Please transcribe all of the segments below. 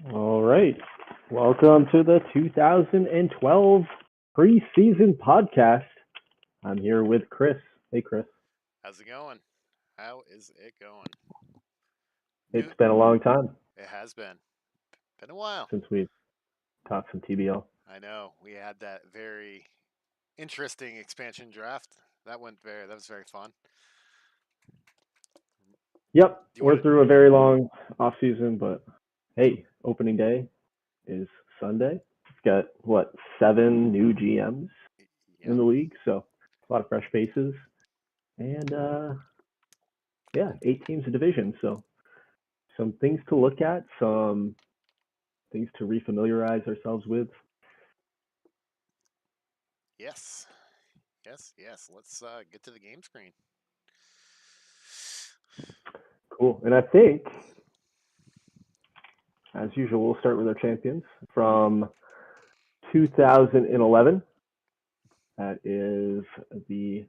All right. Welcome to the 2012 Pre-Season Podcast. I'm here with Chris. Hey, Chris. How's it going? How is it going? It's New. been a long time It has been a while. since we talked some TBL. I know we had that very interesting expansion draft. That was very fun. Yep, Do you we're want through a very long off season, but hey, opening day is Sunday. It's got what 7 new GMs to? in Yep. the league, so a lot of fresh faces, and yeah, 8 teams a division. So some things to look at, some things to refamiliarize ourselves with. Yes. Yes. Let's get to the game screen. Cool. And I think, as usual, we'll start with our champions from 2011. That is the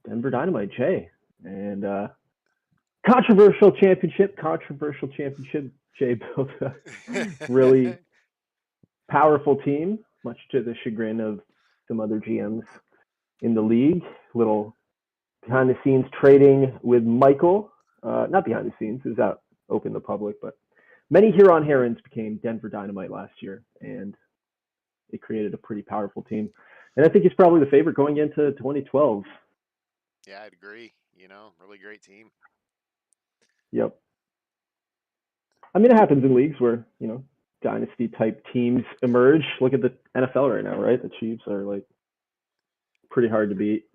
Denver Dynamite, Jay. And controversial championship. Jay built a really powerful team, much to the chagrin of some other GMs in the league. Little behind the scenes trading with Michael. Not behind the scenes, it was out open to the public, but many Huron Herons became Denver Dynamite last year, and it created a pretty powerful team. And I think he's probably the favorite going into 2012. Yeah, I'd agree. Really great team. Yep. I mean, it happens in leagues where, dynasty type teams emerge. Look at the NFL right now, right? The Chiefs are like pretty hard to beat.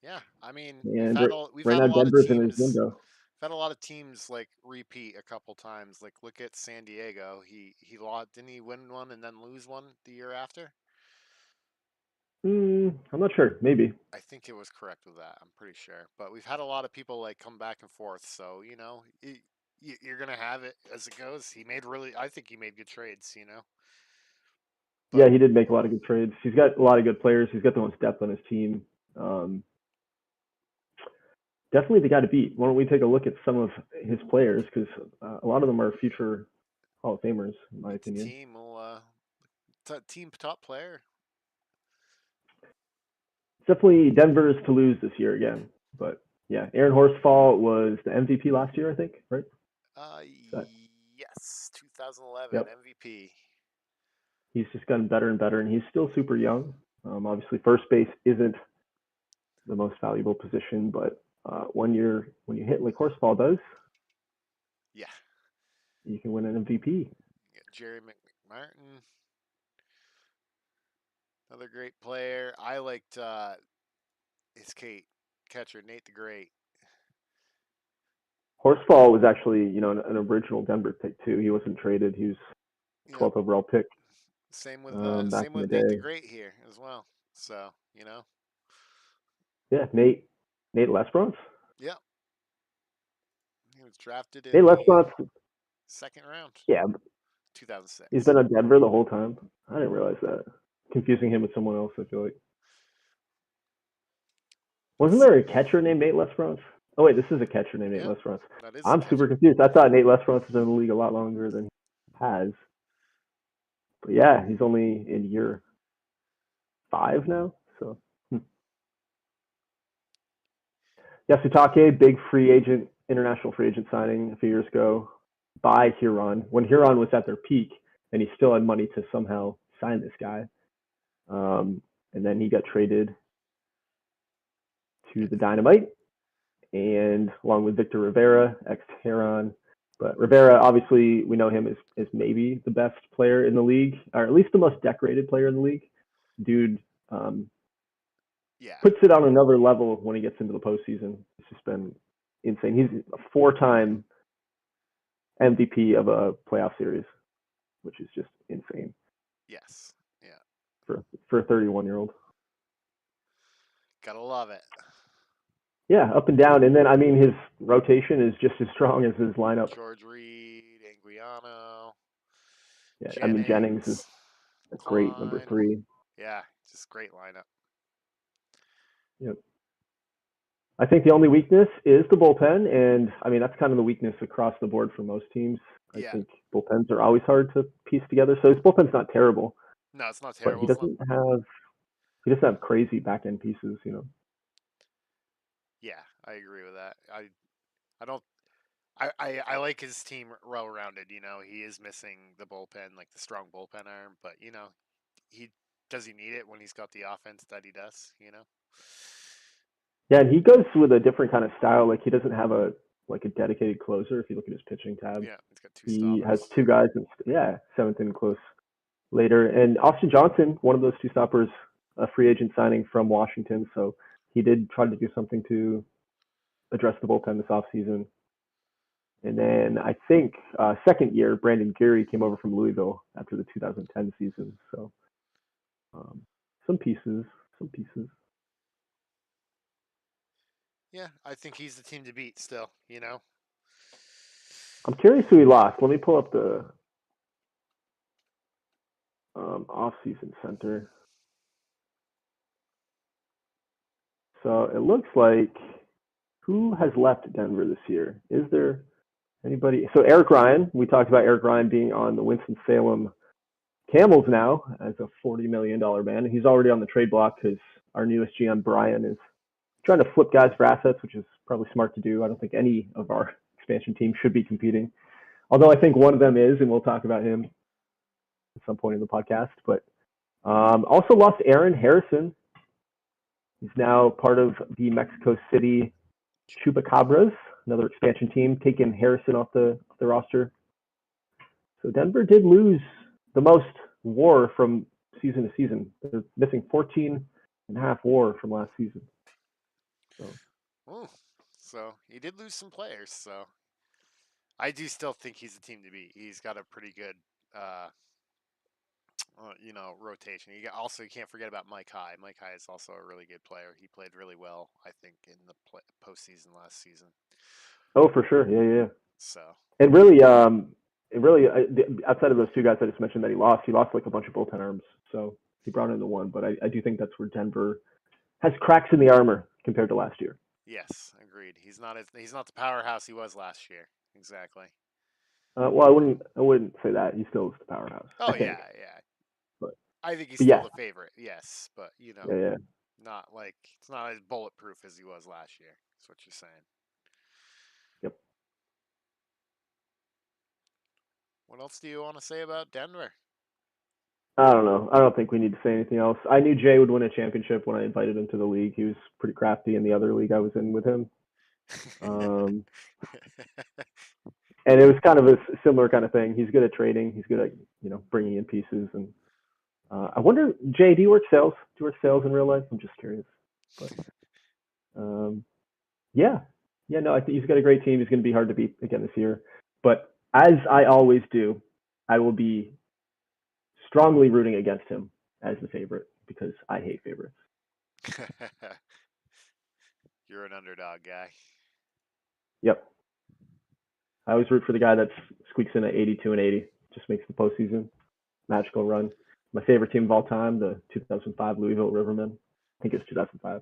Yeah, I mean And we've right had a now, lot of Denver's in his teams. window. We've had a lot of teams like repeat a couple times. Like look at San Diego. He lost. Didn't he win one and then lose one the year after? I'm not sure. Maybe. I think it was correct with that. I'm pretty sure. But we've had a lot of people like come back and forth. So you're gonna have it as it goes. I think he made good trades. Yeah, But he did make a lot of good trades. He's got a lot of good players. He's got the most depth on his team. Um, Definitely the guy to beat. Why don't we take a look at some of his players? Because a lot of them are future Hall of Famers, in my meet the opinion. team. Will team top player. It's definitely Denver's to lose this year again. But yeah, Aaron Horsfall was the MVP last year, I think, right? Uh, That, yes, 2011 yep. MVP. He's just gotten better and better, and he's still super young. Obviously, first base isn't the most valuable position, but when you hit like Horsfall does, Yeah, you can win an MVP. you got Jerry McMartin, another great player. I liked his Kate catcher Nate the Great. Horsfall was actually, an original Denver pick too. He wasn't traded. He was Yep. 12th overall pick Same with back same in the with Nate the day. Great here as well. So Yeah, Nate Lesbros. yep, he was drafted Nate in the Lesbros. second round, Yeah, he's 2006. been on Denver the whole time. I didn't realize that. Confusing him with someone else. I feel like wasn't there a catcher named Nate Lesbros? Oh wait, this is a catcher named Nate Yep, Lesbros. that is a I'm super catcher. confused. I thought Nate Lesbros has been in the league a lot longer than he has. But yeah, he's only in year 5 now. So Yasutake, big free agent, international free agent signing a few years ago by Huron when Huron was at their peak, and he still had money to somehow sign this guy. And then he got traded Yeah, to the Dynamite, and along with Victor Rivera, ex Huron. But Rivera, obviously, we know him as maybe the best player in the league, or at least the most decorated player in the league. Dude yeah, puts it on another level when he gets into the postseason. It's just been insane. He's a 4-time MVP of a playoff series, which is just insane yes, yeah. for a 31-year-old. Gotta love it. Yeah, up and down, and then I mean his rotation is just as strong as his lineup. George Reed, Anguiano, Yeah, I mean Jennings is Jennings, a great number Klein. 3. Yeah, just great lineup. Yep. I think the only weakness is the bullpen, and I mean that's kind of the weakness across the board for most teams. I Yeah. think bullpens are always hard to piece together. So his bullpen's not terrible, No, it's not but terrible. It's not. he doesn't have crazy back end pieces. Yeah, I agree with that. I don't. I like his team well rounded. He is missing the bullpen, like the strong bullpen arm, but he does he need it when he's got the offense that he does. Yeah, and he goes with a different kind of style. Like he doesn't have a dedicated closer. If you look at his pitching tab, Yeah, he's got two he has stoppers. two guys. And seventh inning close later. And Austin Johnson, one of those two stoppers, a free agent signing from Washington. So he did try to do something to address the bullpen this offseason. And then I think second year, Brandon Geary came over from Louisville after the 2010 season. So some pieces. Yeah, I think he's the team to beat still. I'm curious who he lost. Let me pull up the off-season center. So it looks like who has left Denver this year? Is there anybody? So Eric Ryan, we talked about Eric Ryan being on the Winston-Salem Camels now as a $40 million man. And he's already on the trade block because our newest GM, Brian, is trying to flip guys for assets, which is probably smart to do. I don't think any of our expansion teams should be competing. Although I think one of them is, and we'll talk about him at some point in the podcast. But also lost Aaron Harrison. He's now part of the Mexico City Chupacabras, another expansion team, taking Harrison off the roster. So Denver did lose the most WAR from season to season. They're missing 14.5 WAR from last season. So he did lose some players. So I do still think he's the team to beat. He's got a pretty good, rotation. You can't forget about Mike High. Mike High is also a really good player. He played really well, I think, in the postseason last season. Oh, for sure, yeah. So and really, outside of those two guys I just mentioned that he lost like a bunch of bullpen arms. So he brought in the one, but I do think that's where Denver has cracks in the armor compared to last year. Yes, agreed. He's not the powerhouse he was last year. Exactly. Well, I wouldn't say that. He still is the powerhouse. Oh I think. Yeah. But I think he's still the favorite. Yes, but yeah. not like it's not as bulletproof as he was last year. That's what you're saying. Yep. What else do you want to say about Denver? I don't know. I don't think we need to say anything else. I knew Jay would win a championship when I invited him to the league. He was pretty crafty in the other league I was in with him. And it was kind of a similar kind of thing. He's good at trading. He's good at bringing in pieces. And I wonder, Jay, do you work sales? Do you work sales in real life? I'm just curious. But yeah. No, I think he's got a great team. He's going to be hard to beat again this year. But as I always do, I will be strongly rooting against him as the favorite because I hate favorites. You're an underdog guy. Yep. I always root for the guy that squeaks in at 82-80. Just makes the postseason. Magical run. My favorite team of all time, the 2005 Louisville Rivermen. I think it's 2005.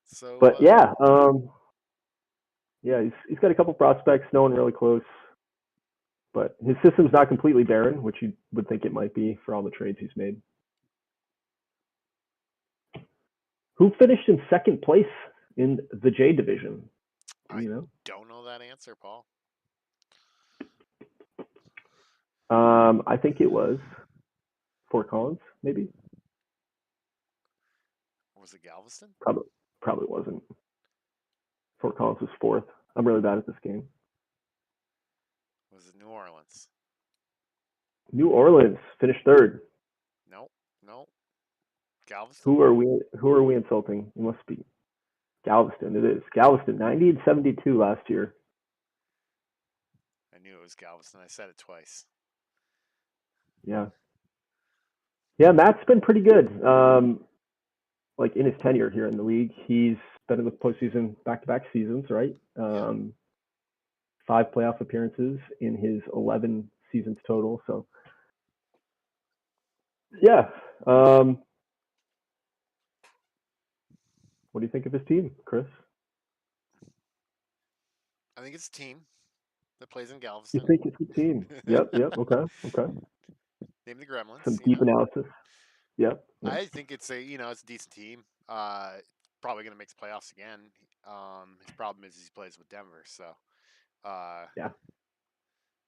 So, but he's got a couple prospects. No one really close. But his system's not completely barren, which you would think it might be for all the trades he's made. Who finished in second place in the J division? I don't know that answer, Paul. I think it was Fort Collins, maybe. Was it Galveston? Probably wasn't. Fort Collins was fourth. I'm really bad at this game. Was it New Orleans? New Orleans finished third. No. Galveston? Who are we insulting? It must be Galveston. It is. Galveston, 90-72 last year. I knew it was Galveston. I said it twice. Yeah, Matt's been pretty good. Like in his tenure here in the league, he's been in the postseason back-to-back seasons, right? 5 playoff appearances in his 11 seasons total. So, yeah. What do you think of his team, Chris? I think it's a team that plays in You Galveston. think it's a team? Yep. Okay. Name the Gremlins. Some deep analysis. Yep. I think it's it's a decent team. Probably going to make the playoffs again. His problem is he plays with Denver, so Yeah.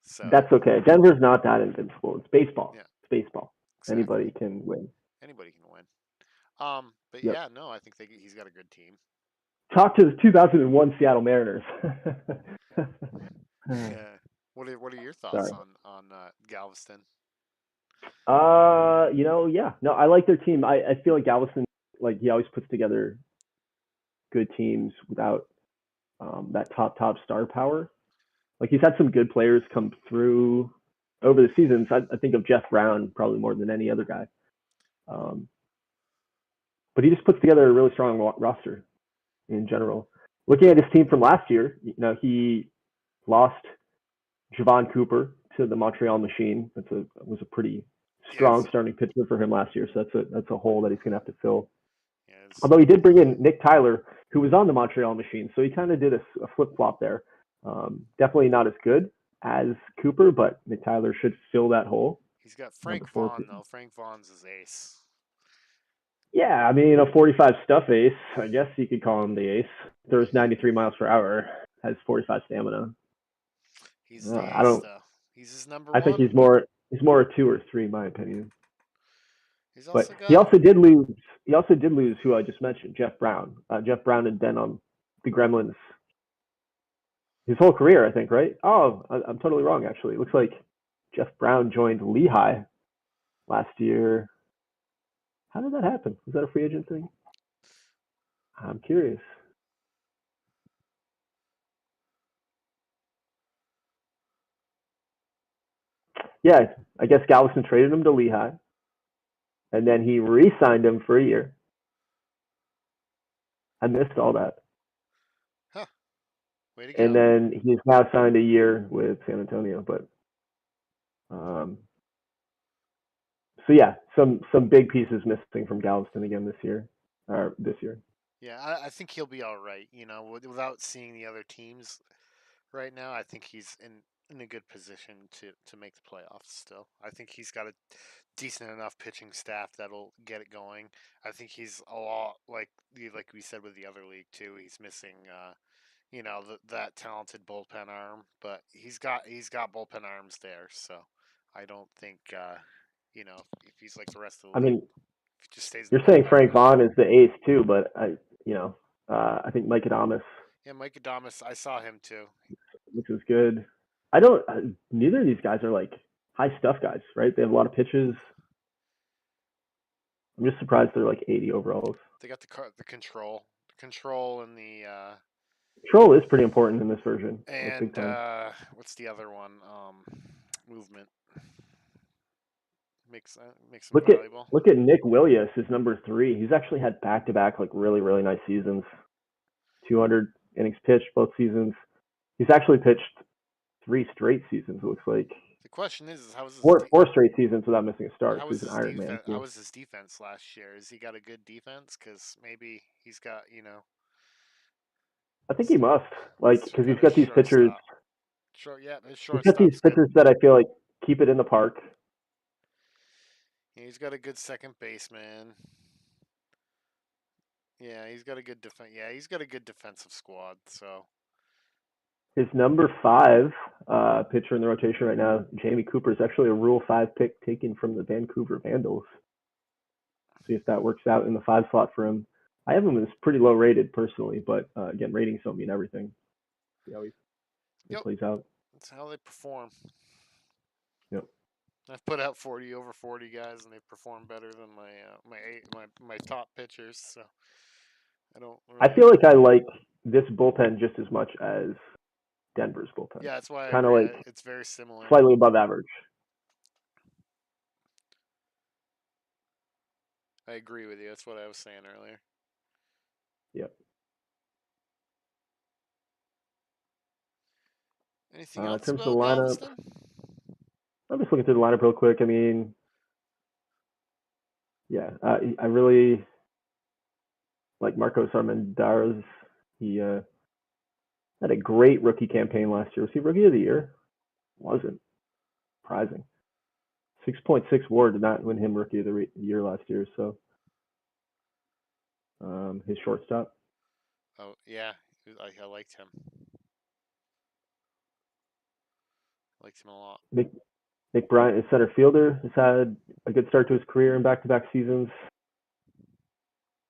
so That's okay. Denver's not that invincible. It's baseball. yeah, It's baseball. exactly. Anybody can win. Anybody can win. But Yep. yeah, no, I think he's got a good team. Talk to the 2001 Seattle Mariners. Yeah. What are your thoughts Sorry. on Galveston? Yeah. No, I like their team. I feel like Galveston, like he always puts together good teams without that top star power. Like he's had some good players come through over the seasons. I think of Jeff Brown probably more than any other guy. But he just puts together a really strong roster in general. Looking at his team from last year, he lost Javon Cooper to the Montreal Machine. Was a pretty strong starting pitcher for him last year. So that's a hole that he's gonna have to fill. Although he did bring in Nick Tyler, who was on the Montreal Machine, so he kind of did a flip flop there. Definitely not as good as Cooper, but Nick Tyler should fill that hole. He's got Frank Vaughn though. Frank Vaughn's his ace. Yeah, I mean a 45 stuff ace. I guess you could call him the ace. Throws 93 miles per hour. Has 45 stamina. He's the ace, though. He's his number one. I think he's more a 2 or 3 in my opinion. But he also did lose. He also did lose who I just mentioned, Jeff Brown. Jeff Brown had been on the Gremlins his whole career, I think, right? Oh, I'm totally wrong. Actually, it looks like Jeff Brown joined Lehigh last year. How did that happen? Was that a free agent thing? I'm curious. Yeah, I guess Galveston traded him to Lehigh, and then he re-signed him for a year. I missed all that. Huh. Way to go. And then he's now signed a year with San Antonio. But so yeah, some big pieces missing from Galveston again this year. Yeah, I think he'll be all right. Without seeing the other teams right now, I think he's in a good position to make the playoffs still. I think he's got a decent enough pitching staff that'll get it going. I think he's a lot like we said with the other league too. He's missing that talented bullpen arm, but he's got bullpen arms there. So I don't think if he's like the rest of the league, if he just stays. You're saying Frank Vaughn is the ace too, but I think Mike Adames. Yeah, Mike Adames, I saw him too, which is good. Neither of these guys are like high stuff guys, right? They have a lot of pitches. I'm just surprised they're like 80 overalls. They got the control and the control is pretty important in this version. And what's the other one? Movement makes them valuable. Look at Nick Williams, his number 3. He's actually had back-to-back like really nice seasons. 200 innings pitched both seasons. He's actually pitched 3 straight seasons. It looks like. The question is how is his four straight seasons without missing a start. He's an Iron Man. How was his defense last year? Has he got a good defense? Because maybe he's got I think he must because he's got these pitchers. His he's got these pitchers that I feel like keep it in the park. Yeah, he's got a good second baseman. Yeah, he's got a good he's got a good defensive squad. So his number 5 pitcher in the rotation right now, Jamie Cooper, is actually a Rule 5 pick taken from the Vancouver Vandals. See if that works out in the 5 slot for him. I have him as pretty low rated personally, but again, ratings don't mean everything. See how he plays out. That's how they perform. Yep. I've put out 40 over 40 guys, and they perform better than my top pitchers. So I don't. Really... I feel like I like this bullpen just as much as Denver's bullpen. Yeah, that's why kind of like it's very similar, slightly above average. I agree with you. That's what I was saying earlier. Yep. Anything else in terms about of the lineup? Galveston? I'm just looking through the lineup real quick. I mean, yeah, I really like Marcos Armendariz. He had a great rookie campaign last year. Was he Rookie of the Year? Wasn't. Surprising. 6.6 WAR did not win him Rookie of the Year last year. So his shortstop. Oh yeah, I liked him. Liked him a lot. Nick Bryant is center fielder. Has had a good start to his career in back-to-back seasons.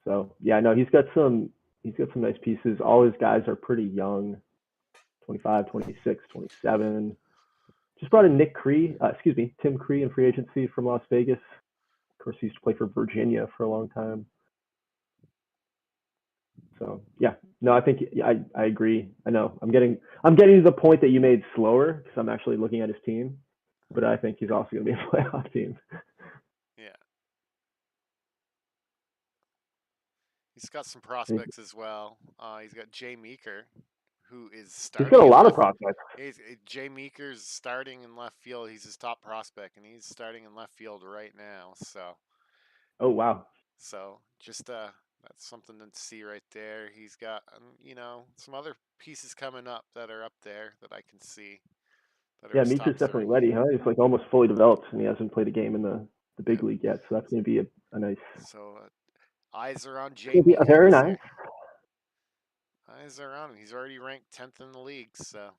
So yeah, no, he's got some nice pieces. All his guys are pretty young, 25, 26, 27. Just brought in Tim Cree in free agency from Las Vegas. Of course, he used to play for Virginia for a long time. So yeah, no, I think I agree. I know I'm getting to the point that you made slower because I'm actually looking at his team, but I think he's also going to be a playoff team. Yeah, he's got some prospects as well. He's got Jay Meeker, who is starting. He's got a lot of prospects. Jay Meeker's starting in left field. He's his top prospect, and he's starting in left field right now. So. Oh wow. So just that's something to see right there. He's got some other pieces coming up that are up there that I can see. Yeah, Meeker's definitely ready, huh? He's like almost fully developed, and he hasn't played a game in the big league yet. So that's going to be a nice. So eyes are on Jay Meeker. Very nice. Eyes are on him. He's already ranked 10th in the league. So.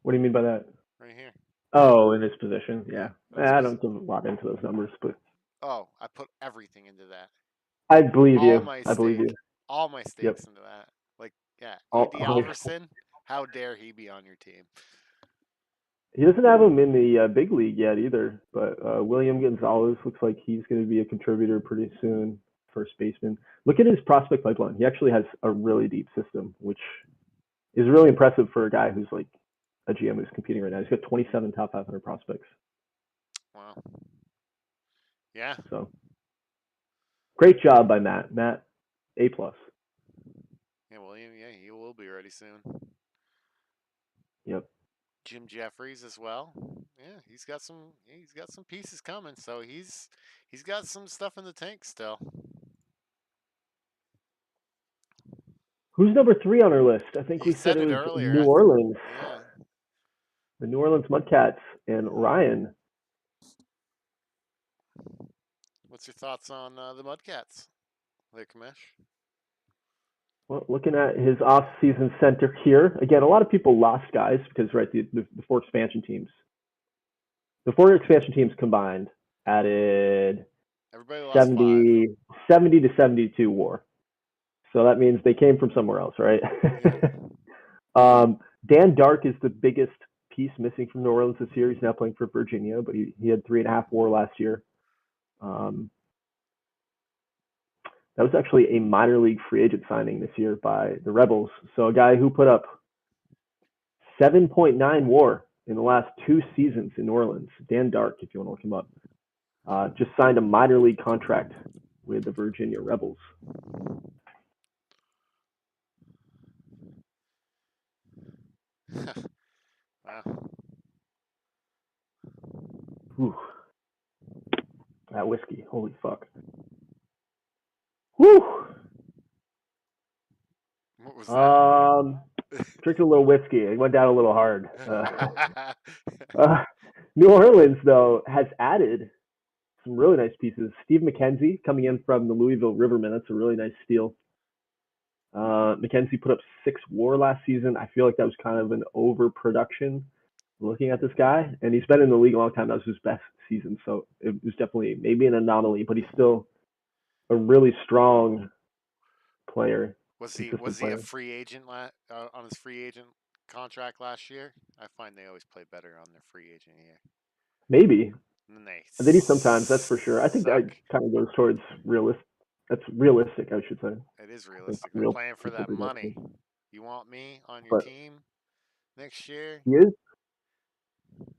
What do you mean by that? Right here. Oh, in his position, yeah. I don't give a lot into those numbers, but. Oh, I put everything into that. I believe you. I believe you. All my stakes into that. Like, yeah, Andy Alverson, how dare he be on your team? He doesn't have him in the big league yet either, but William Gonzalez looks like he's going to be a contributor pretty soon, first baseman. Look at his prospect pipeline. He actually has a really deep system, which is really impressive for a guy who's like a GM who's competing right now. He's got 27 top 500 prospects. Wow. Yeah. So great job by Matt. Matt, A+. Yeah, William, yeah, he will be ready soon. Yep. Jim Jeffries as well. Yeah, he's got some pieces coming, so he's got some stuff in the tank still. Who's number 3 on our list? I think we said it was earlier. New Orleans. Yeah. The New Orleans Mudcats and Ryan. What's your thoughts on the Mudcats, there, Kamesh? Well, looking at his off-season center here, again, a lot of people lost guys because, right, the 4 expansion teams. The 4 expansion teams combined added 70 to 72 WAR. So that means they came from somewhere else, right? Yeah. Dan Dark is the biggest piece missing from New Orleans this year. He's now playing for Virginia, but he had 3.5 WAR last year. That was actually a minor league free agent signing this year by the Rebels. So a guy who put up 7.9 WAR in the last 2 seasons in New Orleans, Dan Dark, if you want to look him up, just signed a minor league contract with the Virginia Rebels. Wow. Whew. That whiskey, holy fuck. Whew. What was that? Drank a little whiskey. It went down a little hard. New Orleans, though, has added some really nice pieces. Steve McKenzie coming in from the Louisville Rivermen. That's a really nice steal. McKenzie put up 6 WAR last season. I feel like that was kind of an overproduction looking at this guy. And he's been in the league a long time. That was his best season. So it was definitely maybe an anomaly, but he's still a really strong player. Was he a free agent on his free agent contract last year? I find they always play better on their free agent year. Maybe. And they do sometimes, that's for sure. I think that kind of goes towards realistic. That's realistic, I should say. It is realistic. They're playing for that money. You want me on your team next year?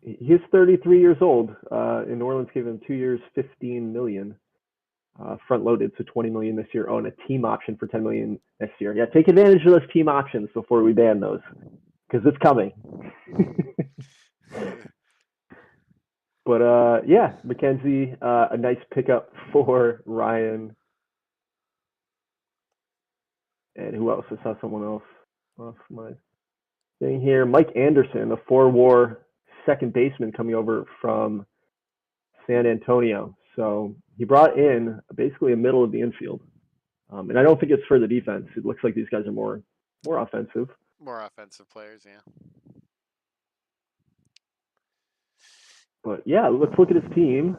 He is 33 years old. In New Orleans gave him 2 years, $15 million. Front loaded, so $20 million this year. Oh, and a team option for $10 million next year. Yeah, take advantage of those team options before we ban those, because it's coming. But yeah, McKenzie, a nice pickup for Ryan. And who else? I saw someone else off my thing here. Mike Anderson, a four-WAR second baseman coming over from San Antonio. So he brought in basically a middle of the infield. And I don't think it's for the defense. It looks like these guys are more offensive. More offensive players, yeah. But yeah, let's look at his team.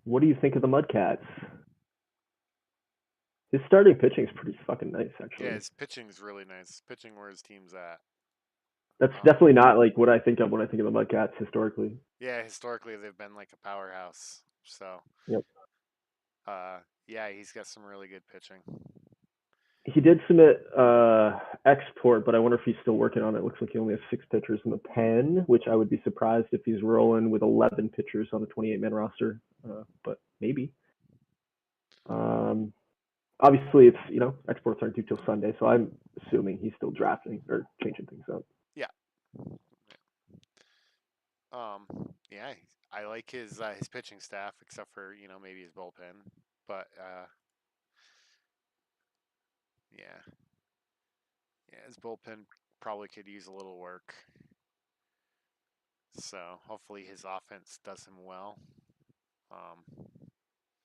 What do you think of the Mudcats? His starting pitching is pretty fucking nice, actually. Yeah, his pitching is really nice. Pitching where his team's at. That's definitely not like what I think of when I think of the Mudcats historically. Yeah, historically they've been like a powerhouse. So. Yep. Yeah, he's got some really good pitching. He did submit export, but I wonder if he's still working on it. It looks like he only has 6 pitchers in the pen, which I would be surprised if he's rolling with 11 pitchers on the 28-man roster. But maybe. Obviously, it's exports aren't due till Sunday, so I'm assuming he's still drafting or changing things up. Yeah. Yeah, I like his pitching staff, except for maybe his bullpen, but yeah, his bullpen probably could use a little work. So hopefully his offense does him well.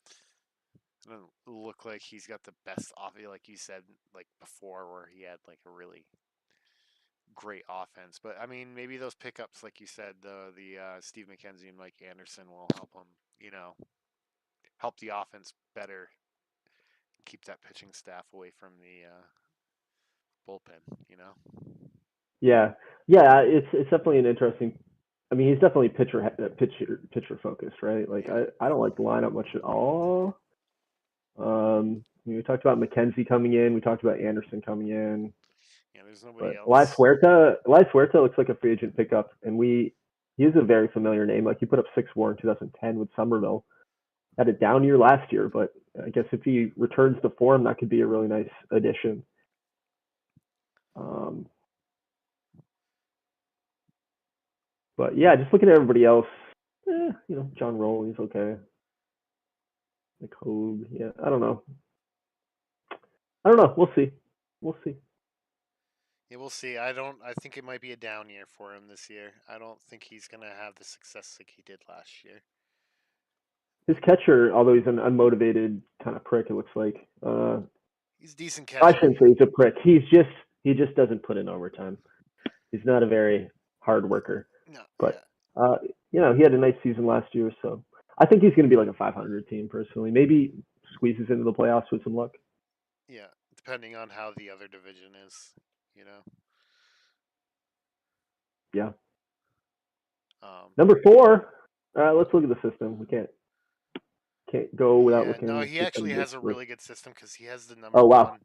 It doesn't look like he's got the best offense, like you said, like before, where he had like a really great offense. But I mean, maybe those pickups, like you said, the Steve McKenzie and Mike Anderson will help him. Help the offense better. Keep that pitching staff away from the bullpen. Yeah, it's definitely an interesting. I mean, he's definitely pitcher focused, right? Like I don't like the lineup much at all. We talked about McKenzie coming in. We talked about Anderson coming in. Yeah, there's nobody else. Elias Huerta looks like a free agent pickup, and he is a very familiar name. Like he put up 6 WAR in 2010 with Somerville. Had a down year last year, but I guess if he returns to form, that could be a really nice addition. But yeah, just looking at everybody else, John Roll, he's okay. Like Hogue, yeah, I don't know. We'll see. Yeah, we'll see. I think it might be a down year for him this year. I don't think he's gonna have the success like he did last year. His catcher, although he's an unmotivated kind of prick, it looks like. He's a decent catcher. I shouldn't say he's a prick. He just doesn't put in overtime. He's not a very hard worker. No. But he had a nice season last year, so I think he's going to be like a 500 team personally. Maybe squeezes into the playoffs with some luck. Yeah, depending on how the other division is, Yeah. Number 4. Let's look at the system. We can't go without looking. No, he actually has a really good system because he has the number. Oh wow.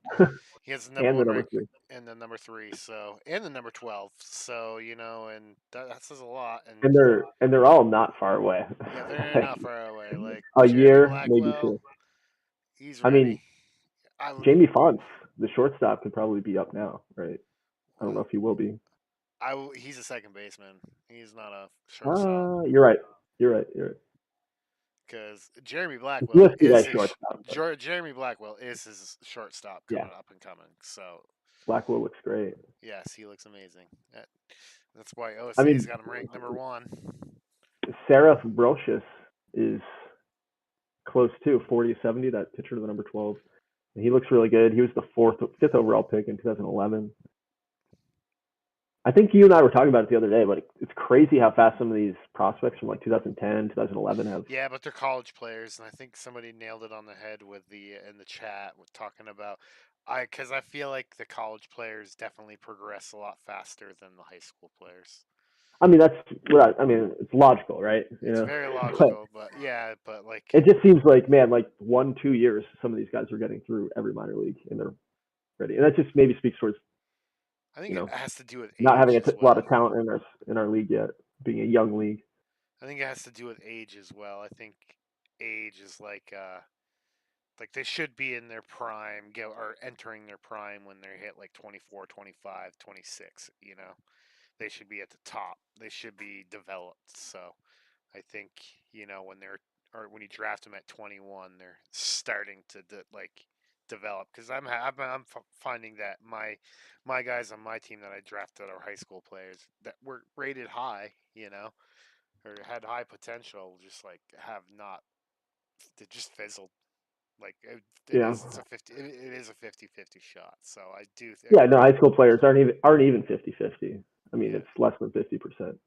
He has the number and one the number 3. And the number 3. So and the number 12. So and that says a lot. And they're all not far away. Yeah, they're not far away. Like a Jeremy year, Blackwell, maybe 2. He's ready. Jamie Fonts, the shortstop, could probably be up now, right? I don't know if he will be. He's a second baseman. He's not a shortstop. You're right. Because Jeremy Blackwell is his shortstop coming up and coming. So Blackwell looks great. Yes, he looks amazing. That's why OSA's got him ranked number 1. Seraph Brocious is close too, 40-70. That pitcher to the number 12. And he looks really good. He was the 5th overall pick in 2011. I think you and I were talking about it the other day, but it's crazy how fast some of these prospects from like 2010, 2011 have. Yeah, but they're college players, and I think somebody nailed it on the head with in the chat with talking about because I feel like the college players definitely progress a lot faster than the high school players. I mean, it's logical, right? It's very logical, but like it just seems like 1-2 years, some of these guys are getting through every minor league and they're ready, and that just maybe speaks towards. I think it has to do with not having a lot of talent in our league yet, being a young league. I think it has to do with age as well. I think age is like they should be in their prime, or entering their prime when they hit like 24, 25, 26, They should be at the top. They should be developed. So I think, when they're or when you draft them at 21, they're starting to develop. Because I'm finding that my guys on my team that I drafted are high school players that were rated high, or had high potential, just like have not, they just fizzled. Like Yeah. it is a 50-50 shot. So I do Yeah, no, agree. high school players aren't even 50-50. I mean, Yeah, it's less than 50%.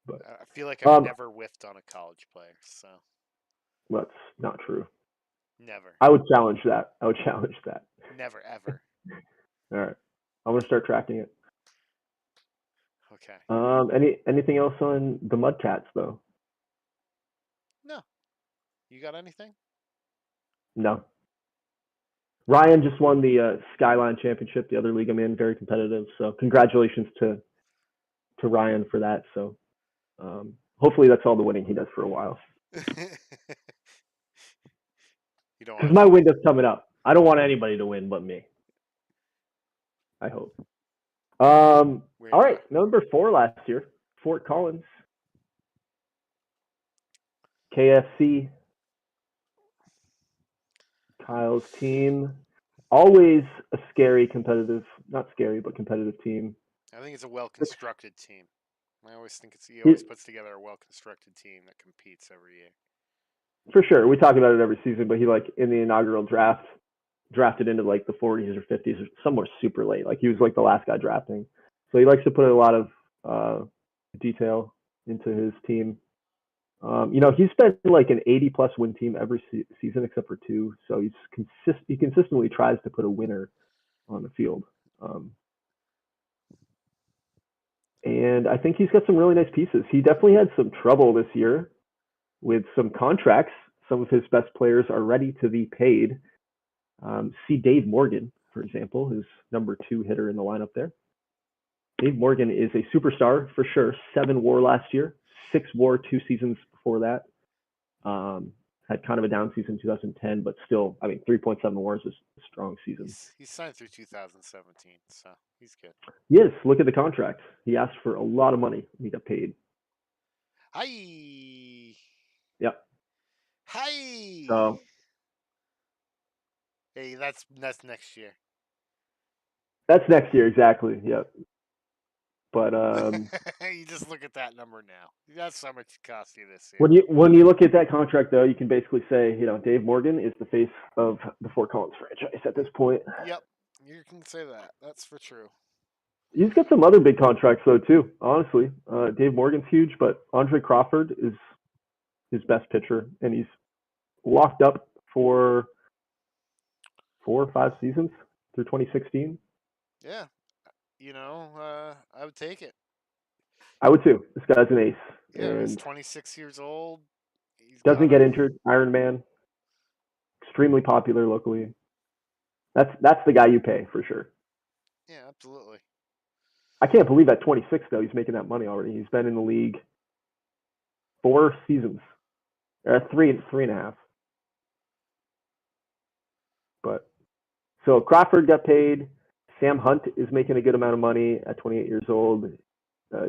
But I feel like I've um, never whiffed on a college player. So that's not true. never, I would challenge that. I would challenge that. never, ever. All right, I'm gonna start tracking it. Okay. Anything else on the Mudcats though? No, you got anything? No. Ryan just won the Skyline Championship, the other league I'm in, very competitive. So congratulations to Ryan for that. So hopefully that's all the winning he does for a while. You don't Because want to my take. window's coming up. I don't want anybody to win but me. I hope. All right, number 4 last year, Fort Collins, KFC, Kyle's team. Always a scary, competitive, not scary, but competitive team. I think it's a well-constructed team. I always think he He, always puts together a well-constructed team that competes every year. for sure, we talk about it every season, but he like in the inaugural draft drafted into like the 40s or 50s or somewhere super late. Like he was like the last guy drafting. So he likes to put a lot of detail into his team. He's been like an 80 plus win team every season except for 2. So he consistently tries to put a winner on the field. And I think he's got some really nice pieces. He definitely had some trouble this year with some contracts. Some of his best players are ready to be paid. See Dave Morgan, for example, who's number 2 hitter in the lineup there. Dave Morgan is a superstar for sure. 7 WAR last year, 6 WAR 2 seasons before that. Had kind of a down season in 2010, but still, I mean, 3.7 WAR is a strong season. He's signed through 2017, so he's good. Yes, look at the contract. He asked for a lot of money. He got paid. Hi, Yep. hi. So Hey, that's next year. that's next year exactly. Yep. But You just look at that number now. That's how much it cost you this year. when you look at that contract, though, you can basically say, Dave Morgan is the face of the Fort Collins franchise at this point. Yep, you can say that. That's for true. He's got some other big contracts though too. Honestly, Dave Morgan's huge, but Andre Crawford is his best pitcher, and he's locked up for 4 or 5 seasons through 2016. Yeah, I would take it. I would too. This guy's an ace, Yeah, he's and 26 years old. He's doesn't got get a injured. Iron Man, extremely popular locally. That's the guy you pay for sure. yeah, absolutely. I can't believe at 26 though he's making that money already. He's been in the league 4 seasons, three and a half. But so Crawford got paid. Sam Hunt is making a good amount of money at 28 years old.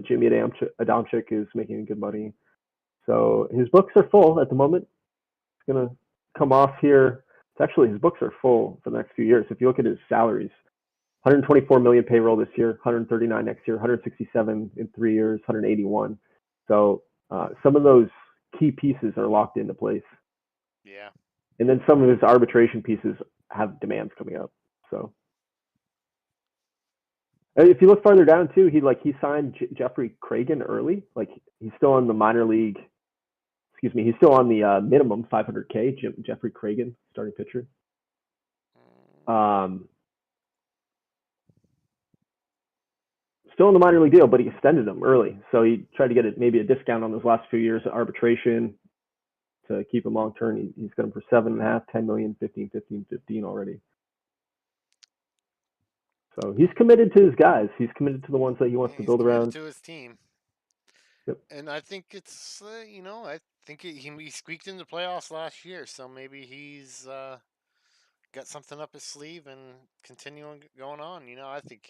Jimmy Adamczyk is making good money. So his books are full at the moment. It's going to come off here. Actually, his books are full for the next few years. If you look at his salaries, 124 million payroll this year, 139 next year, 167 in 3 years, 181. So some of those key pieces are locked into place. Yeah. And then some of his arbitration pieces have demands coming up. So if you look farther down too, he signed Jeffrey Cragen early. Like he's still on the minor league. Excuse me, he's still on the minimum 500K. Jeffrey Cragen, starting pitcher. Still in the minor league deal, but he extended him early. So he tried to get maybe a discount on those last few years of arbitration to keep him long term. He's got him for 7.5, 10 million, 15, 15, 15 already. So he's committed to his guys. He's committed to the ones that he wants to build around. To his team. Yep. And I think it's I think he squeaked into playoffs last year, so maybe he's got something up his sleeve and continuing going on. I think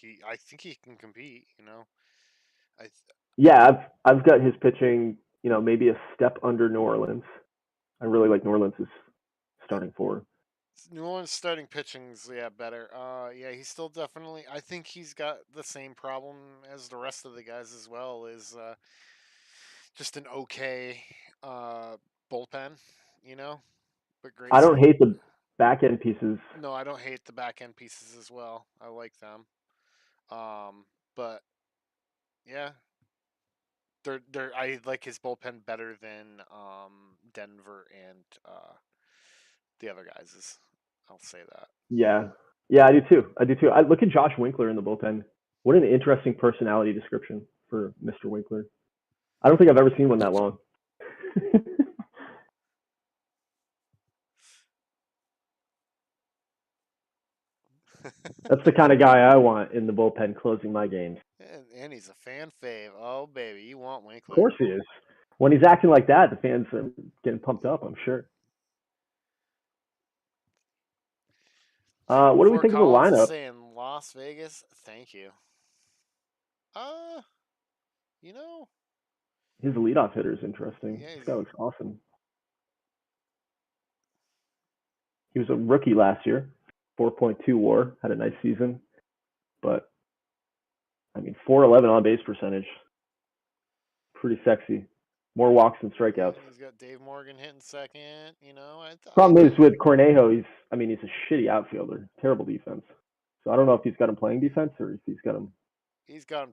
he can compete. Yeah, I've got his pitching, maybe a step under New Orleans. I really like Norland's starting four. New Orleans starting pitching's better. Yeah, he's still definitely. I think he's got the same problem as the rest of the guys as well. Is just an okay bullpen, you know, but great I don't stuff. hate the back end pieces. No, I don't hate the back end pieces as well. I like them. But yeah, they're. I like his bullpen better than Denver and the other guys'. I'll say that. Yeah, yeah, I do too. I do too. I look at Josh Winkler in the bullpen. What an interesting personality description for Mr. Winkler. I don't think I've ever seen one that long. That's the kind of guy I want in the bullpen closing my games. And he's a fan fave. Oh baby, you want Of Winkler? course he is. When he's acting like that, the fans are getting pumped up, I'm sure. What do we Fort think of the Collins is lineup? saying Las Vegas. Thank you. Uh, you know, His leadoff hitter is interesting. yeah, This guy looks awesome. He was a rookie last year, 4.2 WAR, had a nice season, but I mean, 411 on base percentage, pretty sexy. More walks than strikeouts. he's got Dave Morgan hitting second. I Problem is think with Cornejo, he's a shitty outfielder, terrible defense. So I don't know if he's got him playing defense or if he's got him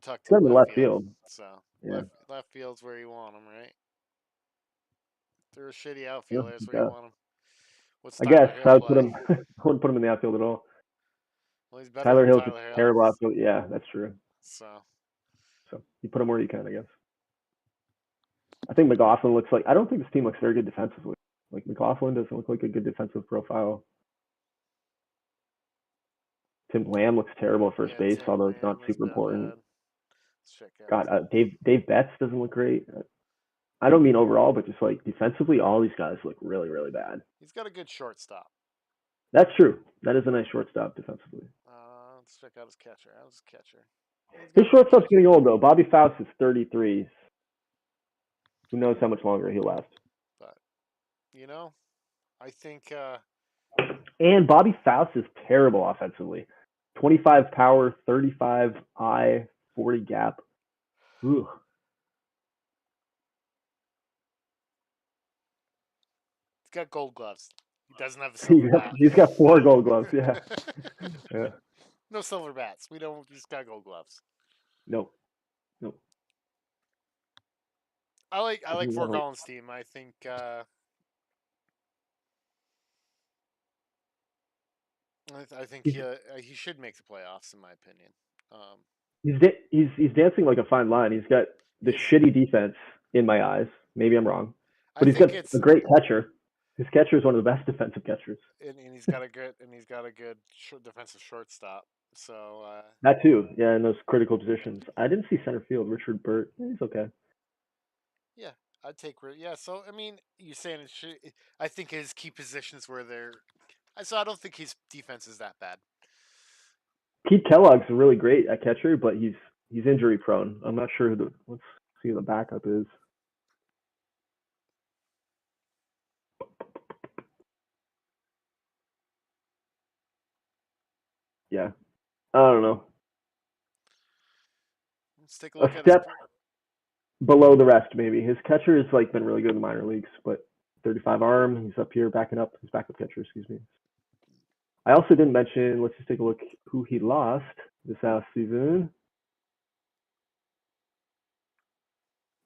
tucked he's got in him in left left field. field. So Yeah, left field's where you want him, right? If they're a shitty yeah, outfielder, that's where you yeah. want him. What's I guess Tyler Hill I would put play? him. I wouldn't put him in the outfield at all. Well, he's better Tyler than Hill's a Tyler Hill. terrible outfield. Yeah, that's true. So So you put him where you can, I guess. I think McLaughlin looks like. I don't think this team looks very good defensively. Like McLaughlin doesn't look like a good defensive profile. Tim Lamb looks terrible at first yeah, base, Tim although it's not Lamb is super that important. bad. Let's check out God, Dave Betts doesn't look great. I don't mean overall, but just like defensively, all these guys look really, really bad. He's got a good shortstop. That's true. That is a nice shortstop defensively. Let's check out his catcher. How's his catcher? He's His got a good shortstop's catcher. getting old though. Bobby Faust is 33. Who knows how much longer he'll last? But I think And Bobby Faust is terrible offensively. 25 power, 35 eye, 40 gap. Ooh. he's got gold gloves. He doesn't have a silver bat. He's got 4 gold gloves. Yeah. Yeah. No silver bats. We don't. He's got gold gloves. Nope. Nope. I like Fort Collins' team. I think I think he should make the playoffs in my opinion. Um, He's dancing like a fine line. He's got the he's shitty defense in my eyes. Maybe I'm wrong, I but he's got think it's a great catcher. His catcher is one of the best defensive catchers. and he's got a good defensive shortstop. So That too, yeah, in those critical positions. I didn't see center field. Richard Burt, he's okay. yeah, I'd take yeah. So I mean, you're saying it should. I think his key positions where they're. So I don't think his defense is that bad. Pete Kellogg's really great at catcher, but he's injury prone. I'm not sure let's see who the backup is. Yeah, I don't know. Let's take a A look at his. step below the rest, maybe. His catcher has like been really good in the minor leagues, but 35 arm. He's up here backing up his backup catcher. Excuse me. I also didn't mention. Let's just take a look who he lost this last season.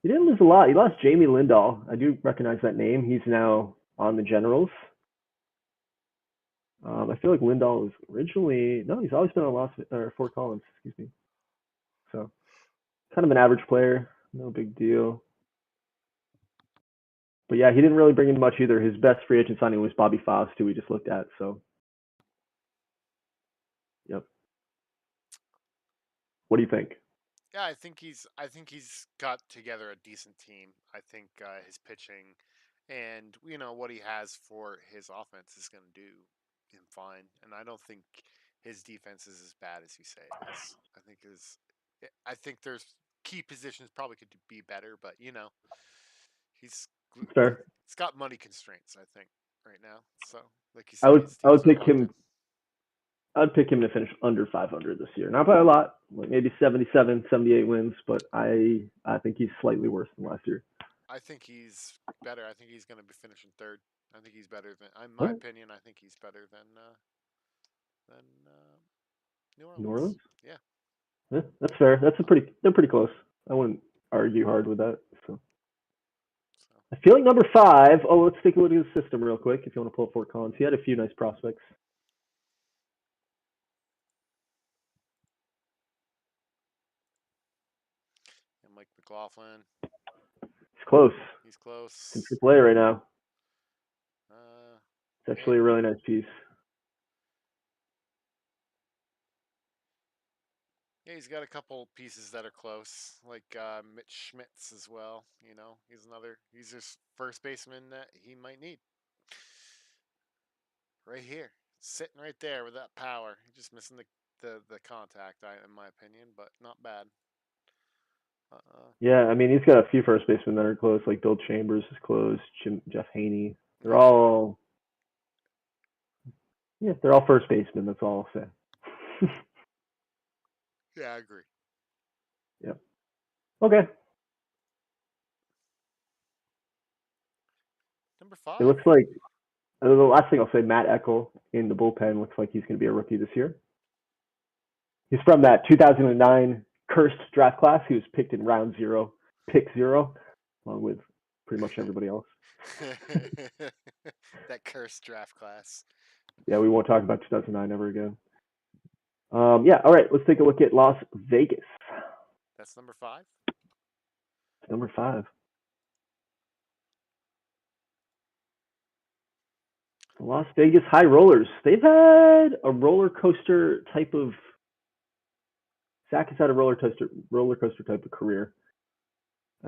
He didn't lose a lot. He lost Jamie Lindahl. I do recognize that name. He's now on the Generals. I feel like Lindahl was originally he's always been on Fort Collins. Excuse me. So kind of an average player. No big deal. But yeah, he didn't really bring in much either. His best free agent signing was Bobby Faust, who we just looked at. So, yep. What do you think? Yeah, I think he's got together a decent team. I think his pitching and what he has for his offense is going to do him fine. And I don't think his defense is as bad as you say it is. I think there's key positions probably could be better, but he's It's fair. It's got money constraints, I think, right now. So, like you I said, would his I would teams are pick locked in. him. I'd pick him to finish under 500 this year. Not by a lot, like maybe 77, 78 wins, but I think he's slightly worse than last year. I think he's better. I think he's going to be finishing third. I think he's better than, in my Oh, opinion, I think he's better than New New Orleans. Orleans? Yeah. Yeah, that's fair. They're pretty close. I wouldn't argue hard with that. So So, I feel like number 5. Oh, let's take a look at his system real quick. If you want to pull up Fort Collins, he had a few nice prospects. and Mike McLaughlin, He's close. he's He's close. in AAA right now. It's Yeah, actually a really nice piece. yeah, he's got a couple pieces that are close, like Mitch Schmitz as well. He's his first baseman that he might need. Right here, sitting right there with that power. He's just missing the contact, in my opinion, but not bad. Yeah, I mean, he's got a few first basemen that are close, like Bill Chambers is close, Jeff Haney. They're Yeah, all, yeah, they're all first basemen. That's all I'll say. yeah, I agree. Yeah. Okay. Number It 5. looks like the last thing I'll say, Matt Eckel in the bullpen looks like he's going to be a rookie this year. He's from that 2009 cursed draft class. He was picked in round 0, pick 0, along with pretty much everybody else. That cursed draft class. Yeah, we won't talk about 2009 ever again. Yeah, all right, let's take a look at Las Vegas. That's number 5. Number 5. The Las Vegas High Rollers. They've had a roller coaster type of. Zach has had a roller coaster type of career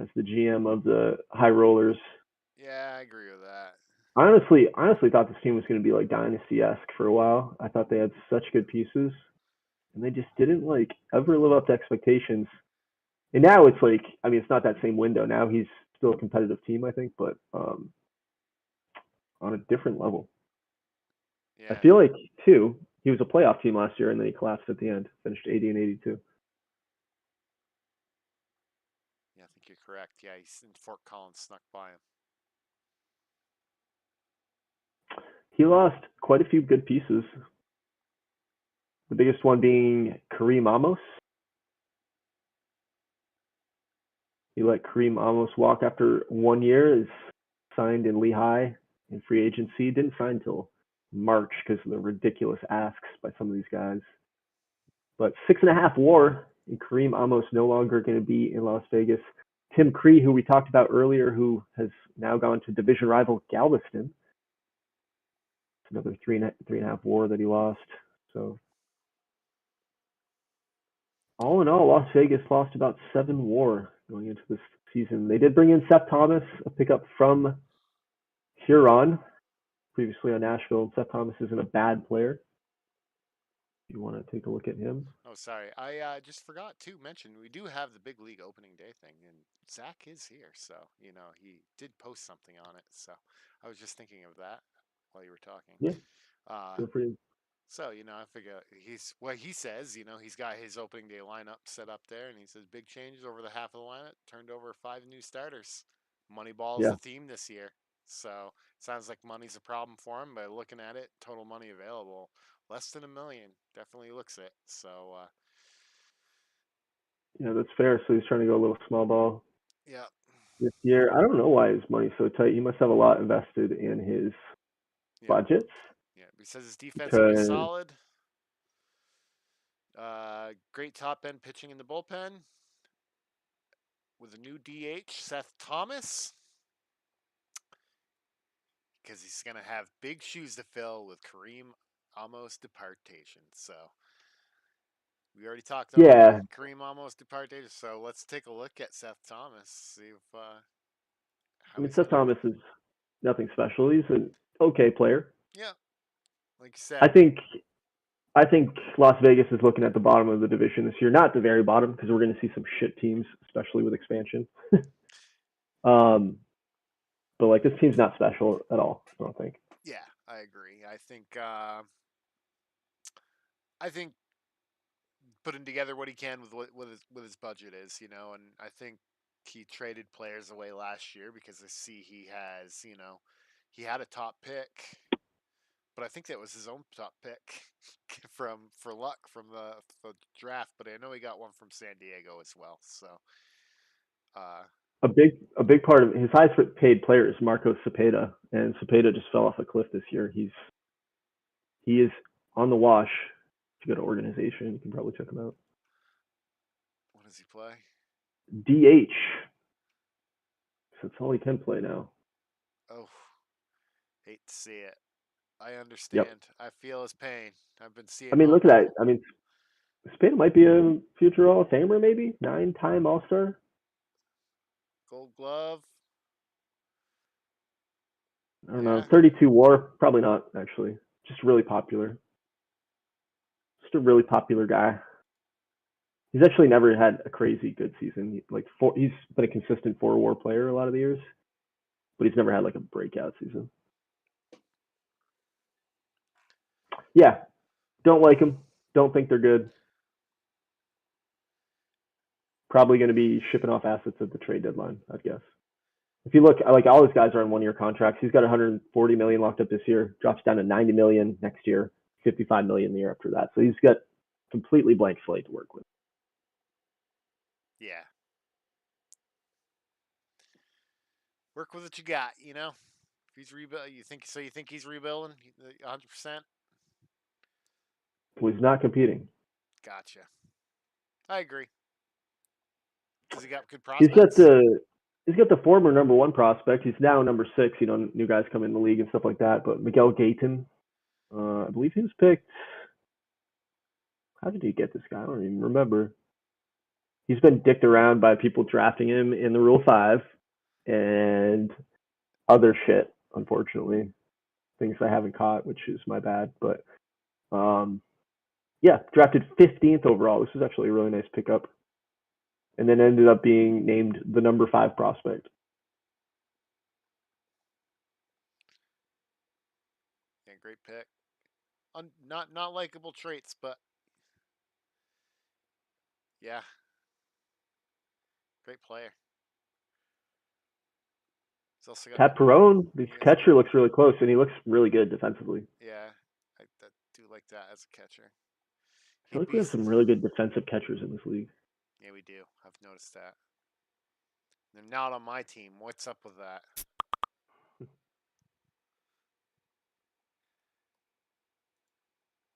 as the GM of the High Rollers. Yeah, I agree with that. I honestly thought this team was going to be like dynasty-esque for a while. I thought they had such good pieces, and they just didn't like ever live up to expectations. And now it's like, I mean, it's not that same window. Now he's still a competitive team, I think, but on a different level. I Yeah, feel like too, he was a playoff team last year, and then he collapsed at the end, finished 80 and 82. yeah, I think you're correct. Yeah, he's in Fort Collins, snuck by him. He lost quite a few good pieces. The biggest one being Kareem Amos. He let Kareem Amos walk after 1 year. Is signed in Lehigh in free agency. Didn't sign until March because of the ridiculous asks by some of these guys. But 6.5 WAR, and Kareem Amos no longer going to be in Las Vegas. Tim Cree, who we talked about earlier, who has now gone to division rival Galveston. It's another 3.5 WAR that he lost. So all in all, Las Vegas lost about 7 WAR going into this season. They did bring in Seth Thomas, a pickup from Huron, previously on Nashville. Seth Thomas isn't a bad player. If you want to take a look at him. Oh, sorry. I just forgot to mention we do have the big league opening day thing, and Zach is here, so he did post something on it. So I was just thinking of that while you were talking. Yeah, Uh, feel free. so I figure he's what he says. He's got his opening day lineup set up there, and he says big changes over the half of the lineup. Turned over 5 new starters. Moneyball is Yeah, the theme this year, so sounds like money's a problem for him. But looking at it, total money available less than $1 million. Definitely looks it. So yeah, that's fair. So he's trying to go a little small ball yeah, this year. I don't know why his money's so tight. He must have a lot invested in his yeah, budgets. yeah. He says his defense will be Because solid. Great top end pitching in the bullpen with a new DH, Seth Thomas, because he's going to have big shoes to fill with Kareem Amos departation. So we already talked on yeah, Kareem Amos departation. So let's take a look at Seth Thomas, see if I how mean he's Seth going to be. Thomas is nothing special. He's an okay player. Yeah, like you I said. think I think Las Vegas is looking at the bottom of the division this year, not the very bottom, because we're going to see some shit teams, especially with expansion. um, But like this team's not special at all. I don't think. Yeah, I agree. I think putting together what he can with his budget is, and I think he traded players away last year because I see he had a top pick, but I think that was his own top pick for luck from the draft. But I know he got one from San Diego as well. So, A big part of his highest paid player is Marco Cepeda, and Cepeda just fell off a cliff this year. He is on the wash. It's a good organization. You can probably check him out. What does he play? DH. So that's all he can play now. Oh, hate to see it. I understand. Yep. I feel his pain. I've been seeing. I mean, look at that. I mean, Cepeda might be a future Hall of Famer, maybe 9-time All-Star. Gold Glove. I don't know. 32 WAR, probably not actually. Just really popular. Just a really popular guy. He's actually never had a crazy good season. He's been a consistent 4 WAR player a lot of the years, but he's never had like a breakout season. Yeah, don't like him. Don't think they're good. Probably going to be shipping off assets at the trade deadline, I'd guess. If you look, like all his guys are on 1-year contracts. He's got 140 million locked up this year. Drops down to 90 million next year. 55 million the year after that. So he's got completely blank slate to work with. Yeah. Work with what you got, If he's rebuild, you think he's rebuilding 100%? Well, he's not competing. Gotcha. I agree. Does he got good prospects? He's got the former number 1 prospect. He's now number 6. New guys come in the league and stuff like that. But Miguel Gayton, I believe he was picked. How did he get this guy? I don't even remember. He's been dicked around by people drafting him in the Rule 5 and other shit, unfortunately. Things I haven't caught, which is my bad. But yeah, drafted 15th overall. This was actually a really nice pickup. And then ended up being named the number 5 prospect. Yeah, great pick. Not likable traits, but yeah, great player. He's also got Pat Perone, this catcher looks really close, and he looks really good defensively. Yeah, I do like that as a catcher. I feel like we have some really good defensive catchers in this league. Yeah, we do. I've noticed that. They're not on my team. What's up with that?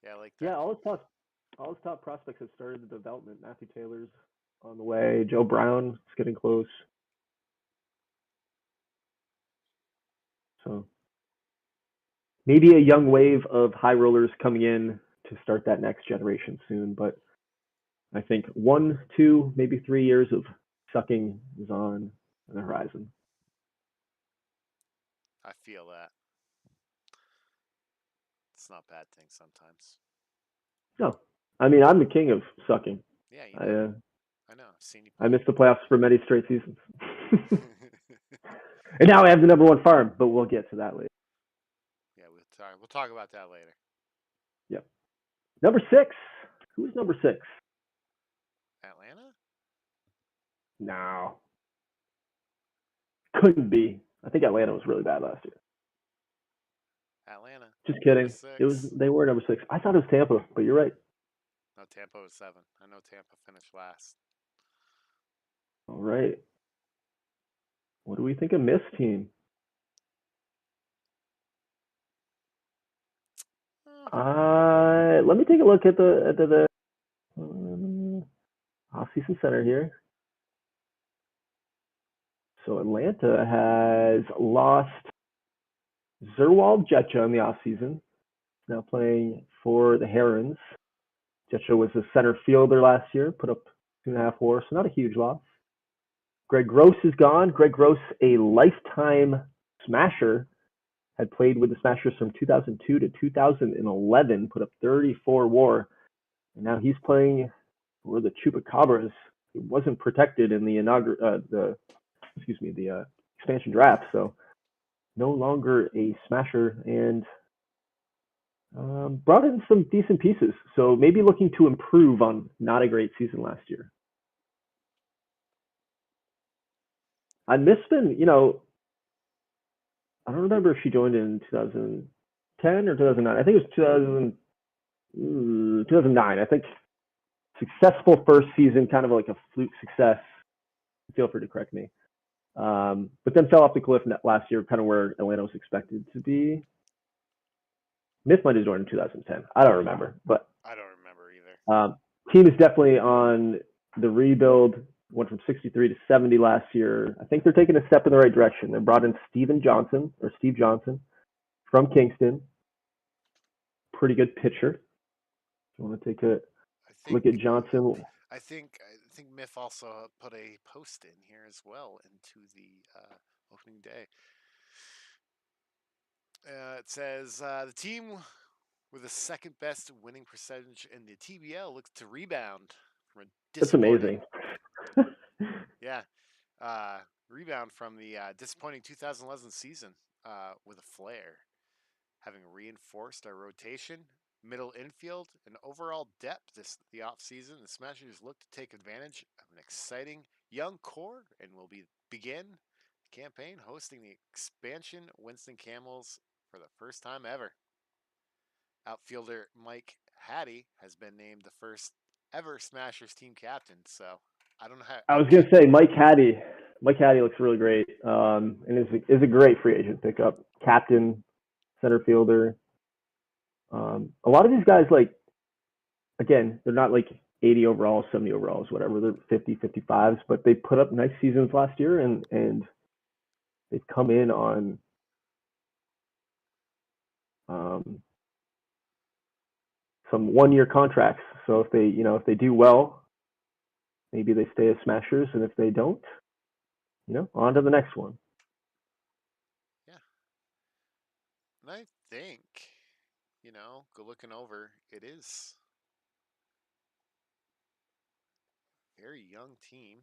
Yeah, I like that. Yeah, all his top prospects have started the development. Matthew Taylor's on the way. Joe Brown is getting close. So maybe a young wave of high rollers coming in to start that next generation soon. But I think 1, 2, maybe 3 years of sucking is on the horizon. I feel that. It's not a bad thing sometimes. No. I mean, I'm the king of sucking. Yeah, I know. I've seen you play. I missed the playoffs for many straight seasons. And now I have the number 1 farm, but we'll get to that later. Yeah, we'll talk about that later. Yep. Number 6. Who's number 6? Atlanta? No. Couldn't be. I think Atlanta was really bad last year. Atlanta. Just kidding. They were number 6. I thought it was Tampa, but you're right. No, Tampa was 7. I know Tampa finished last. All right. What do we think of Miss team? Let me take a look at the off-season center here. So Atlanta has lost Zerwald Jetcha in the offseason. Now playing for the Herons. Jetcha was a center fielder last year, put up 2.5 WAR, so not a huge loss. Greg Gross is gone. Greg Gross, a lifetime Smasher, had played with the Smashers from 2002 to 2011, put up 34 WAR, and now he's playing for the Chupacabras. He wasn't protected in the expansion draft, so no longer a smasher and brought in some decent pieces. So maybe looking to improve on not a great season last year. And Mispin, I don't remember if she joined in 2010 or 2009. I think it was 2009. I think successful first season, kind of like a fluke success. Feel free to correct me. But then fell off the cliff last year, kind of where Atlanta was expected to be. Miss might have joined in 2010. I don't remember, but I don't remember either. Team is definitely on the rebuild. Went from 63 to 70 last year. I think they're taking a step in the right direction. They brought in Steve Johnson from Kingston. Pretty good pitcher. You want to take a look at Johnson? I think Miff also put a post in here as well into the opening day. It says the team with the second best winning percentage in the TBL looks to rebound from a That's amazing. Yeah, rebound from the disappointing 2011 season with a flair, having reinforced our rotation, middle infield, and overall depth the offseason. The Smashers look to take advantage of an exciting young core and will begin the campaign hosting the expansion Winston Camels for the first time ever. Outfielder Mike Hattie has been named the first ever Smashers team captain. So I don't know how. I was going to say Mike Hattie. Mike Hattie looks really great, and is a great free agent pickup. Captain, center fielder. A lot of these guys, again, they're not like 80 overalls, 70 overalls, whatever. They're 50, 55s, but they put up nice seasons last year, and they've come in on some 1-year contracts. So if they do well, maybe they stay as Smashers, and if they don't, on to the next one. Yeah. And I think, go looking over, it is a very young team.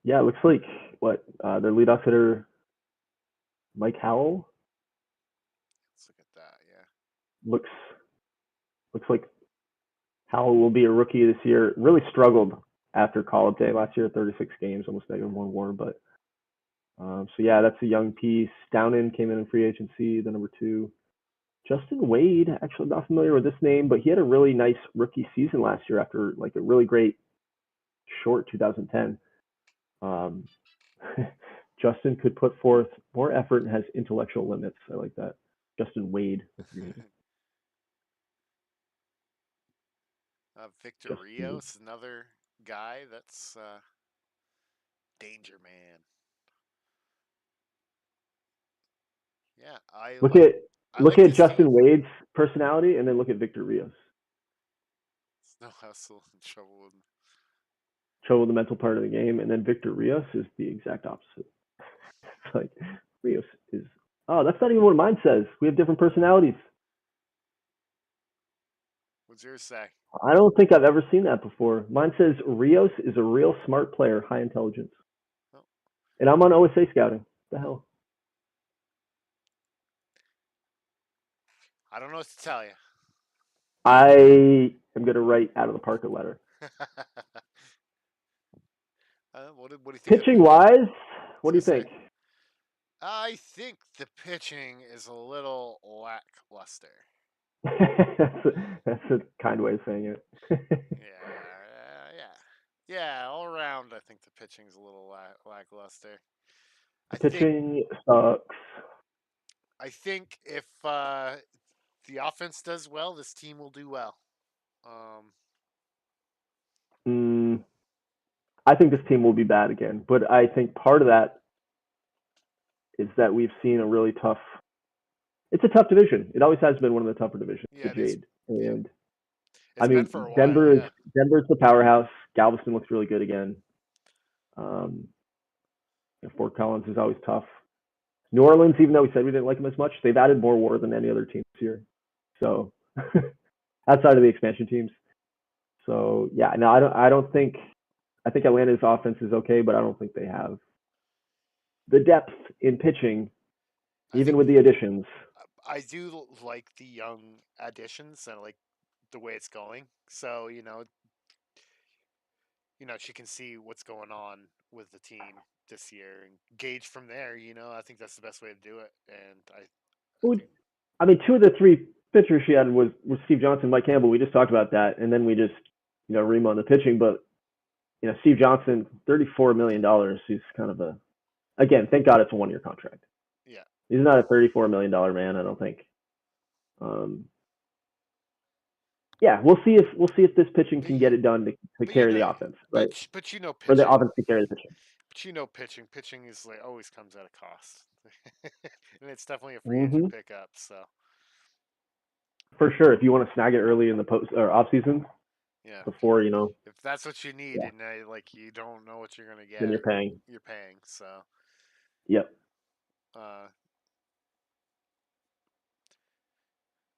Yeah, it looks like their leadoff hitter, Mike Howell. Let's look at that. Yeah. Looks like Howell will be a rookie this year. Really struggled after call-up day last year, 36 games, almost -1 WAR. But so yeah, that's a young piece. Downen came in free agency, the number 2. Justin Wade, actually not familiar with this name, but he had a really nice rookie season last year after a really great short 2010. Justin could put forth more effort and has intellectual limits. I like that. Justin Wade. Victor Rios, another guy that's danger man. Yeah, look at Justin Wade's personality, and then look at Victor Rios. No hustle and trouble with the mental part of the game, and then Victor Rios is the exact opposite. It's like Rios is. Oh, that's not even what mine says. We have different personalities. What's yours say? I don't think I've ever seen that before. Mine says Rios is a real smart player, high intelligence. Oh. And I'm on OSA scouting. What the hell? I don't know what to tell you. I am going to write out of the park a letter. What do you think? Pitching wise, what do you think? I think the pitching is a little lackluster. That's a kind way of saying it. Yeah. All around, I think the pitching is a little lackluster. Pitching sucks. I think if the offense does well, this team will do well. I think this team will be bad again, but I think part of that is that we've seen a really tough. It's a tough division. It always has been one of the tougher divisions. Yeah, the Jade. And I mean, for a while, Denver's the powerhouse. Galveston looks really good again. Fort Collins is always tough. New Orleans, even though we said we didn't like them as much, they've added more WAR than any other team this year. So outside of the expansion teams. So yeah, no, I think Atlanta's offense is okay, but I don't think they have the depth in pitching, I even think with the additions. I do like the young additions and like the way it's going. So she can see what's going on with the team this year and gauge from there. I think that's the best way to do it. And I think I mean, two of the three pitchers she had was Steve Johnson, Mike Campbell. We just talked about that, and then we just ream on the pitching. But Steve Johnson, $34 million. He's kind of again. Thank God it's a 1-year contract. yeah. He's not a $34 million man. I don't think. Yeah, we'll see if this pitching can get it done to carry the offense, right? But pitching. Or the offense can carry the pitching. But pitching is like always comes at a cost, and it's definitely a free agent pickup. So for sure, if you want to snag it early in the post or off season, yeah, before if that's what you need, and like you don't know what you're gonna get, then you're paying. So yep.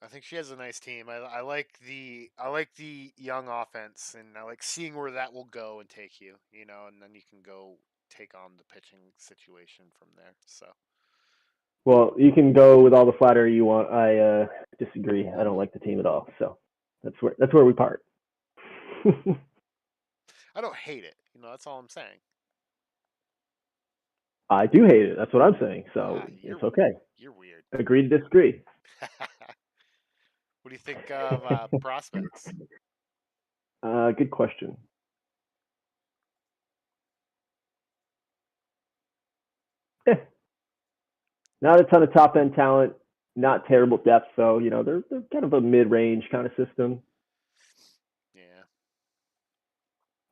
I think she has a nice team. I like the young offense, and I like seeing where that will go and take you. And then you can go take on the pitching situation from there. So. Well, you can go with all the flattery you want. I disagree. I don't like the team at all. So that's where we part. I don't hate it. That's all I'm saying. I do hate it. That's what I'm saying. So it's okay. You're weird. Agree to disagree. What do you think of prospects? Good question. Not a ton of top end talent. Not terrible depth, though. They're kind of a mid range kind of system. Yeah.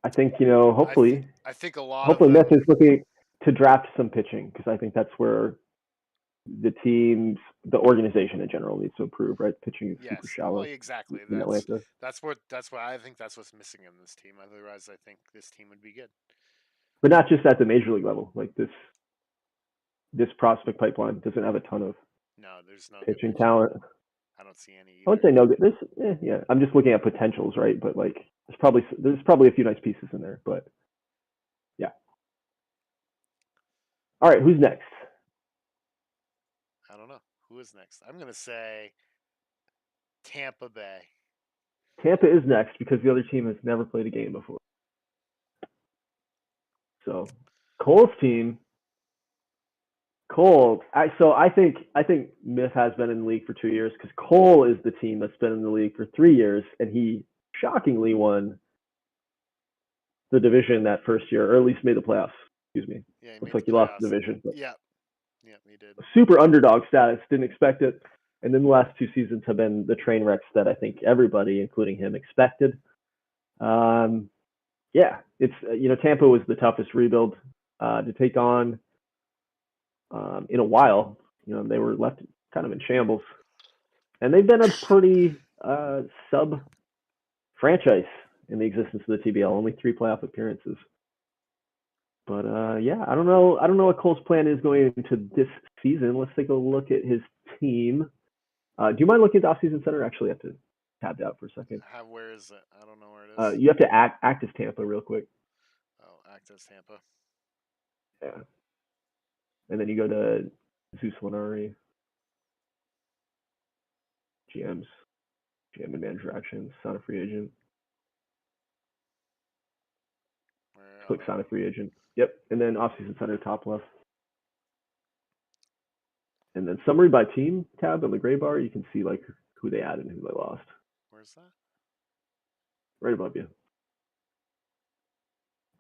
I think hopefully. I think a lot. Hopefully, Mets is looking to draft some pitching because I think that's where the organization in general needs to improve. Right, pitching is super shallow. Well, exactly. That's what I think. That's what's missing in this team. Otherwise, I think this team would be good. But not just at the major league level. Like this prospect pipeline doesn't have a ton of there's no pitching talent. I don't see any. I would say no. Yeah. I'm just looking at potentials, right? But like, there's probably a few nice pieces in there. But yeah. All right, who's next? I don't know. Who is next? I'm gonna say Tampa Bay. Tampa is next because the other team has never played a game before. So Cole's team. Cole. I think Myth has been in the league for 2 years because Cole is the team that's been in the league for 3 years, and he shockingly won the division that first year, or at least made the playoffs. Excuse me. Yeah, looks like he lost the division. Yeah, he did. Super underdog status. Didn't expect it, and then the last 2 seasons have been the train wrecks that I think everybody, including him, expected. Yeah, it's Tampa was the toughest rebuild to take on. In a while, they were left kind of in shambles, and they've been a pretty sub franchise in the existence of the TBL. Only 3 playoff appearances, but yeah, I don't know what Cole's plan is going into this season. Let's take a look at his team. Do you mind looking at the off-season center? Actually, I have to tab that for a second. Where is it? I don't know where it is. You have to act as Tampa real quick. Oh, act as Tampa. Yeah. And then you go to Zeus Lenari, GM and manager actions, sign a free agent. Click sign a free agent. Yep. And then offseason center top left. And then summary by team tab on the gray bar, you can see like who they added and who they lost. Where's that? Right above you.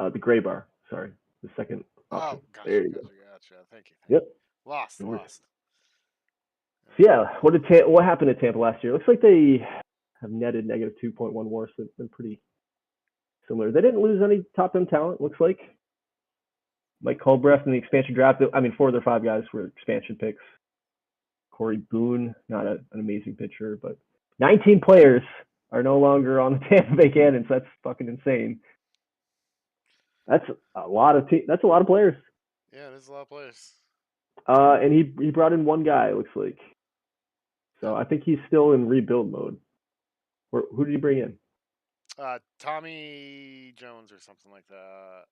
The gray bar. Sorry. The second option. Oh, gotcha, there you go. Gotcha. Thank you. Yep. Lost. So yeah, what happened at Tampa last year? Looks like they have netted negative 2.1 WAR, so it's been pretty similar. They didn't lose any top end talent, looks like. Mike Colbreth in the expansion draft. 4 of their 5 guys were expansion picks. Corey Boone, not an amazing pitcher, but 19 players are no longer on the Tampa Bay Cannons. That's fucking insane. That's a lot of players. Yeah, there's a lot of players. And he brought in 1 guy, it looks like. So I think he's still in rebuild mode. Who did he bring in? Tommy Jones or something like that.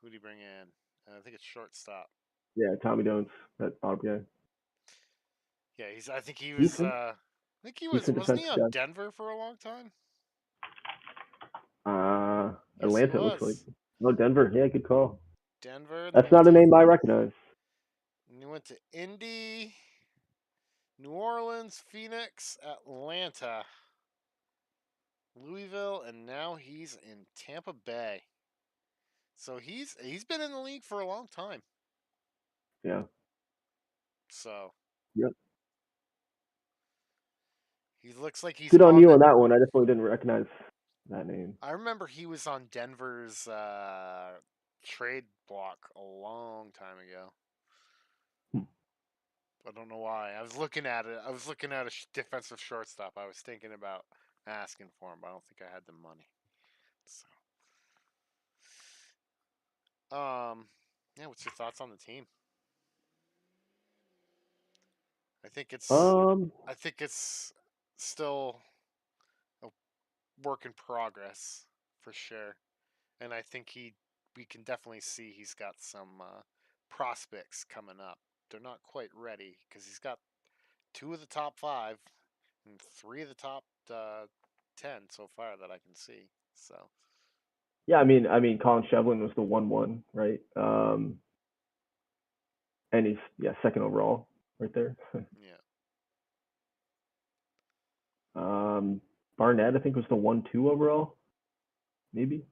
Who did he bring in? I think it's shortstop. Yeah, Tommy Jones, that bottom guy. Yeah, he's. I think he was. Decent, I think he was. decent Wasn't he defensive on guy. Denver for a long time? Yes, he Atlanta, it looks like. was. No, Denver. Yeah, good call. Denver. Then he That's went not a to. name I recognize. Then he went to Indy, New Orleans, Phoenix, Atlanta, Louisville, and now he's in Tampa Bay. So he's been in the league for a long time. Yeah. So Yep. he looks like he's Good on on you the. on that one. I definitely didn't recognize that name. I remember he was on Denver's trade block a long time ago. Hmm. I don't know why. I was looking at it. I was looking at a defensive shortstop. I was thinking about asking for him, but I don't think I had the money. So, yeah. What's your thoughts on the team? I think it's. Um, I think it's still a work in progress for sure, and I think we can definitely see he's got some prospects coming up. They're not quite ready because he's got two of the top five and three of the top 10 so far that I can see. So yeah, I mean, Colin Shevlin was the 1-1, right? And he's second overall right there. yeah, Barnett, I think, was the 1-2 overall, maybe.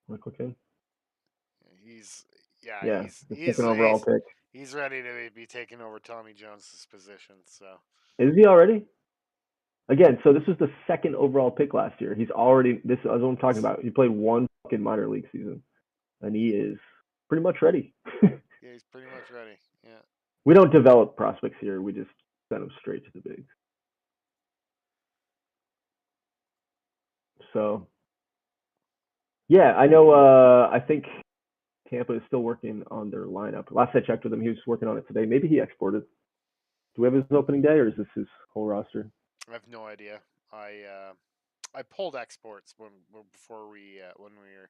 Look in. he's yeah Yeah, he's the he's second overall he's pick. he's ready to be taking over Tommy Jones's position. So Is he already? Again, so this was the second overall pick last year. He's already this is what I'm talking about. He played one fucking minor league season, and he is pretty much ready. yeah, he's pretty much ready. Yeah. We don't develop prospects here. We just send them straight to the bigs. So yeah, I know. I think Tampa is still working on their lineup. Last I checked with him, he was working on it today. Maybe he exported. Do we have his opening day, or is this his whole roster? I have no idea. I pulled exports before when we were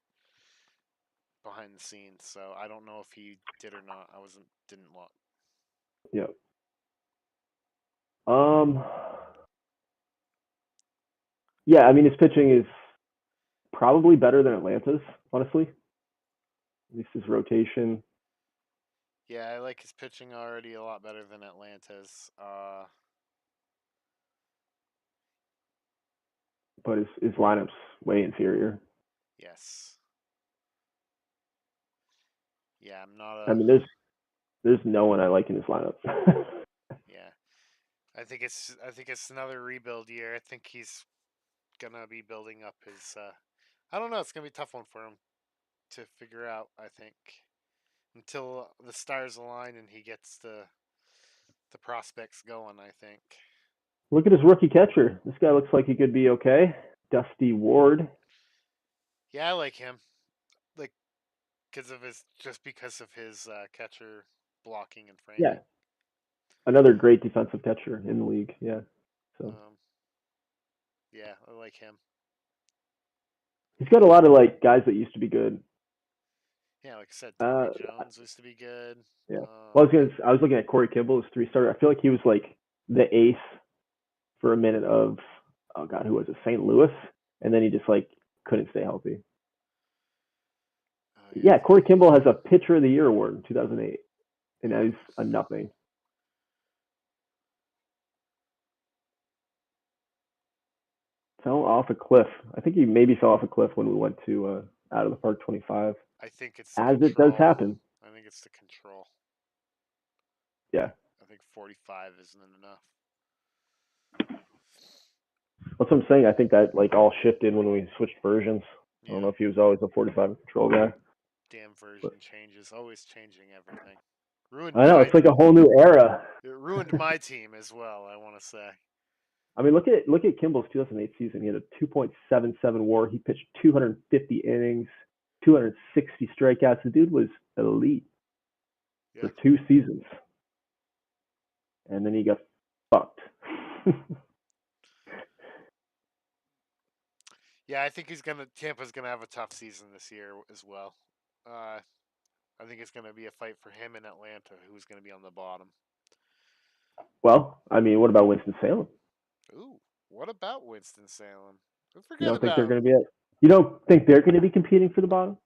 behind the scenes, so I don't know if he did or not. I didn't look. Yeah. Um. Yeah, I mean his pitching is probably better than Atlanta's, honestly. At least his rotation. Yeah, I like his pitching already a lot better than Atlanta's. But his lineup's way inferior. Yes. Yeah, I'm not I a. mean, there's no one I like in his lineup. Yeah, I think it's another rebuild year. I think he's gonna be building up his. I don't know. It's gonna be a tough one for him to figure out. I think until the stars align and he gets the prospects going. I think. Look at his rookie catcher. This guy looks like he could be okay. Dusty Ward. Yeah, I like him. Like because of his catcher blocking and Yeah, framing. another great defensive catcher in the league. Yeah. So Um, yeah, I like him. he's got a lot of like guys that used to be good. Yeah, like I said, Uh, Tommy Jones used to be good. yeah. Well, Um, I was looking at Corey Kimball, his 3-starter. I feel like he was like the ace for a minute of, oh god, who was it? St. Louis, and then he just like couldn't stay healthy. oh yeah, Yeah, Corey Kimball has a Pitcher of the Year award in 2008, and now yeah. he's a nothing. Fell off a cliff. I think he maybe fell off a cliff when we went to Out of the Park 25, I think it's the as it does control. happen. I think it's the control. Yeah, I think 45 isn't enough. that's what I'm saying. I think that like all shifted when we switched versions. I don't Yeah, know if he was always a 45 control guy, damn but version changes, always changing everything. Ruined I know my it's like a whole new era. it ruined my team as well. I want to say. I mean, look at Kimball's 2008 season. He had a 2.77 WAR. He pitched 250 innings, 260 strikeouts. The dude was elite Yeah, for 2 seasons, and then he got fucked. yeah. Yeah, I think Tampa's gonna have a tough season this year as well. I think it's gonna be a fight for him in Atlanta, who's gonna be on the bottom. Well, I mean, what about Winston-Salem? Ooh, what about Winston-Salem? Who You forget don't think they're about him? going to be You don't think they're going to be competing for the bottom?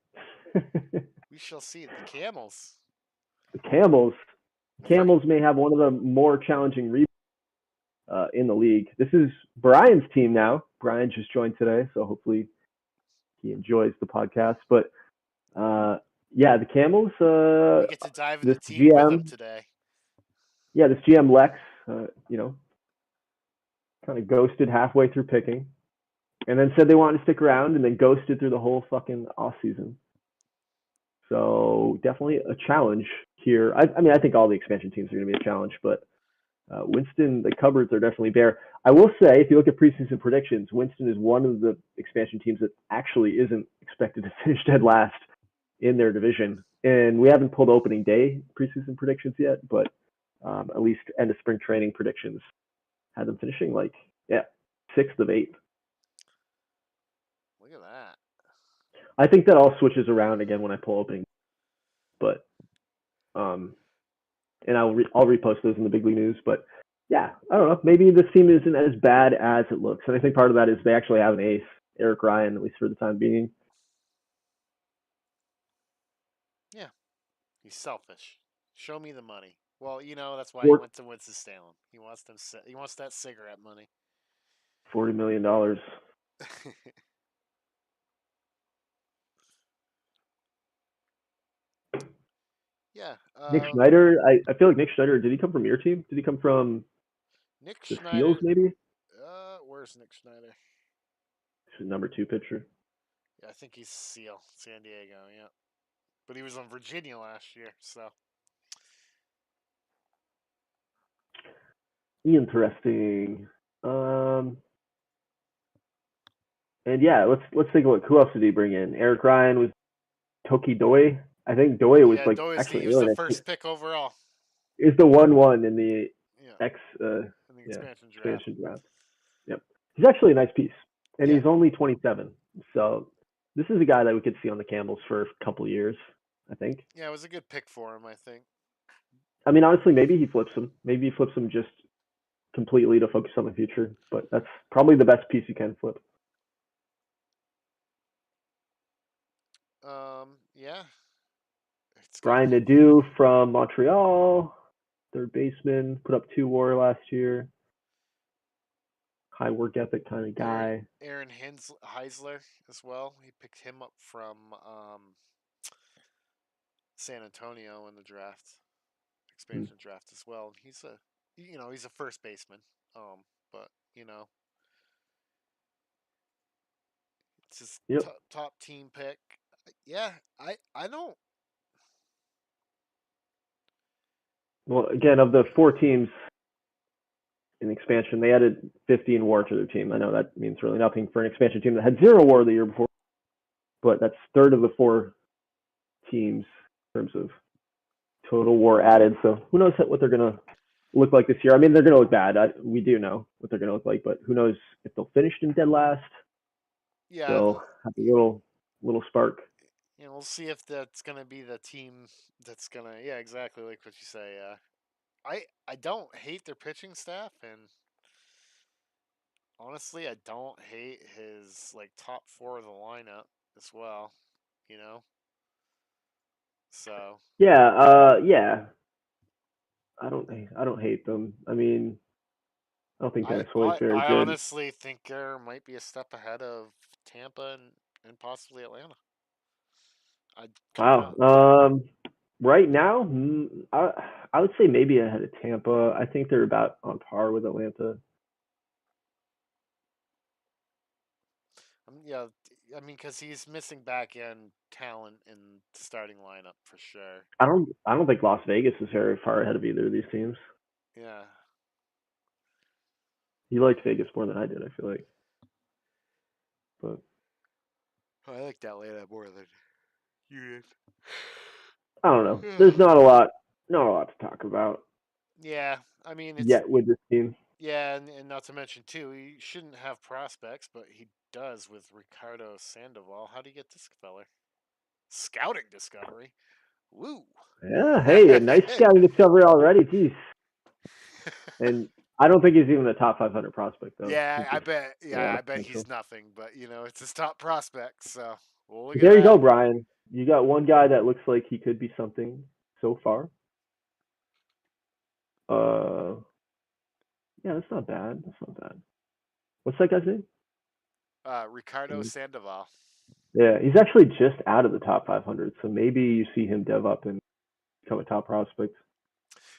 We shall see. The Camels. The Camels. For, Camels may have one of the more challenging in the league. This is Brian's team now. Brian just joined today, so hopefully he enjoys the podcast. But yeah, the Camels. we get to dive in the This team with him GM, today. yeah, this GM Lex, kind of ghosted halfway through picking, and then said they wanted to stick around, and then ghosted through the whole fucking off season. So definitely a challenge here. I mean, I think all the expansion teams are going to be a challenge, but Winston, the cupboards are definitely bare. I will say, if you look at preseason predictions, Winston is one of the expansion teams that actually isn't expected to finish dead last in their division. And we haven't pulled opening day preseason predictions yet, but at least end of spring training predictions had them finishing 6th of 8th. Look at that. I think that all switches around again when I pull opening, but and I'll repost those in the big league news. But yeah, I don't know. Maybe this team isn't as bad as it looks, and I think part of that is they actually have an ace, Eric Ryan, at least for the time being. Yeah, he's selfish. Show me the money. Well, that's why he went to Winston-Salem. He wants them. He wants that cigarette money. $40 million. Yeah. Nick Schneider. I feel like Nick Schneider. Did he come from your team? Did he come from Nick the Schneider? Seals? Maybe. Where's Nick Schneider? He's number 2 pitcher. Yeah, I think he's Seal, San Diego. Yeah, but he was on Virginia last year, so. Interesting. And yeah, let's take a look. Who else did he bring in? Eric Ryan was Toki Doi. I think Doi was he was the first pick overall. Is the 1-1 in the expansion draft. Yep, he's actually a nice piece, and he's only 27. So this is a guy that we could see on the Camels for a couple of years, I think. Yeah, it was a good pick for him, I think. I mean, honestly, maybe he flips him. Maybe he flips him just completely to focus on the future. But that's probably the best piece you can flip. Yeah. Brian Nadeau from Montreal, third baseman, put up 2 WAR last year. High work ethic kind of guy. Aaron Heisler as well. He picked him up from San Antonio in the expansion draft as well. He's a first baseman. But it's his top team pick. Yeah, I don't. Well, again, of the 4 teams in expansion, they added 15 WAR to their team. I know that means really nothing for an expansion team that had 0 WAR the year before, but that's third of the 4 teams in terms of total WAR added. So who knows what they're going to look like this year? I mean, they're going to look bad. We do know what they're going to look like, but who knows if they'll finish in dead last? Yeah, they'll have a little spark. We'll see if that's going to be the team that's going to. Yeah, exactly like what you say. I don't hate their pitching staff, and honestly, I don't hate his top 4 of the lineup as well. So yeah. I don't hate them. I mean, I don't think Dennis Hoy is very good. I honestly think there might be a step ahead of Tampa and possibly Atlanta. Wow. Right now, I would say maybe ahead of Tampa. I think they're about on par with Atlanta. Yeah, I mean, because he's missing back end talent in the starting lineup for sure. I don't think Las Vegas is very far ahead of either of these teams. Yeah. You liked Vegas more than I did, I feel like. But I liked Atlanta more than you did. I don't know. There's not a lot to talk about. Yeah, I mean, yet with this team. Yeah, and not to mention too, he shouldn't have prospects, but he does with Ricardo Sandoval. How do you get this feller? Scouting discovery. Woo. Yeah, hey, a nice scouting discovery already. Jeez. And I don't think he's even a top 500 prospect, though. Yeah, He's I just bet. a lot Yeah, of I bet he's potential. nothing. But it's his top prospect. So we'll look at There you go, that. Brian. You got one guy that looks like he could be something so far. Uh, yeah, that's not bad. That's not bad. What's that guy's name? Ricardo Sandoval. Yeah, he's actually just out of the top 500, so maybe you see him dev up and become a top prospect.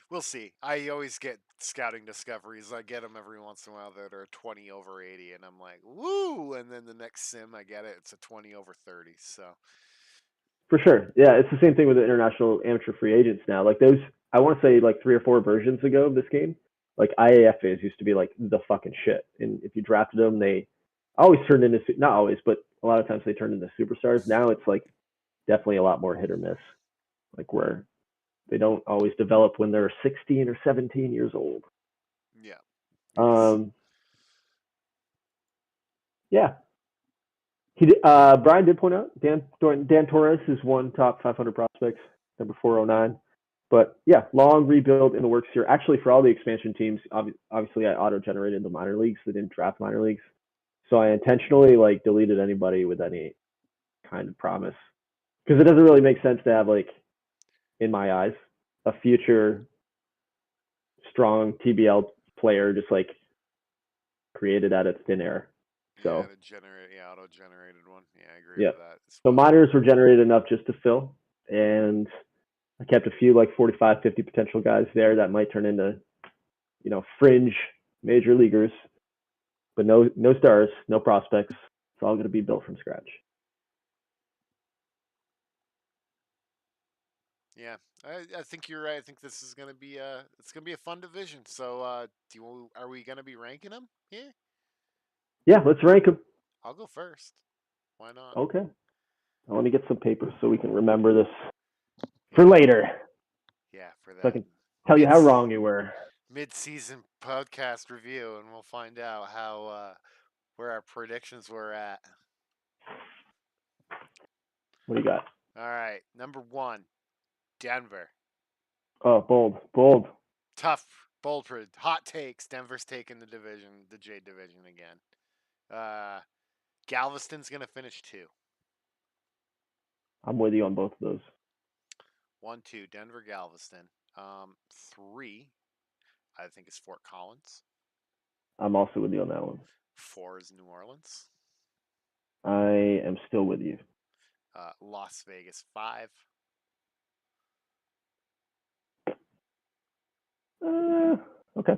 We'll see. I always get scouting discoveries. I get them every once in a while that are 20 over 80, and I'm like, woo! And then the next sim, I get it. It's a 20 over 30. So For sure. Yeah, it's the same thing with the international amateur free agents now. Like those, I want to say like 3 or 4 versions ago of this game, like IAFAs used to be like the fucking shit. And if you drafted them, they always turned into, not always, but a lot of times they turned into superstars. Now it's like definitely a lot more hit or miss, like where they don't always develop when they're 16 or 17 years old. yeah, yes. Um, yeah. Brian did point out Dan Torres is one top 500 prospects, number 409. But yeah, long rebuild in the works here. Actually, for all the expansion teams, obviously I auto generated the minor leagues. They didn't draft minor leagues, so I intentionally like deleted anybody with any kind of promise because it doesn't really make sense to have like, in my eyes, a future strong TBL player just like created out of thin air. Yeah, So auto-generated one. Yeah, I agree yeah, with that as so well. minors were generated enough just to fill, and I kept a few like 45, 50 potential guys there that might turn into, fringe major leaguers, but no stars, no prospects. It's all going to be built from scratch. Yeah, I think you're right. I think this is gonna be a fun division. So are we gonna be ranking them here? Yeah, let's rank them. I'll go first. Why not? Okay. I want to get some papers so we can remember this for Yeah, later, yeah, for so I that can tell you mid how wrong you were. mid-season podcast review, and we'll find out how where our predictions were at. What do you got? All right, number 1, Denver. Oh, bold. Tough, bold, hot takes. Denver's taking the division, the J division again. Uh, Galveston's gonna finish 2. I'm with you on both of those. 1, 2, Denver, Galveston. 3, I think is Fort Collins. I'm also with you on that one. 4 is New Orleans. I am still with you. Las Vegas 5. Okay.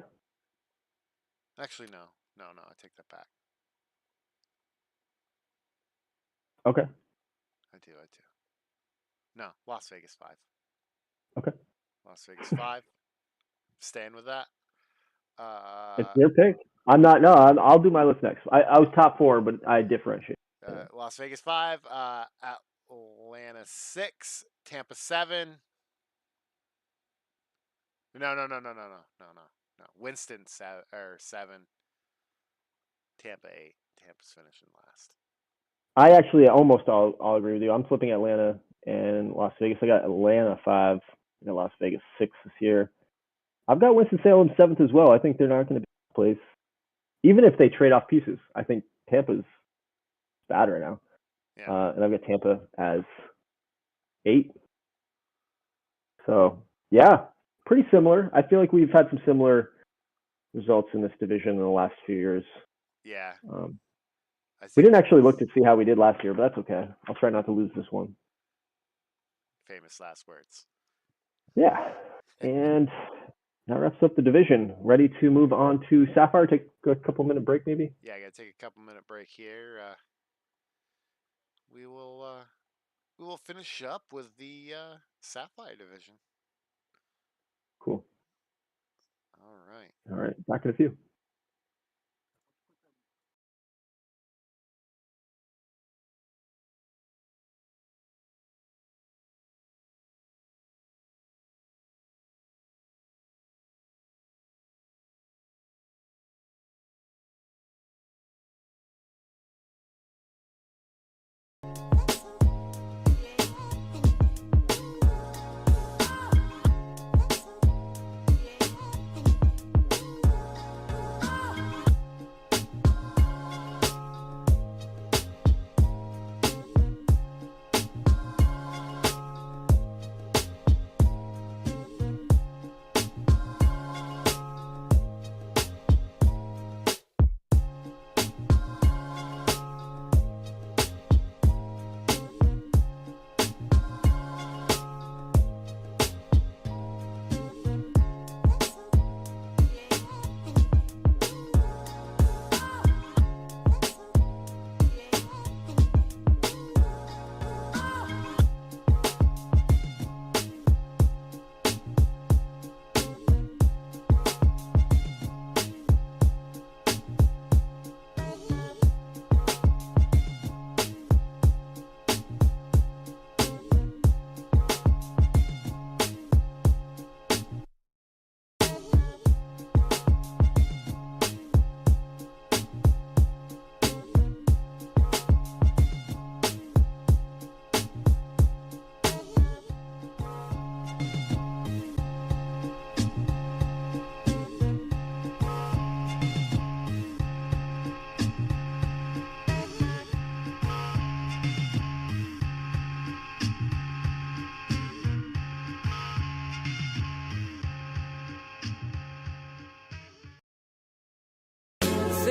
Actually, no, I take that back. Okay. I do. No, Las Vegas 5. Okay. Las Vegas 5. Staying with that. It's your pick. I'm not. No, I'll do my list next. I was top 4, but I differentiate. Las Vegas 5. Atlanta 6. Tampa 7. No. Winston 7. Tampa 8. Tampa's finishing last. I actually almost all agree with you. I'm flipping Atlanta and Las Vegas. I got Atlanta 5. I got Las Vegas 6 this year. I've got Winston-Salem 7th as well. I think they're not going to be a place. Even if they trade off pieces, I think Tampa's bad right now. Yeah. And I've got Tampa as 8. So, yeah, pretty similar. I feel like we've had some similar results in this division in the last few years. Yeah. We didn't actually look to see how we did last year, but that's okay. I'll try not to lose this one. Famous last words. Yeah. And that wraps up the division. Ready to move on to Sapphire? Take a couple minute break, maybe? Yeah, I got to take a couple minute break here. We will finish up with the Sapphire division. Cool. All right. All right. Back in a few.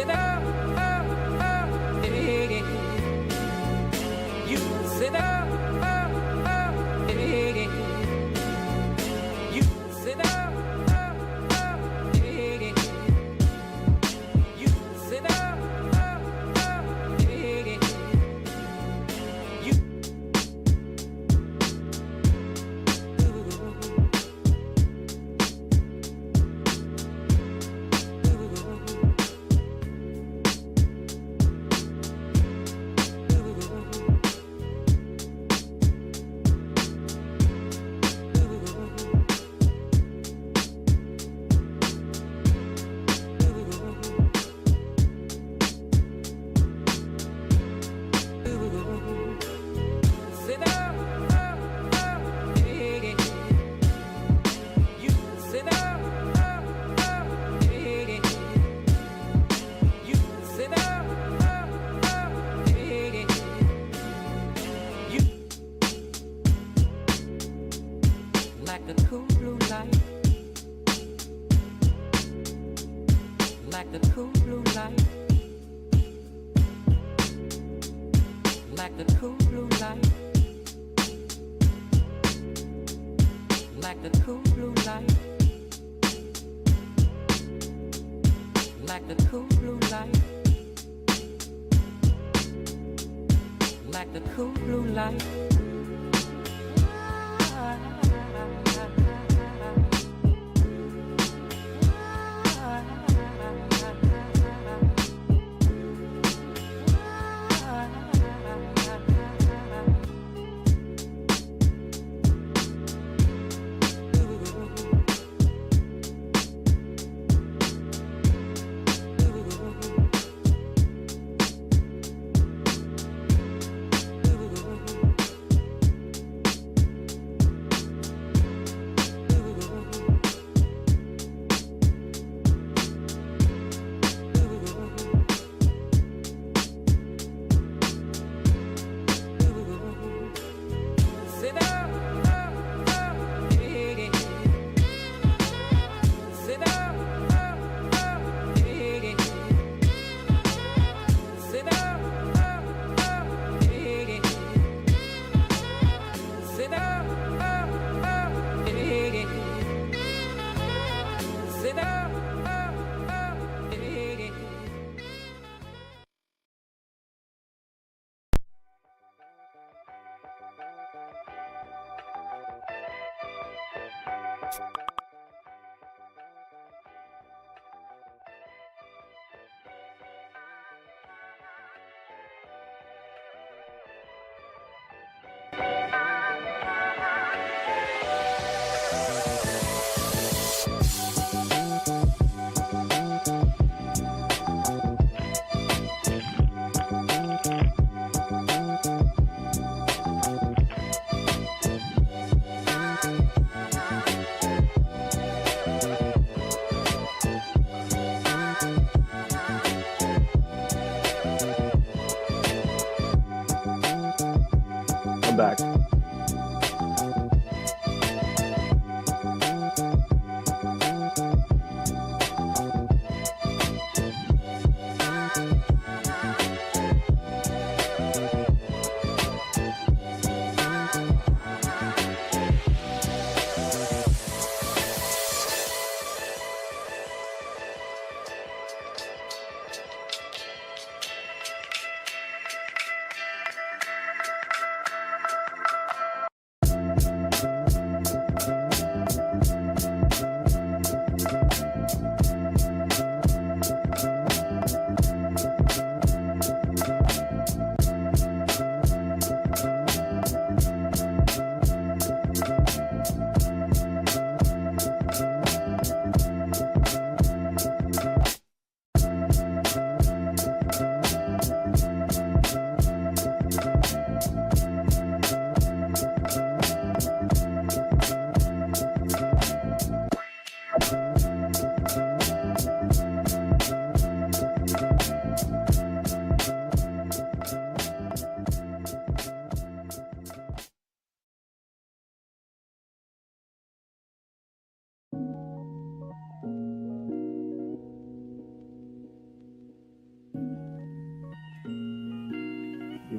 sit up, hey. You sit up, hey. You sit up, hey. You sit up, hey. You. Sit up, hey. You sit up, hey. You sit up, hey. You like the cool blue light, like the cool blue light, like the cool blue light, like the cool blue light, like the cool blue light, like the cool blue light.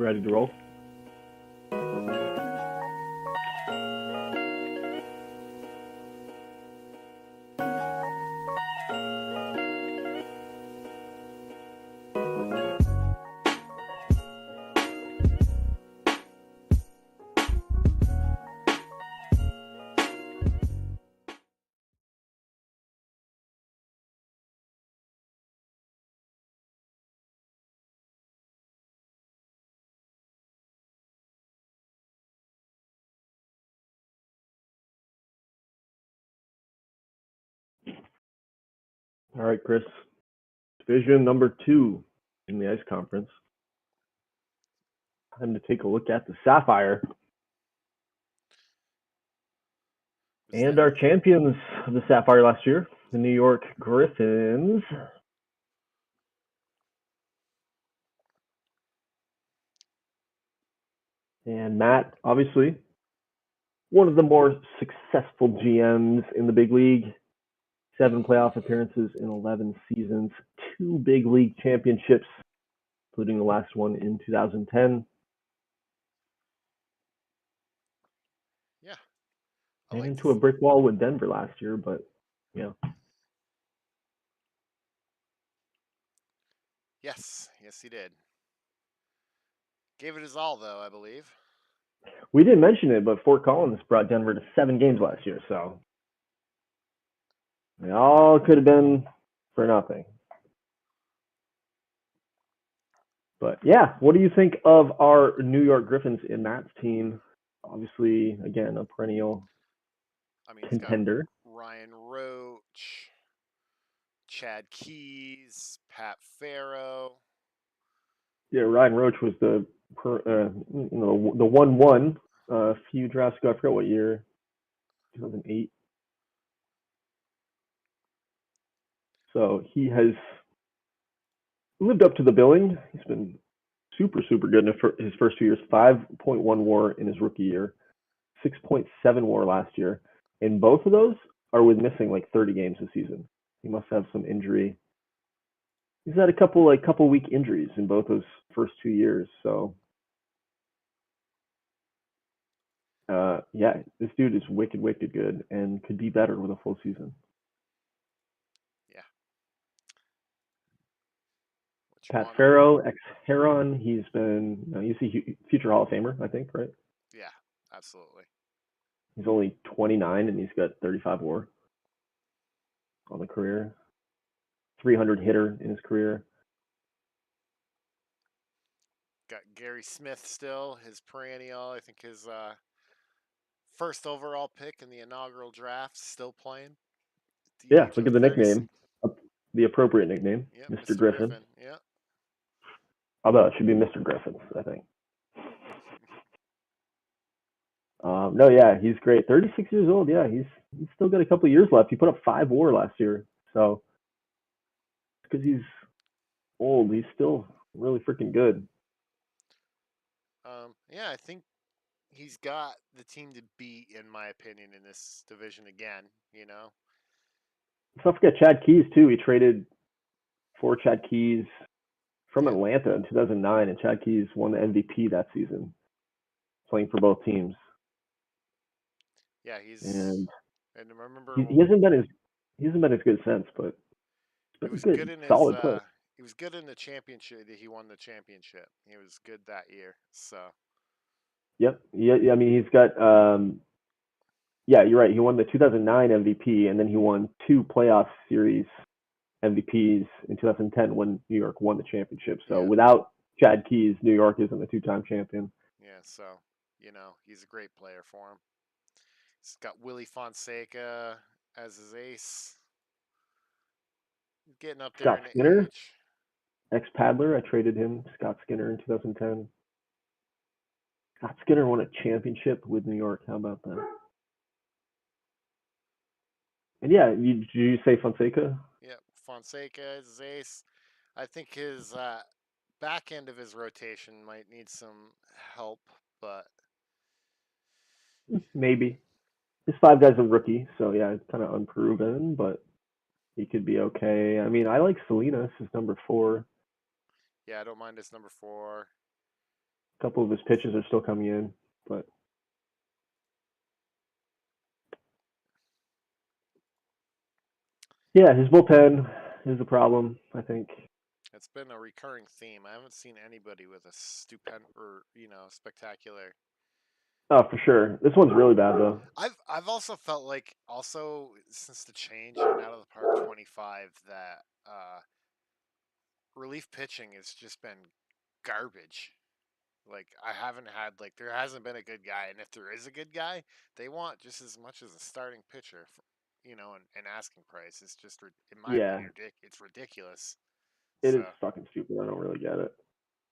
ready to roll? All right, Chris. Division number 2 in the Ice Conference. Time to take a look at the Sapphire. And our champions of the Sapphire last year, the New York Griffins. And Matt, obviously, one of the more successful GMs in the big league. 7 playoff appearances in 11 seasons, 2 big league championships, including the last one in 2010. Yeah. And into a brick wall with Denver last year, but yeah. Yes, he did. Gave it his all, though, I believe. We didn't mention it, but Fort Collins brought Denver to 7 games last year, so it all could have been for nothing. But yeah, what do you think of our New York Griffins in Matt's team? Obviously, again, a perennial contender. Ryan Roach, Chad Keys, Pat Farrow. Yeah, Ryan Roach was the 1-1 a few drafts ago. I forgot what year, 2008. So he has lived up to the billing. He's been super good in his first 2 years. 5.1 WAR in his rookie year, 6.7 WAR last year, and both of those are with missing like 30 games this season. He must have some injury. He's had a couple week injuries in both those first 2 years. So yeah, this dude is wicked good and could be better with a full season. Yeah. Pat Farrow, ex-Heron, he's been, he's a future Hall of Famer, I think, right? Yeah, absolutely. He's only 29 and he's got 35 WAR on the career. 300 hitter in his career. Got Gary Smith still, his perennial, I think his first overall pick in the inaugural draft, still playing. Yeah, look at the nickname, the appropriate nickname, yep, Mr. Griffin. Yeah. Although it should be Mr. Griffin, I think. No, yeah, he's great. 36 years old. Yeah, he's still got a couple of years left. He put up 5 WAR last year, so because he's old, he's still really freaking good. Yeah, I think he's got the team to beat, in my opinion, in this division again. Let's not forget Chad Keys too. He traded for Chad Keys from Atlanta in 2009, and Chad Keys won the MVP that season, playing for both teams. Yeah, and I remember he hasn't been as good since, but he was good in solid play. He was good in the championship. He won the championship. He was good that year. So. Yep. Yeah. I mean, he's got. Yeah, you're right. He won the 2009 MVP, and then he won 2 playoff series MVPs in 2010 when New York won the championship. So without Chad Keys, New York isn't a 2-time champion. Yeah. So he's a great player for him. He's got Willie Fonseca as his ace. Getting up there Scott in Skinner, age. ex-Paddler. I traded him, Scott Skinner, in 2010. Scott Skinner won a championship with New York. How about that? And yeah, did you say Fonseca? Yeah, Fonseca is his ace. I think his back end of his rotation might need some help, but maybe. His 5 guys are rookie, so yeah, it's kind of unproven, but he could be okay. I mean, I like Salinas as number 4. Yeah, I don't mind his number 4. A couple of his pitches are still coming in, but yeah, his bullpen is a problem, I think. It's been a recurring theme. I haven't seen anybody with a spectacular. Oh, for sure. This one's really bad though. I've also felt like since the change in Out of the Park 25 that relief pitching has just been garbage. Like I haven't had there hasn't been a good guy, and if there is a good guy, they want just as much as a starting pitcher, an asking price. It's just in my opinion, it's ridiculous. It is fucking stupid. I don't really get it.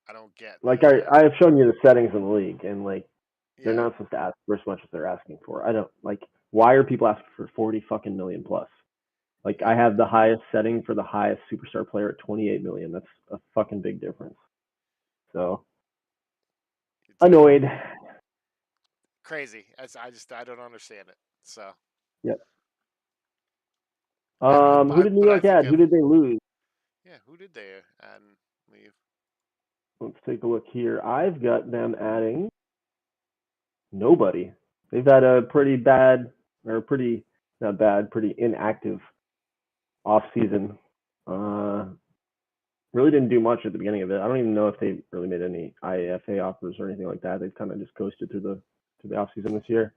I don't get I have shown you the settings in the league, and they're not supposed to ask for as much as they're asking for. I don't why are people asking for 40 fucking million plus? I have the highest setting for the highest superstar player at 28 million. That's a fucking big difference. So annoyed. Crazy. I don't understand it. So. Yep. Who did New York add? Who did they lose? Yeah, who did they add and leave? Let's take a look here. I've got them adding nobody. They've had a pretty inactive off season. Really didn't do much at the beginning of it. I don't even know if they really made any IAFA offers or anything like that. They've kind of just coasted through the off season this year.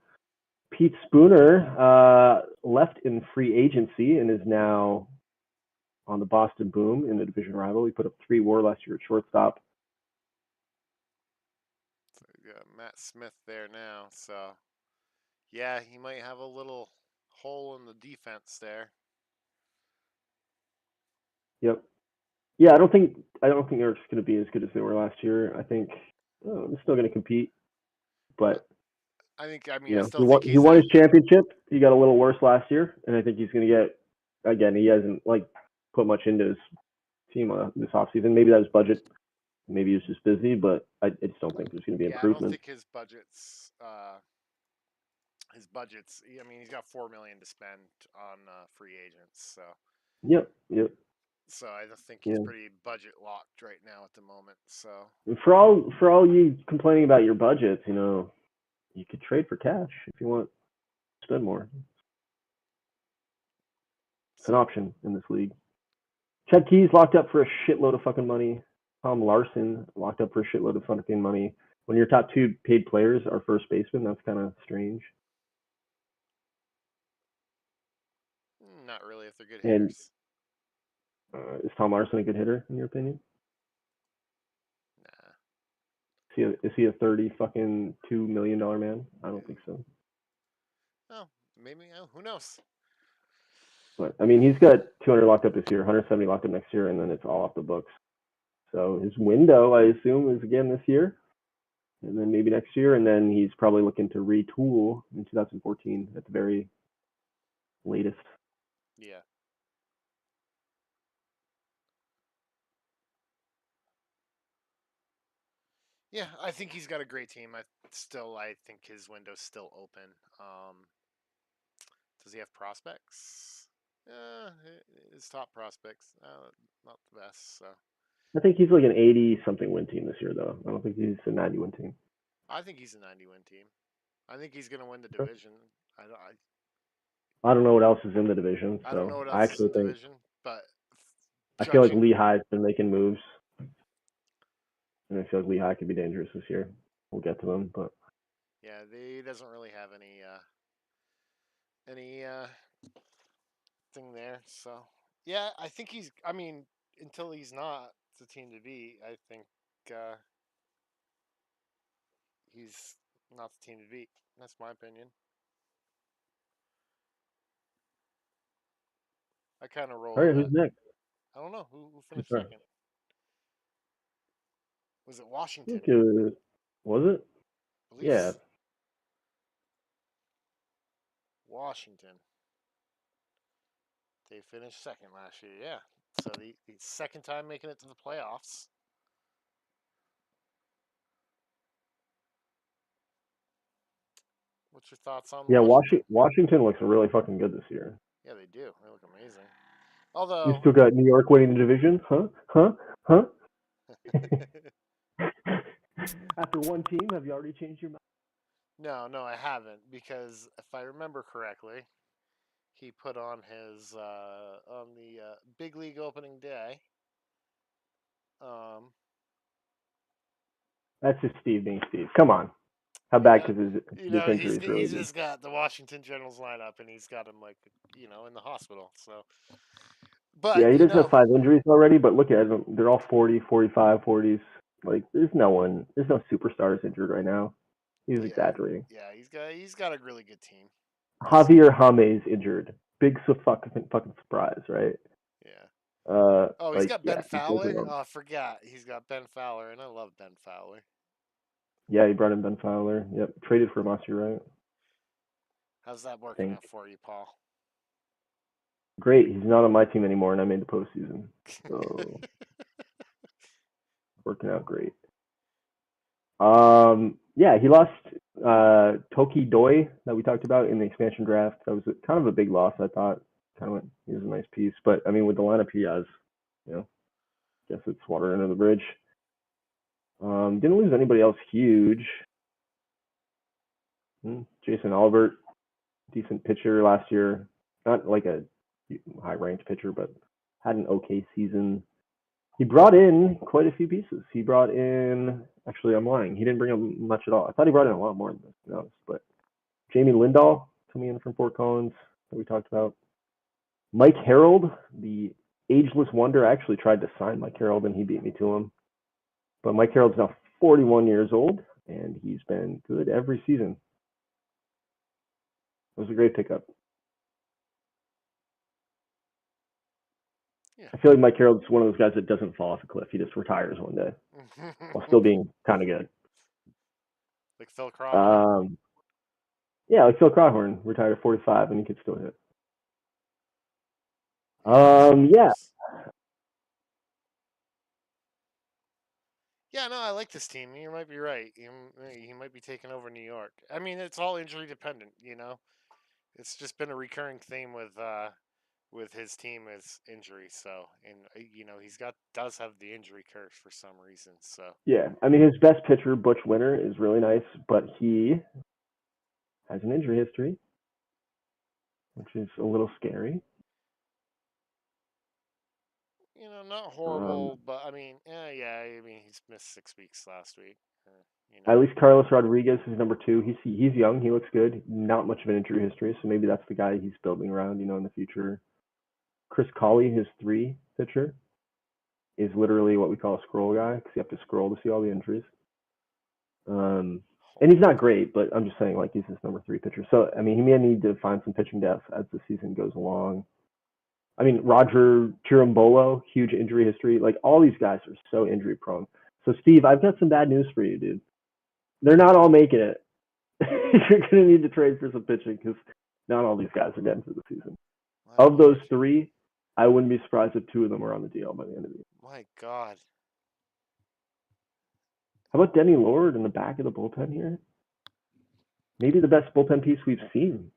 Pete Spooner left in free agency and is now on the Boston Boom in the division rival. He put up 3 WAR last year at shortstop. So you got Matt Smith there now. So yeah, he might have a little hole in the defense there. Yep. Yeah, I don't think New York's going to be as good as they were last year. I think they're still going to compete, but I think he won his championship. He got a little worse last year, and I think he's going to get again. He hasn't put much into his team this offseason. Maybe that was budget. Maybe he was just busy, but I just don't think there's going to be improvement. I don't think his budgets. I mean, he's got $4 million to spend on free agents. So. Yep. So I think he's pretty budget locked right now at the moment. So. For all you complaining about your budgets, you could trade for cash if you want to spend more. It's an option in this league. Chad Keys locked up for a shitload of fucking money. Tom Larson locked up for a shitload of fucking money. When your top 2 paid players are first baseman, that's kind of strange. Not really if they're good hitters. Is Tom Larson a good hitter in your opinion? Nah. Is he a $32 million man? I don't think so. Oh, maybe. Who knows? But I mean, he's got 200 locked up this year, 170 locked up next year, and then it's all off the books. So his window, I assume, is again this year, and then maybe next year, and then he's probably looking to retool in 2014 at the very latest. Yeah. Yeah, I think he's got a great team. I think his window's still open. Does he have prospects? His top prospects, not the best. So. I think he's like an 80-something win team this year, though. I don't think he's a 90-win team. I think he's a 90-win team. I think he's going to win the division. I don't know what else is in the division. So I don't know what else is in the division, but I feel like Lehigh's been making moves. And I feel like Lehigh could be dangerous this year. We'll get to them, but yeah, he doesn't really have any thing there. So yeah, I think he's. I mean, until he's not the team to beat, I think he's not the team to beat. That's my opinion. I kind of roll. All right, who's next? I don't know who finished second. Was it Washington? Was it? Yeah. Washington. They finished second last year, yeah. So the second time making it to the playoffs. What's your thoughts on Washington looks really fucking good this year. Yeah, they do. They look amazing. Although you still got New York winning the division? Huh? After one team, have you already changed your mind? No, I haven't, because if I remember correctly, he put on his on the big league opening day. That's just Steve being Steve. Come on. How bad could his injuries really he's be? just got the Washington Generals lineup, and he's got him like in the hospital. So, but Yeah, he does have 5 injuries already, but look at them. They're all 40, 45, 40s. Like, there's no superstars injured right now. He was exaggerating. Yeah, he's got a really good team. Javier James injured. Big fucking surprise, right? Yeah. He's got Ben yeah, Fowler. Oh, I forgot. He's got Ben Fowler, and I love Ben Fowler. Yeah, he brought in Ben Fowler. Yep, traded for Mossy, right? How's that working out for you, Paul? Great. He's not on my team anymore, and I made the postseason. So working out great. Yeah, he lost Toki Doi that we talked about in the expansion draft. That was kind of a big loss, I thought. He was a nice piece, but I mean, with the lineup he has, guess it's water under the bridge. Didn't lose anybody else huge. Jason Albert, decent pitcher last year. Not like a high-ranked pitcher, but had an okay season. He brought in quite a few pieces. He brought in, actually, I'm lying. He didn't bring in much at all. I thought he brought in a lot more than this, to be honest. But Jamie Lindahl coming in from Fort Collins that we talked about. Mike Harold, the ageless wonder. I actually tried to sign Mike Harold, and he beat me to him. But Mike Harold's now 41 years old, and he's been good every season. It was a great pickup. Yeah. I feel like Mike Harold's one of those guys that doesn't fall off a cliff. He just retires one day while still being kind of good. Like Phil Crawford? Yeah, like Phil Crawford, retired at 45, and he could still hit. Yeah. Yeah, no, I like this team. You might be right. He might be taking over New York. I mean, it's all injury dependent, It's just been a recurring theme with his team is injury. So, and does have the injury curse for some reason. So yeah, I mean, his best pitcher, Butch Winter, is really nice, but he has an injury history, which is a little scary. Not horrible, but I mean, he's missed 6 weeks last week. At least Carlos Rodriguez is number 2. He's young. He looks good. Not much of an injury history, so maybe that's the guy he's building around, in the future. Chris Colley, his 3 pitcher, is literally what we call a scroll guy because you have to scroll to see all the injuries. And he's not great, but I'm just saying, like, he's his number 3 pitcher. So, I mean, he may need to find some pitching depth as the season goes along. I mean, Roger Chirimbolo, huge injury history. Like, all these guys are so injury prone. So, Steve, I've got some bad news for you, dude. They're not all making it. You're going to need to trade for some pitching because not all these guys are getting through the season. Of those 3, I wouldn't be surprised if 2 of them are on the DL by the end of the year. My God. How about Denny Lord in the back of the bullpen here? Maybe the best bullpen piece we've seen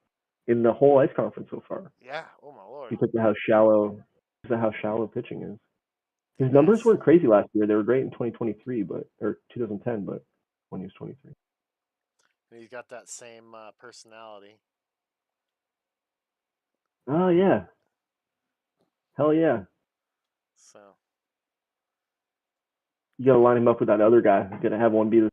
in the whole ice conference so far. Yeah. Oh my Lord. Because of how shallow pitching is. His numbers weren't crazy last year. They were great in 2023, or 2010, but when he was 23. He's got that same personality. Oh yeah. Hell yeah. So you gotta line him up with that other guy. He's gonna have one be the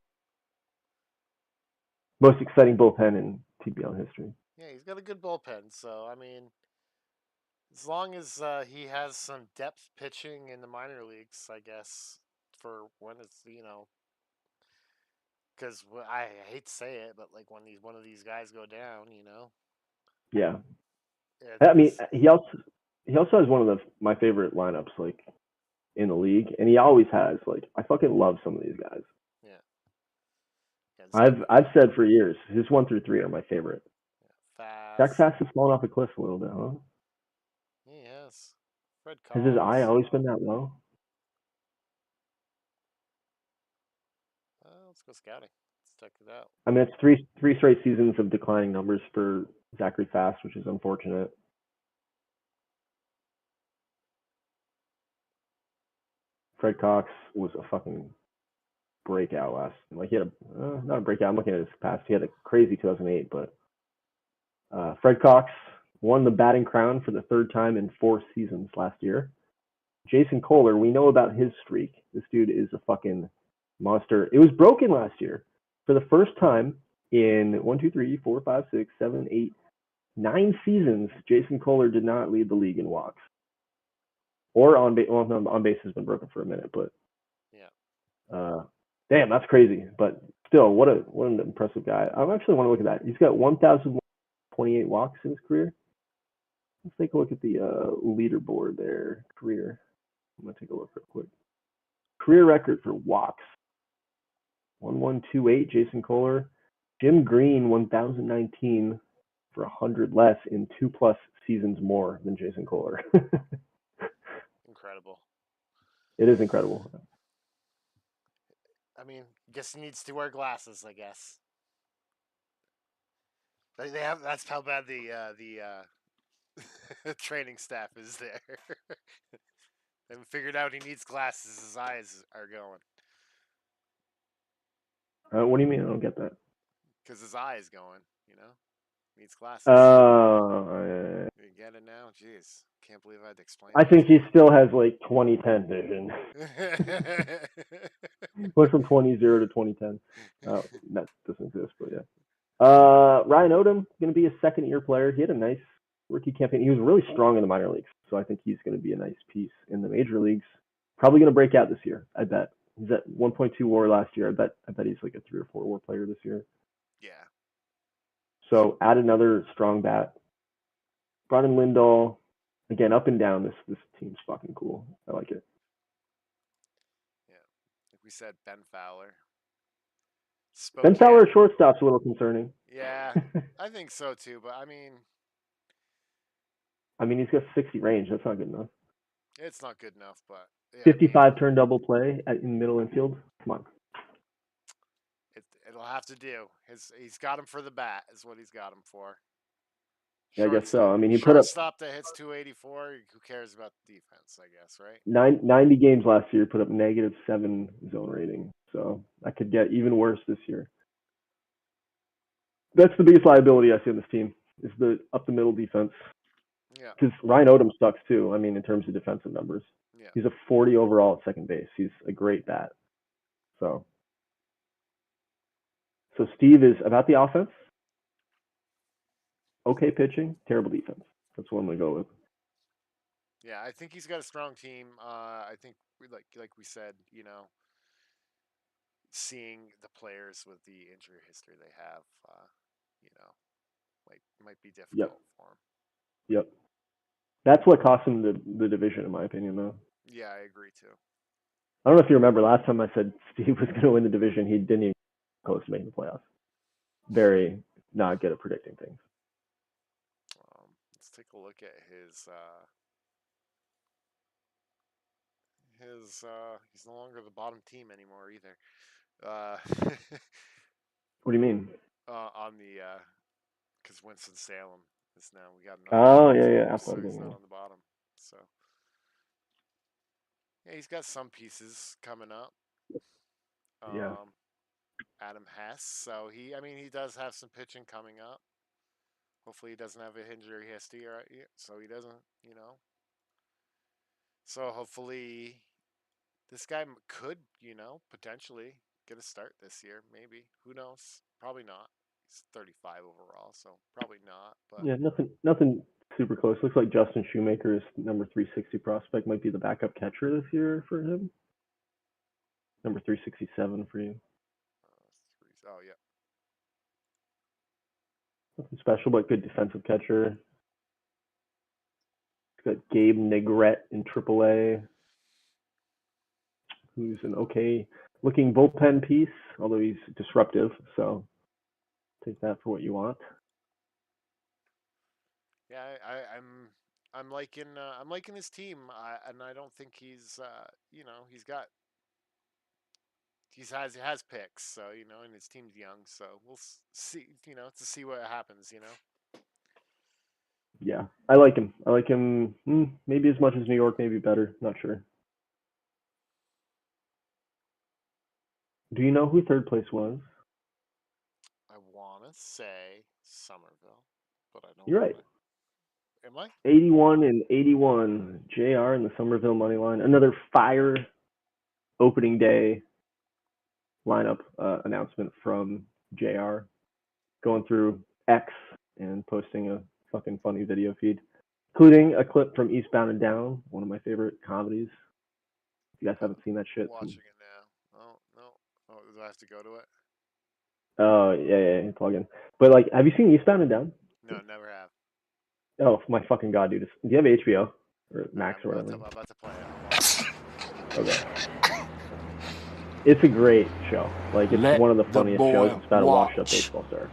most exciting bullpen in TBL history. Yeah, he's got a good bullpen. So I mean, as long as he has some depth pitching in the minor leagues, I guess, for when it's because I hate to say it, but like when one of these guys go down, Yeah. I mean, he also has one of my favorite lineups, like, in the league, and he always has. Like, I fucking love some of these guys. Yeah. I've said for years, his 1 through 3 are my favorite. Fast. Jack Fast has fallen off a cliff a little bit, huh? He has. Fred Cox. Has his eye always been that low? Let's go scouting. Let's check it out. I mean, it's three straight seasons of declining numbers for Zachary Fast, which is unfortunate. Fred Cox was a fucking breakout he had not a breakout. I'm looking at his past. He had a crazy 2008, but Fred Cox won the batting crown for the third time in 4 seasons last year. Jason Kohler, we know about his streak. This dude is a fucking monster. It was broken last year for the first time in 9 seasons. Jason Kohler did not lead the league in walks or on base. Well, no, on base has been broken for a minute, but damn, that's crazy. But still, what an impressive guy. I actually want to look at that. He's got 1,028 walks in his career. Let's take a look at the leaderboard there. Career. I'm gonna take a look real quick. Career record for walks. 1,128. Jason Kohler. Jim Green 1,019 for 100 less in 2+ seasons more than Jason Kohler. Incredible. It is incredible. I mean, guess he needs to wear glasses. I guess they have. That's how bad the training staff is there. They figured out he needs glasses. His eyes are going. What do you mean? I don't get that. Because his eye is going. Needs glasses. Oh, You get it now? Jeez, can't believe I had to explain. I think he still has like 2010 vision. Went from 20/0 to 2010. That doesn't exist, but yeah. Ryan Odom going to be a second-year player. He had a nice rookie campaign. He was really strong in the minor leagues, so I think he's going to be a nice piece in the major leagues. Probably going to break out this year. I bet he's at 1.2 WAR last year. I bet he's like a 3 or 4 WAR player this year. Yeah. So add another strong bat. Brought in Lindahl. Again, up and down. This team's fucking cool. I like it. Yeah, like we said, Ben Fowler. Ben Fowler shortstop's a little concerning. Yeah, I think so too. But I mean, he's got 60 range. That's not good enough. It's not good enough, but yeah, 55 turn double play in middle infield. Come on. It'll have to do. He's got him for the bat. Is what he's got him for. Yeah, I guess so. He put up shortstop that hits 284. Who cares about the defense? I guess, right? 90 games last year. Put up -7 zone rating. So that could get even worse this year. That's the biggest liability I see on this team is the up the middle defense. Yeah. Because Ryan Odom sucks too. In terms of defensive numbers. Yeah. He's a 40 overall at second base. He's a great bat. So Steve is about the offense. Okay pitching, terrible defense. That's what I'm gonna go with. Yeah, I think he's got a strong team. I think like we said, seeing the players with the injury history they have, might be difficult for him. Yep. That's what cost him the division, in my opinion, though. Yeah, I agree too. I don't know if you remember last time I said Steve was going to win the division. He didn't even come close to making the playoffs. Very not good at predicting things. Let's take a look at his. He's no longer the bottom team anymore either. What do you mean? On the because Winston-Salem is now we got. Oh yeah. So he's not on the bottom. So yeah, he's got some pieces coming up. Yeah. Adam Hess. So he does have some pitching coming up. Hopefully he doesn't have an injury history, right? So he doesn't, So hopefully this guy could, potentially get a start this year. Maybe. Who knows? Probably not. He's 35 overall, so probably not. But yeah, nothing super close. Looks like Justin Shoemaker's number 360 prospect might be the backup catcher this year for him. Number 367 for you. Oh yeah. Nothing special, but good defensive catcher. Got Gabe Negrete in AAA, who's an okay-looking bullpen piece, although he's disruptive. So take that for what you want. Yeah, I'm liking his team, and I don't think he's he has picks, so and his team's young, so we'll see to see what happens. Yeah, I like him. Maybe as much as New York, maybe better. Not sure. Do you know who third place was? I want to say Somerville, but I don't You're want right. to. Am I? 81 and 81. JR in the Somerville money line. Another fire opening day lineup announcement from JR. Going through X and posting a fucking funny video feed, including a clip from Eastbound and Down, one of my favorite comedies. If you guys haven't seen that shit, Watching it now. Oh no. Oh, do I have to go to it? Oh yeah, plug in. But like, have you seen Eastbound and Down? No, never have. Oh my fucking god, dude! Do you have HBO or Max I'm or about, whatever? I'm about to play it. Okay. It's a great show. Like, it's Let one of the the funniest boy shows. It's about a washed-up watch. baseball star.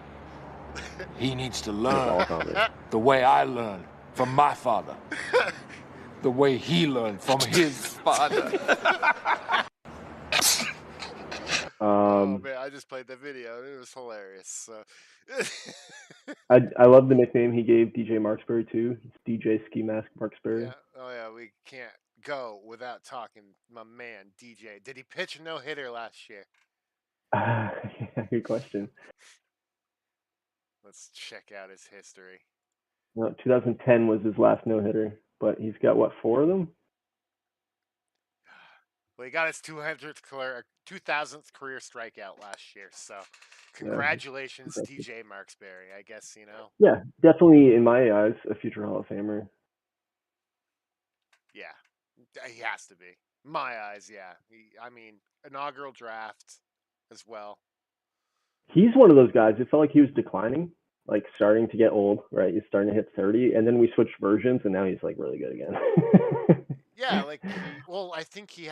He needs to And it's all learn comedy. the way I learned from my father. The way he learned from his father. Oh man, I just played the video. It was hilarious. So. I love the nickname he gave DJ Marksberry too. It's DJ Ski Mask Marksberry. Yeah. Oh yeah, we can't go without talking. My man, DJ. Did he pitch a no hitter last year? Good question. Let's check out his history. Well, 2010 was his last no hitter, but he's got what, 4 of them? Well, he got his 2000th career strikeout last year. So, congratulations, Yeah, DJ Marksberry. I guess you know. Yeah, definitely in my eyes a future Hall of Famer. Yeah, he has to be. My eyes, yeah. I mean, inaugural draft as well. He's one of those guys. It felt like he was declining, like starting to get old, right? He's starting to hit 30, and then we switched versions, and now he's like really good again. Yeah, like I think he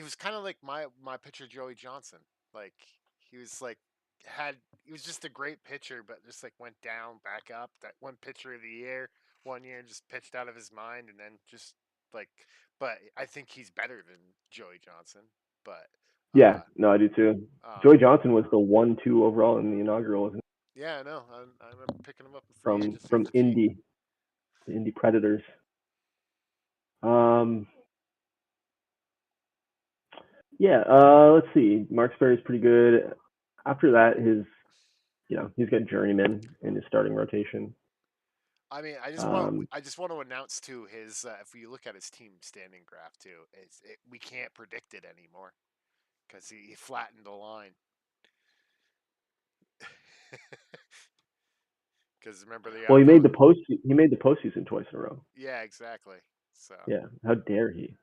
was kind of like my pitcher Joey Johnson. Like he was like he was just a great pitcher, but just like went down, back up. That one pitcher of the year, 1 year just pitched out of his mind, and then just like. But I think he's better than Joey Johnson. But Yeah, no, I do too. Joey Johnson was the 1-2 overall in the inaugural, wasn't he? Yeah, I know. I remember picking him up in free from agency from for cheap. Indy, the Indy Predators. Yeah, let's see. Marksberry's pretty good. After that, he's got Journeyman in his starting rotation. I mean, I just want to announce too his. If you look at his team standing graph too, we can't predict it anymore because he flattened the line. Because remember he made the postseason twice in a row. Yeah, exactly. So yeah, how dare he?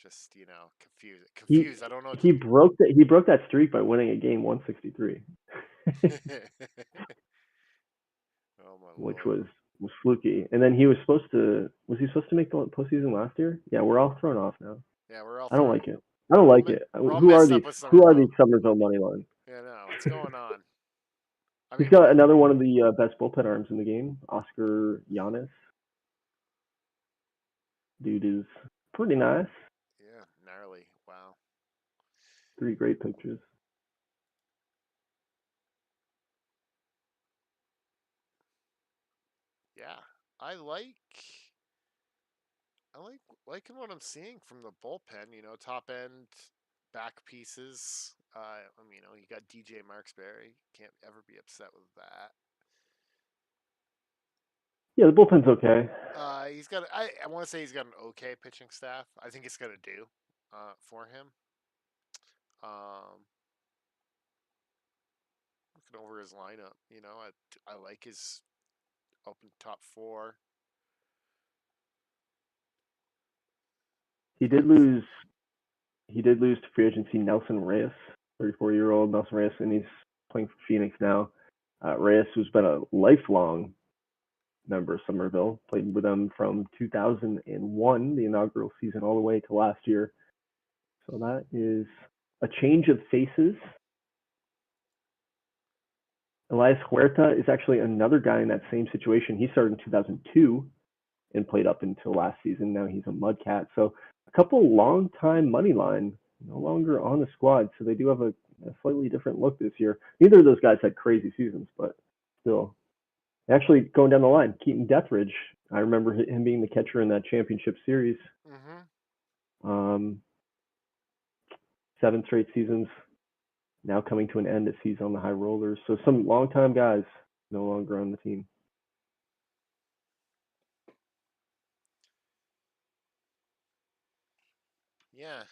Just confused. I don't know. He broke that streak by winning a game 163. Oh my which Lord. was fluky. And then was he supposed to make the postseason last year? Yeah, we're all thrown off now. Yeah, we're all. I don't like it. I don't like it. Who are these Somerville money line? Yeah, no, what's going on? He's got another one of the best bullpen arms in the game, Oscar Giannis. Dude is pretty nice. Yeah, gnarly. Wow. 3 great pictures. Yeah, I liking what I'm seeing from the bullpen. You know, top end back pieces. You got DJ Marksberry. Can't ever be upset with that. Yeah, the bullpen's okay. He's got. I want to say he's got an okay pitching staff. I think it's gonna do for him. Looking over his lineup, you know, I like his open top 4. He did lose to free agency Nelson Reyes, 34-year-old Nelson Reyes, and he's playing for Phoenix now. Reyes, who's been a lifelong member of Somerville, played with them from 2001, the inaugural season, all the way to last year. So that is a change of faces. Elias Huerta is actually another guy in that same situation. He started in 2002 and played up until last season. Now he's a Mudcat. So a couple long-time money line, no longer on the squad. So they do have a slightly different look this year. Neither of those guys had crazy seasons, but still. Actually, going down the line, Keaton Deathridge. I remember him being the catcher in that championship series. Mm-hmm. 7 straight seasons now coming to an end as he's on the high rollers. So some longtime guys no longer on the team. Yeah.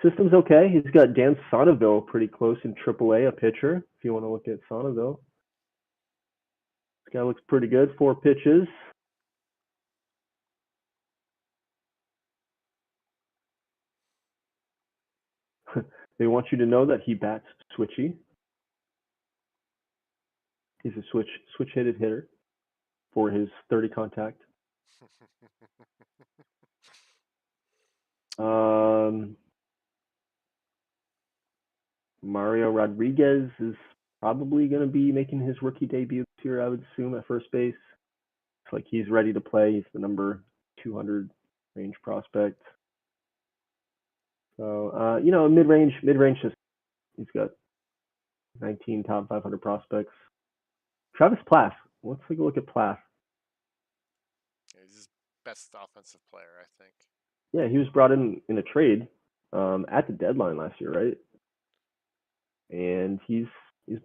System's okay. He's got Dan Sonneville pretty close in AAA, a pitcher, if you want to look at Sonneville. This guy looks pretty good. 4 pitches. They want you to know that he bats switchy. He's a switch-hitted hitter for his 30 contact. Mario Rodriguez is probably going to be making his rookie debut this year, I would assume, at first base. It's like he's ready to play. He's the number 200 range prospect. So, mid-range, just he's got 19 top 500 prospects. Travis Plath. Let's take a look at Plath. Yeah, he's his best offensive player, I think. Yeah, he was brought in a trade at the deadline last year, right? And he's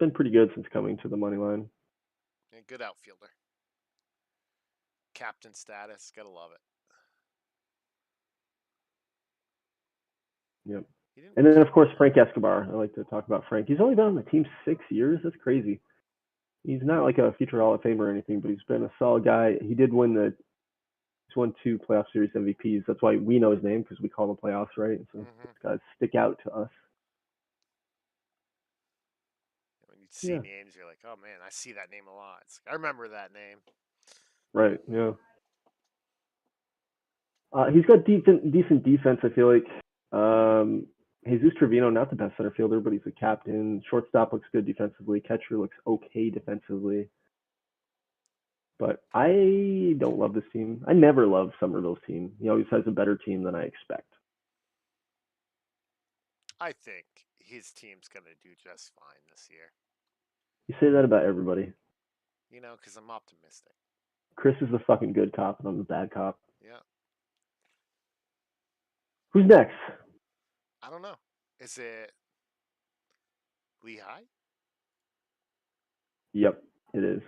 been pretty good since coming to the money line. Yeah, good outfielder. Captain status, gotta love it. Yep. And then, of course, Frank Escobar. I like to talk about Frank. He's only been on the team 6 years. That's crazy. He's not like a future Hall of Famer or anything, but he's been a solid guy. He did win he's won 2 playoff series MVPs. That's why we know his name, because we call them playoffs, right? So these guys stick out to us. When you see names, you're like, oh man, I see that name a lot. I remember that name. Right, yeah. He's got decent defense, I feel like. Jesus Trevino, not the best center fielder, but he's a captain. Shortstop looks good defensively. Catcher looks okay defensively. But I don't love this team. I never loved Somerville's team. He always has a better team than I expect. I think his team's going to do just fine this year. You say that about everybody. Because I'm optimistic. Chris is the fucking good cop, and I'm the bad cop. Yeah. Who's next? I don't know. Is it Lehigh? Yep, it is.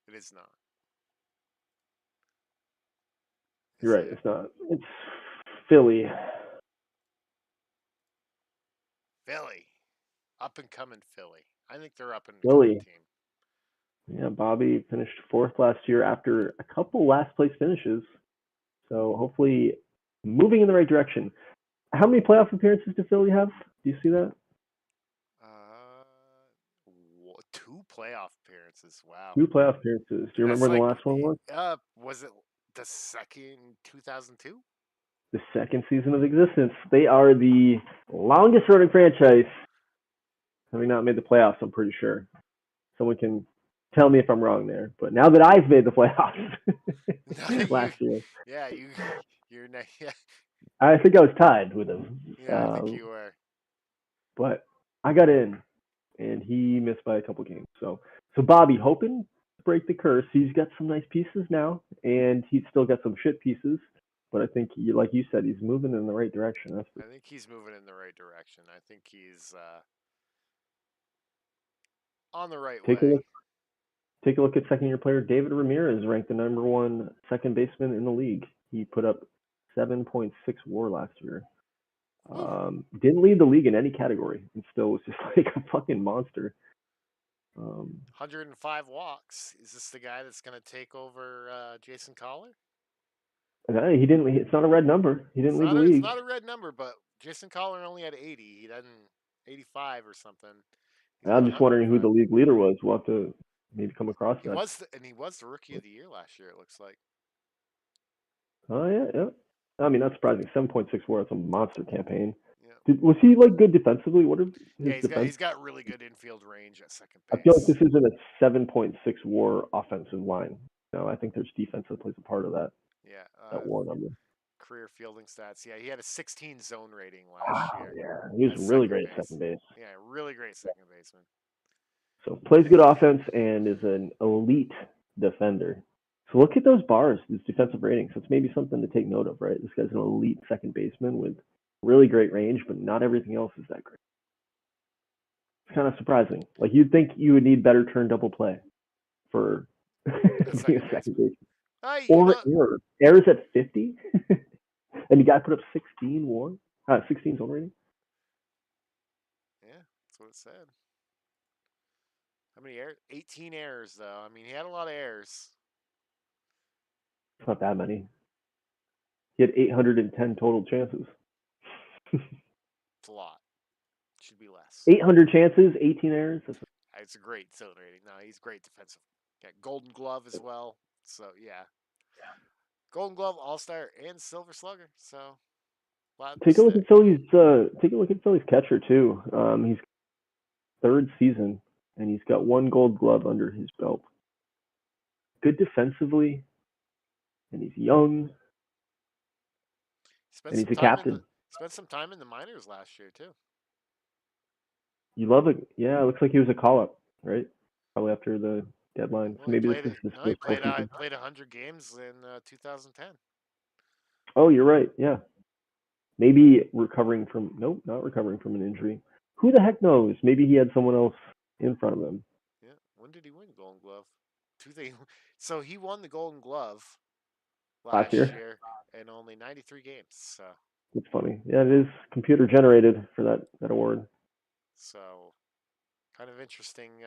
It is not. You're right, it's not. It's Philly. Philly. Up and coming Philly. I think they're up and Philly. coming team. Yeah, Bobby finished 4th last year after a couple last place finishes. So hopefully moving in the right direction. How many playoff appearances do Philly have? Do you see that? 2 playoff appearances. Wow. 2 playoff appearances. Do you remember when the last one was? Was it the second 2002? The second season of existence. They are the longest running franchise having not made the playoffs, I'm pretty sure. Someone can tell me if I'm wrong there. But now that I've made the playoffs last year. Yeah, you're not. Yeah. I think I was tied with him. Yeah, I think you were. But I got in, and he missed by a couple games. So Bobby, hoping to break the curse. He's got some nice pieces now, and he's still got some shit pieces. But I think, like you said, he's moving in the right direction. I think he's moving in the right direction. I think he's on the right way. Take a look at second-year player David Ramirez, ranked the number 1 second baseman in the league. He put up 7.6 WAR last year. Didn't lead the league in any category, and still was just like a fucking monster. 105 walks. Is this the guy that's going to take over Jason Collar? He didn't. It's not a red number. He didn't lead the league. It's not a red number, but Jason Collar only had 80. He doesn't 85 or something. I'm just wondering who the league leader was. We'll have to maybe come across that. He was the rookie of the year last year. It looks like. Oh yeah. I mean, not surprising. 7.6 WAR. It's a monster campaign. Yeah. Was he like good defensively? What is his defense? He's got really good infield range at second base. I feel like this isn't a 7.6 WAR offensive line. No, I think there's defense that plays a part of that. Yeah. That WAR number. Career fielding stats. Yeah, he had a 16 zone rating last year. Yeah, he was really great at second base. Yeah, really great second baseman. So plays good offense and is an elite defender. So look at those bars, these defensive ratings. That's maybe something to take note of, right? This guy's an elite second baseman with really great range, but not everything else is that great. It's kind of surprising. Like you'd think you would need better turn double play for being a second baseman. Or error. Errors at 50? And the guy put up 16 zone rating? Yeah, that's what it said. How many errors? 18 errors, though. I mean, he had a lot of errors. It's not that many. He had 810 total chances. It's a lot. Should be less. 800 chances, 18 errors. It's a great zone rating. No, he's great defensive. Got Golden Glove as well. So yeah, Golden Glove, All Star, and Silver Slugger. So take a look at Philly's. Take a look at Philly's catcher too. He's third season, and he's got one Gold Glove under his belt. Good defensively, and he's young, and he's a captain. Spent some time in the minors last year too. You love it. Yeah, it looks like he was a call-up, right? Probably after the deadline. Well, so maybe this is his he played 100 games in 2010. Oh, you're right. Yeah. Maybe recovering from not recovering from an injury. Who the heck knows? Maybe he had someone else in front of him. Yeah. When did he win Golden Glove? So he won the Golden Glove last year in only 93 games. So it's funny. Yeah, it is computer generated for that award. So kind of interesting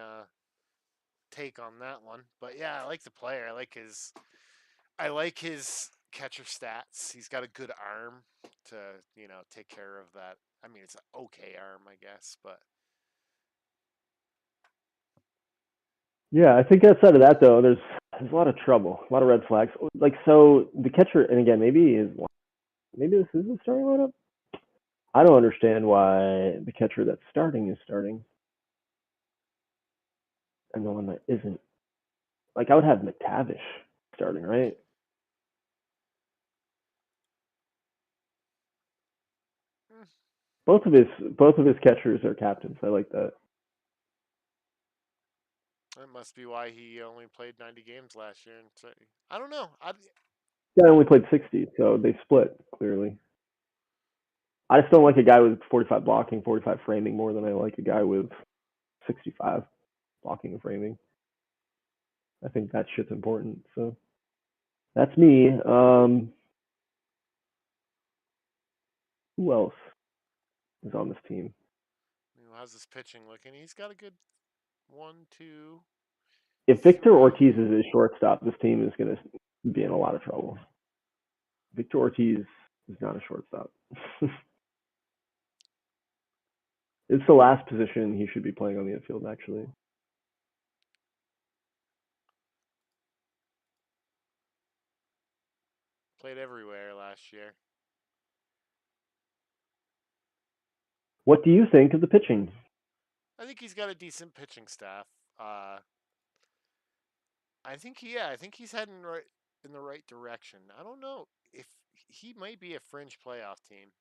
take on that one. But yeah, I like the player. I like his catcher stats. He's got a good arm to, take care of that. I mean, it's an okay arm, I guess, but yeah, I think outside of that though, there's a lot of trouble, a lot of red flags. Like so, the catcher, and again, maybe this is the starting lineup. I don't understand why the catcher that's starting is starting, and the one that isn't. Like I would have McTavish starting, right? Both of his catchers are captains. I like that. That must be why he only played 90 games last year. And I don't know. Yeah, I only played 60, so they split clearly. I just don't like a guy with 45 blocking, 45 framing more than I like a guy with 65 blocking and framing. I think that shit's important. So that's me. Who else is on this team? How's his pitching looking? He's got a good 1, 2. If Victor Ortiz is his shortstop, this team is going to be in a lot of trouble. Victor Ortiz is not a shortstop. It's the last position he should be playing on the infield, actually. Played everywhere last year. What do you think of the pitching? I think he's got a decent pitching staff. I think he's heading in the right direction. I don't know if he might be a fringe playoff team.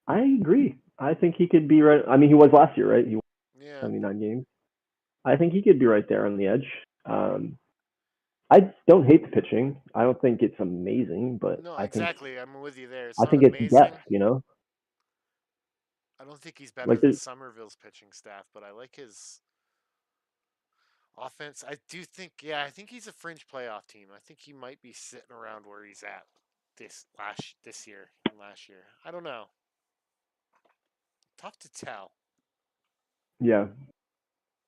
I agree. I think he could be right. I mean, he was last year, right? He won 79 games. I think he could be right there on the edge. I don't hate the pitching. I don't think it's amazing, but no, I exactly. I'm with you there. I think it's depth, I don't think he's better than Somerville's pitching staff, but I like his offense. I do think, I think he's a fringe playoff team. I think he might be sitting around where he's at this year and last year. I don't know. Tough to tell. Yeah.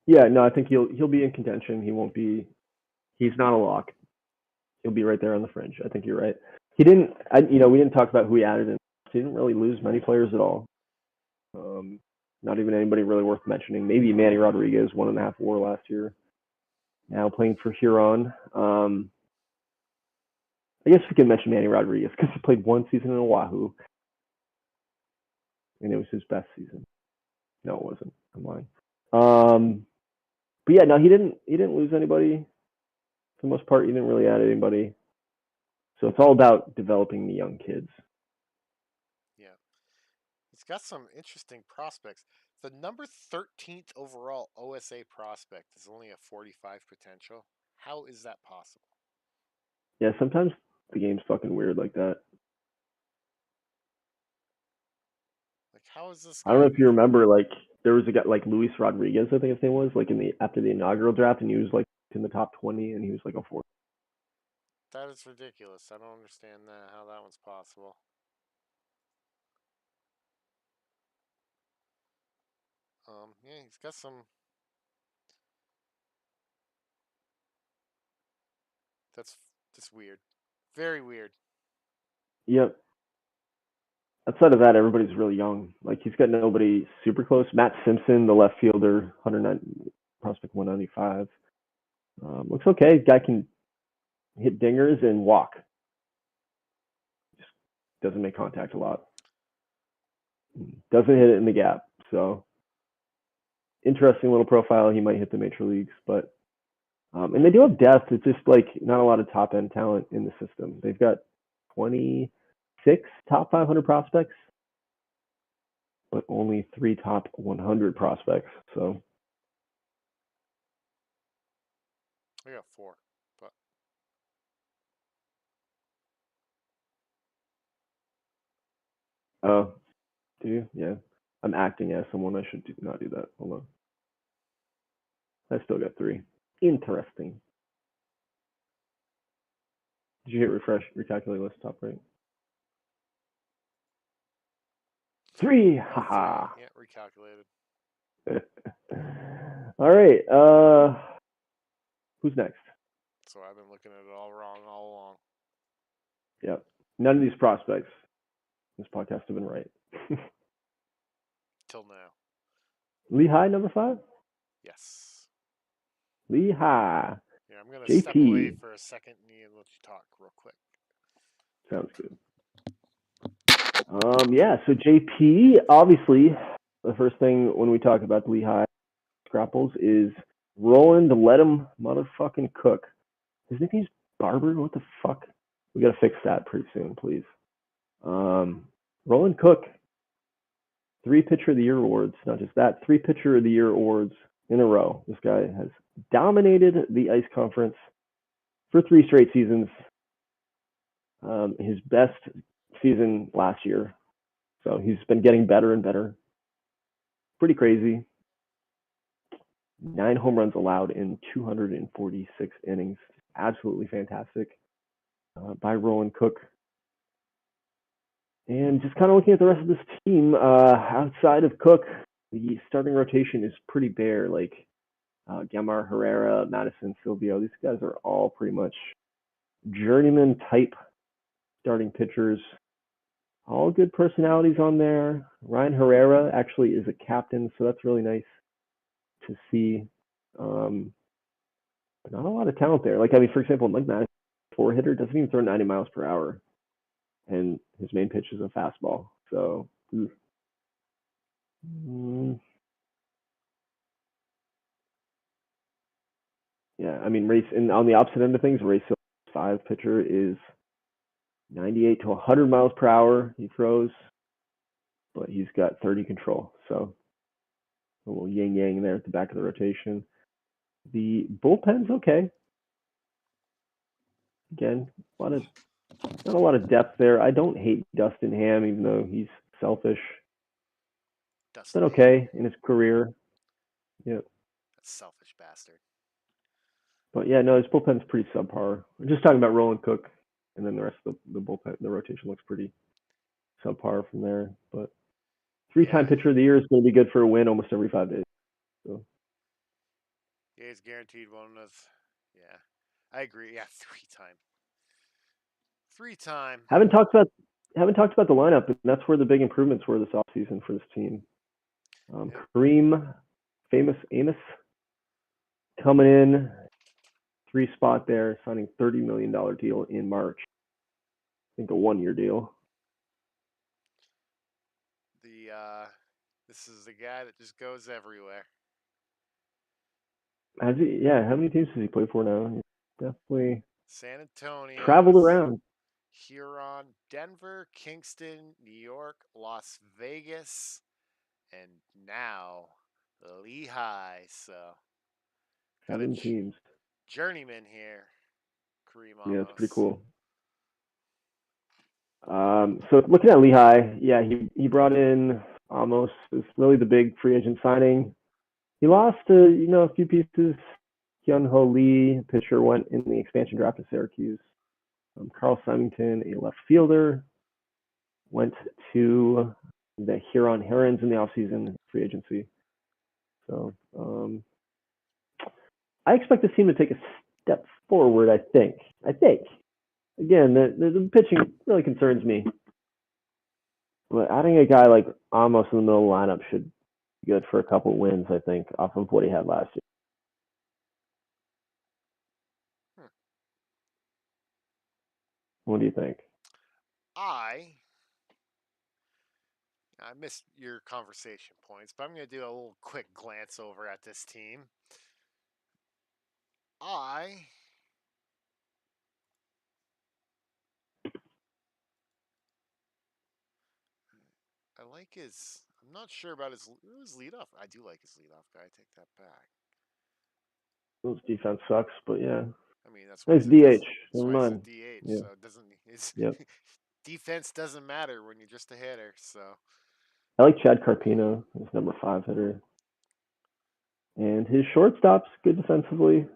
Yeah, no, I think he'll be in contention. He's not a lock. He'll be right there on the fringe. I think you're right. We didn't talk about who he added in. He didn't really lose many players at all. Not even anybody really worth mentioning. Maybe Manny Rodriguez, 1.5 WAR last year. Now playing for Huron. I guess we can mention Manny Rodriguez because he played one season in Oahu, and it was his best season. No, it wasn't. I'm lying. But yeah, no, he didn't lose anybody. For the most part, he didn't really add anybody. So it's all about developing the young kids. Yeah. He's got some interesting prospects. The number 13th overall OSA prospect is only a 45 potential. How is that possible? Yeah, sometimes the game's fucking weird like that. Like, how is this I don't know guy? if you remember, like there was a guy like Luis Rodriguez, I think his name was, like after the inaugural draft, and he was like in the top 20, and he was like a fourth. That is ridiculous. I don't understand that. How that one's possible. Yeah, he's got some. That's weird. Very weird. Yep. Outside of that, everybody's really young. Like he's got nobody super close. Matt Simpson, the left fielder, 109 prospect 195. Looks okay. Guy can hit dingers and walk. Just doesn't make contact a lot. Doesn't hit it in the gap. So interesting little profile. He might hit the major leagues, but and they do have depth. It's just like not a lot of top end talent in the system. They've got 26 top 500 prospects, but only 3 top 100 prospects. So I got 4, but oh, do you? Yeah. I'm acting as someone. I should not do that. Hold on. I still got 3. Interesting. Did you hit refresh? Recalculate list top right. 3. Haha. yeah, recalculated. All right. Who's next? So I've been looking at it all wrong all along. Yep. None of these prospects this podcast have been right. Till now. Lehigh, number 5? Yes. Lehigh. Yeah, I'm gonna step away JP. for a second and let you talk real quick. Sounds good. Yeah, so JP, obviously, the first thing when we talk about the Lehigh Grapples is Roland let him motherfucking cook. His nickname's Barber? What the fuck? We gotta fix that pretty soon, please. Roland Cook, 3 Pitcher of the Year awards. Not just that, 3 Pitcher of the Year awards in a row. This guy has dominated the Ice Conference for 3 straight seasons. His best season last year. So he's been getting better and better. Pretty crazy. 9 home runs allowed in 246 innings. Absolutely fantastic by Roland Cook. And just kind of looking at the rest of this team, outside of Cook, the starting rotation is pretty bare. Like Gamar Herrera, Madison Silvio, these guys are all pretty much journeyman type starting pitchers. All good personalities on there. Ryan Herrera actually is a captain, so that's really nice to see. But not a lot of talent there. Like, I mean, for example, Mike Madison, 4-hitter, doesn't even throw 90 miles per hour. And his main pitch is a fastball. So, yeah, I mean, Race, and on the opposite end of things, Race 5 pitcher is 98 to 100 miles per hour he throws, but he's got 30 control. So, a little yin-yang there at the back of the rotation. The bullpen's okay. Again, not a lot of depth there. I don't hate Dustin Ham, even though he's selfish. Dustin Been okay in his career. Yeah. That selfish bastard. But yeah, no, his bullpen's pretty subpar. We're just talking about Roland Cook, and then the rest of the bullpen, the rotation looks pretty subpar from there. But 3-time pitcher of the year is going to be good for a win almost every 5 days. So. Yeah, he's guaranteed one of. Yeah, I agree. Yeah, 3-time. 3-time. Haven't talked about the lineup, and that's where the big improvements were this offseason for this team. Kareem, famous Amos, coming in 3 spot there, signing $30 million deal in March. I think a 1-year deal. This is the guy that just goes everywhere. Has he? Yeah. How many teams has he played for now? He's definitely San Antonio, traveled around. Huron, Denver, Kingston, New York, Las Vegas, and now Lehigh. So 7 teams. Journeyman here. Kareem Yeah, it's pretty Amos. cool. So looking at Lehigh, yeah, he brought in Amos. It's really the big free agent signing. He lost a few pieces. Hyun Ho Lee, pitcher, went in the expansion draft to Syracuse. Carl Symington, a left fielder, went to the Huron Herons in the offseason free agency. So I expect this team to take a step forward. I think. Again, the pitching really concerns me. But adding a guy like Amos in the middle of the lineup should be good for a couple wins, I think, off of what he had last year. What do you think? I missed your conversation points, but I'm going to do a little quick glance over at this team. I like his. I'm not sure about his leadoff. I do like his leadoff guy. I take that back. His defense sucks, but yeah. I mean, that's why Nice he's DH. that's Never why he's a mind. DH. Yeah. So it doesn't. His Yep. defense doesn't matter when you're just a hitter. So I like Chad Carpino, his number 5 hitter. And his shortstop's good defensively.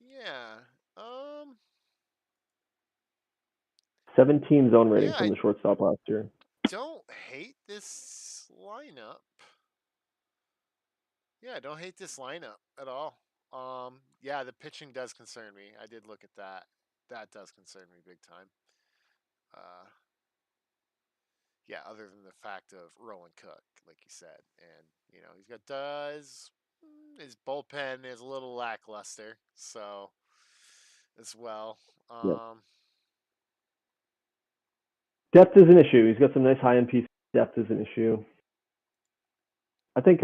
yeah. 17 zone rating Yeah, from the shortstop last year. don't hate this lineup. Yeah, I don't hate this lineup at all. Yeah, the pitching does concern me. I did look at that. That does concern me big time. Yeah, other than the fact of Roland Cook, like you said, and he's got his bullpen is a little lackluster, so as well. Yep. Depth is an issue. He's got some nice high end pieces. Depth is an issue. I think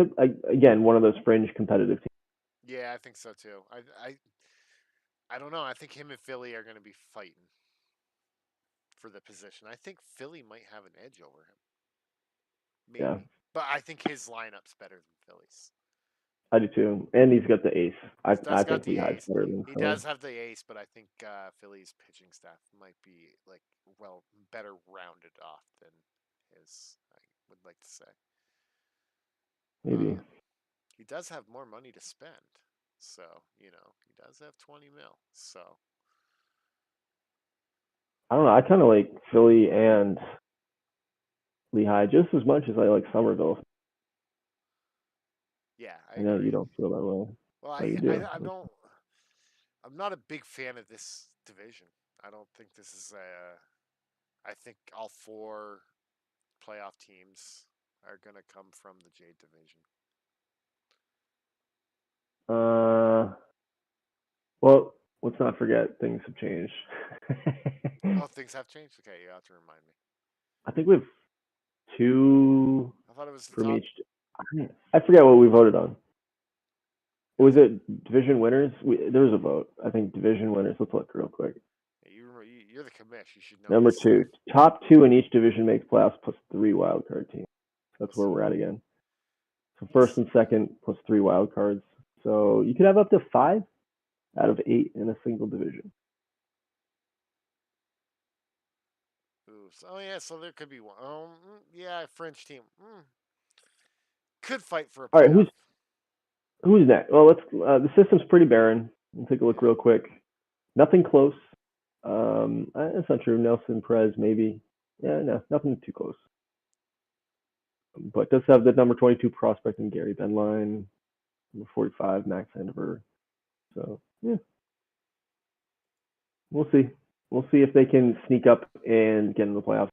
again one of those fringe competitive teams. Yeah, I think so too. I don't know. I think him and Philly are going to be fighting for the position. I think Philly might have an edge over him. Maybe. Yeah. But I think his lineup's better than Philly's. I do too. And he's got the ace. I think the Lehigh's ace. better than He Philly. does have the ace, but I think Philly's pitching staff might be better rounded off than his. I would like to say. Maybe. He does have more money to spend, so he does have 20 mil. So I don't know. I kind of like Philly and Lehigh just as much as I like Somerville. yeah, I know you don't feel that way. Well, but you do. I don't. I'm not a big fan of this division. I don't think this is I think all 4 playoff teams are going to come from the Jade division. Well, let's not forget things have changed. Oh, things have changed? Okay, you have to remind me. I think we have 2 I thought it was the from top. each. I forget what we voted on. Was it division winners? There was a vote. I think division winners. Let's look real quick. You're the commish. You should know. Number 2. Top 2 in each division make playoffs plus 3 wildcard teams. That's where we're at again. So first and second plus 3 wildcards. So you could have up to 5 out of 8 in a single division. Ooh, so there could be one. Yeah, French team could fight for a playoff. All right, who's next? Well, let's. The system's pretty barren. We'll take a look real quick. Nothing close. That's not true. Nelson Perez, maybe. Yeah, no, nothing too close. But does have the number 22 prospect in Gary Benline, number 45 Max Andover. So yeah, we'll see. We'll see if they can sneak up and get in the playoffs.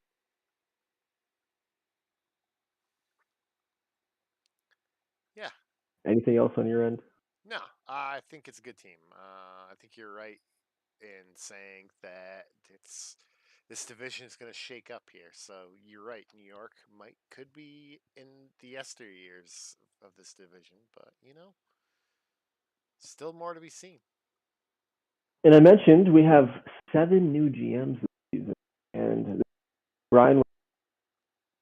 Yeah. Anything else on your end? No, I think it's a good team. I think you're right in saying that this division is going to shake up here. So you're right. New York could be in the yesteryears of this division, but still more to be seen. And I mentioned we have 7 new GMs this season, and Brian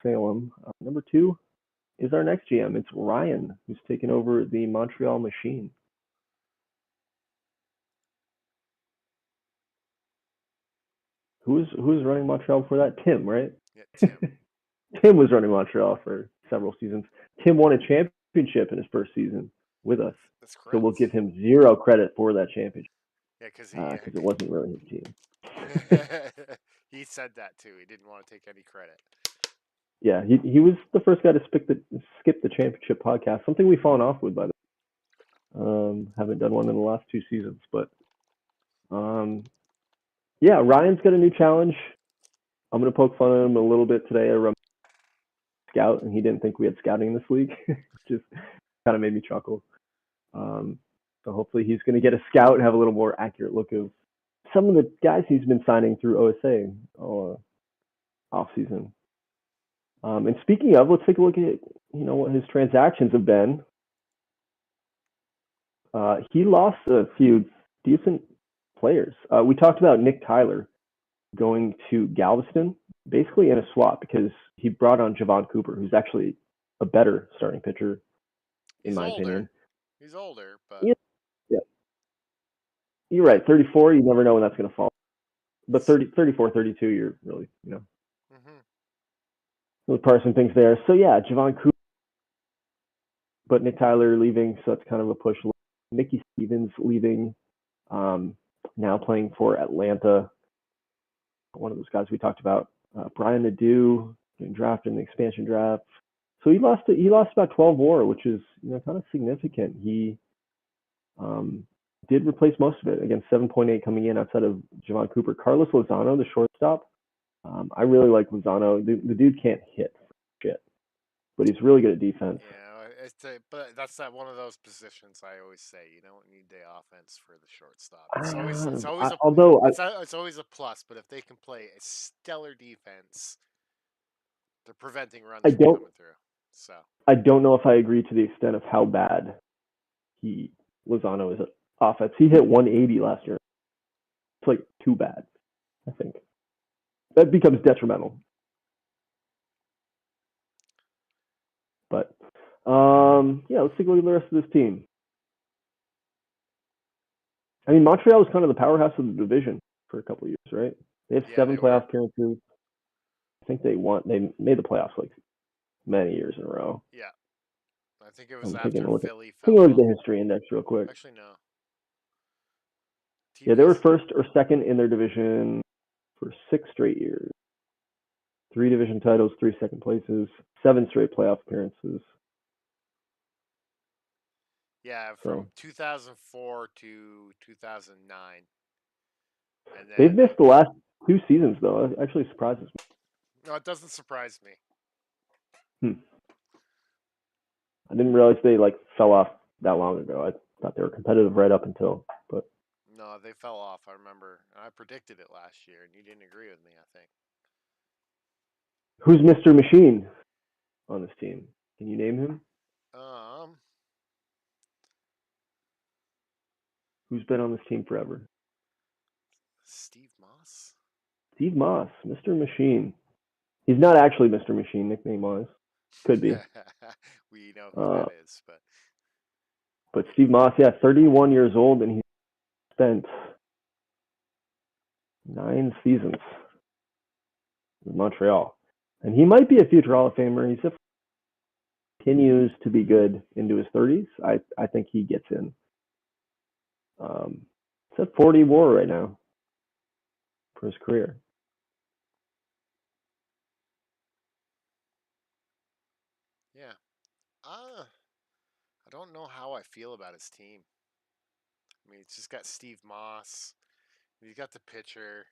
Salem, number 2, is our next GM. It's Ryan, who's taken over the Montreal Machine. who was running Montreal before that? Tim, right? Yeah, Tim. Tim was running Montreal for several seasons. Tim won a championship in his first season with us, That's so correct. we'll give him zero credit for that championship Yeah, because it wasn't really his team. he said that too. He didn't want to take any credit. Yeah, he was the first guy to skip the championship podcast. Something we've fallen off with, by the way. Haven't done one in the last 2 seasons, but yeah, Ryan's got a new challenge. I'm gonna poke fun at him a little bit today. I run scout, and he didn't think we had scouting in this league. Just kind of made me chuckle. So hopefully he's gonna get a scout and have a little more accurate look of some of the guys he's been signing through OSA off season. And speaking of, let's take a look at what his transactions have been. He lost a few decent players. We talked about Nick Tyler going to Galveston, basically in a swap, because he brought on Javon Cooper, who's actually a better starting pitcher, in my opinion. He's older, but yeah. You're right. 34, you never know when that's going to fall. But 34, 32, you're really, There's probably some things there. So yeah, Javon Cooper, but Nick Tyler leaving, so it's kind of a push. Mickey Stevens leaving, now playing for Atlanta. One of those guys we talked about. Brian Nadeau getting drafted in the expansion draft. So he lost about 12 WAR, which is kind of significant. He did replace most of it. Again, 7.8 coming in outside of Javon Cooper. Carlos Lozano, the shortstop. I really like Lozano. The dude can't hit shit, but he's really good at defense. Yeah, but that's not one of those positions I always say you don't need the offense for the shortstop. It's always a plus, but if they can play a stellar defense, they're preventing runs from coming through. So I don't know if I agree to the extent of how bad Lozano is at offense. He hit 180 last year. It's like too bad, I think. That becomes detrimental. But let's take a look at the rest of this team. I mean, Montreal was kind of the powerhouse of the division for a couple of years, right? They have 7 playoff appearances. I think they made the playoffs like many years in a row. Yeah. I think it was after Philly fell. Take a look at the history index real quick. Actually, no. Yeah, they were first or second in their division for 6 straight years. 3 division titles, 3 second places, 7 straight playoff appearances. Yeah, from 2004 to 2009. And then, they've missed the last 2 seasons, though. It actually surprises me. No, it doesn't surprise me. I didn't realize they fell off that long ago. I thought they were competitive right up until, but no, they fell off. I remember. I predicted it last year, and you didn't agree with me, I think. Who's Mr. Machine on this team? Can you name him? Who's been on this team forever? Steve Moss. Steve Moss, Mr. Machine. He's not actually Mr. Machine, nickname-wise. Could be. We know who that is, but. But Steve Moss, 31 years old, and he's spent 9 seasons in Montreal. And he might be a future Hall of Famer. He continues to be good into his 30s. I think he gets in. It's at 40 WAR right now for his career. Yeah. I don't know how I feel about his team. I mean, it's just got Steve Moss. He's got the pitcher.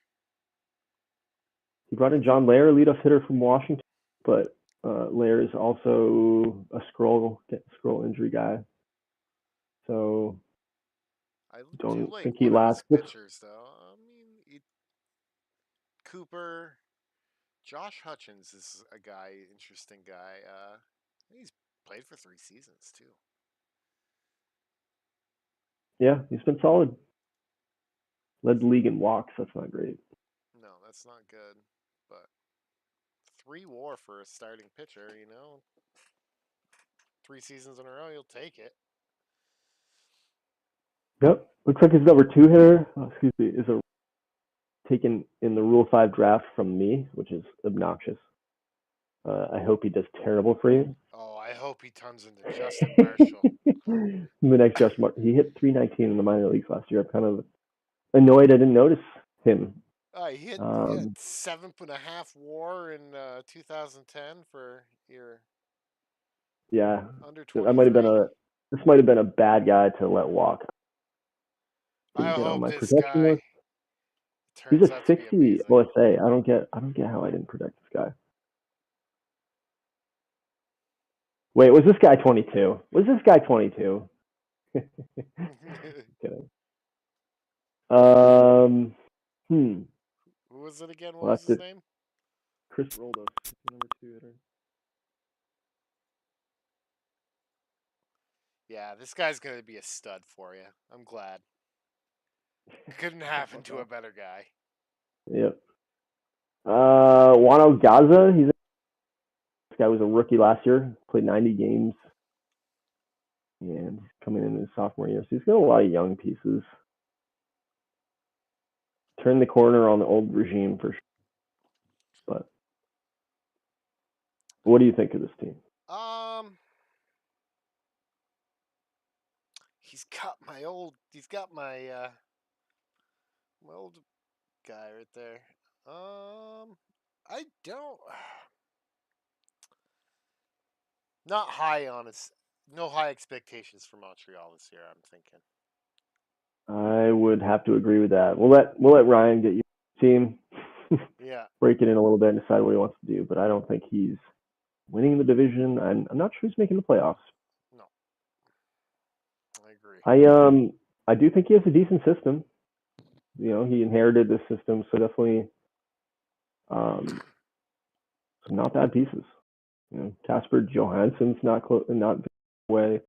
He brought in John Lair, leadoff hitter from Washington, but Lair is also a scroll injury guy. So I don't like think he lasts. Pitchers, though. I mean, Cooper, Josh Hutchins is a interesting guy. He's played for 3 seasons too. Yeah, he's been solid. Led the league in walks. That's not great. No, that's not good. But 3 WAR for a starting pitcher, 3 seasons in a row, you'll take it. Yep. Looks like his number 2 hitter, is a taken in the Rule 5 draft from me, which is obnoxious. I hope he does terrible for you. Oh, I hope he turns into Justin Marshall. The next Justin Marshall. He hit 319 in the minor leagues last year. I'm kind of annoyed I didn't notice him. He hit 7.5 WAR in 2010 for your under 23. This might have been a bad guy to let walk. I Get on hope my this protection guy list. turns He's a out to be 60 amazing. OSA. I don't get how I didn't protect this guy. Wait, was this guy 22? Was this guy 22? Kidding. Who was it again? What was his name? Chris Roldos, number 2 hitter. Yeah, this guy's gonna be a stud for you. I'm glad. Couldn't happen to a better guy. Yep. Wano Gaza. This guy was a rookie last year. Played 90 games. And he's coming in his sophomore year. So he's got a lot of young pieces. Turned the corner on the old regime for sure. But what do you think of this team? He's got my old guy right there. I don't. Not high on his. No high expectations for Montreal this year, I'm thinking. I would have to agree with that. We'll let Ryan get your team. Yeah. Break it in a little bit and decide what he wants to do, but I don't think he's winning the division. I'm not sure he's making the playoffs. No. I agree. I do think he has a decent system. You know, he inherited this system, so definitely some not bad pieces. You know, Casper Johansson's not away.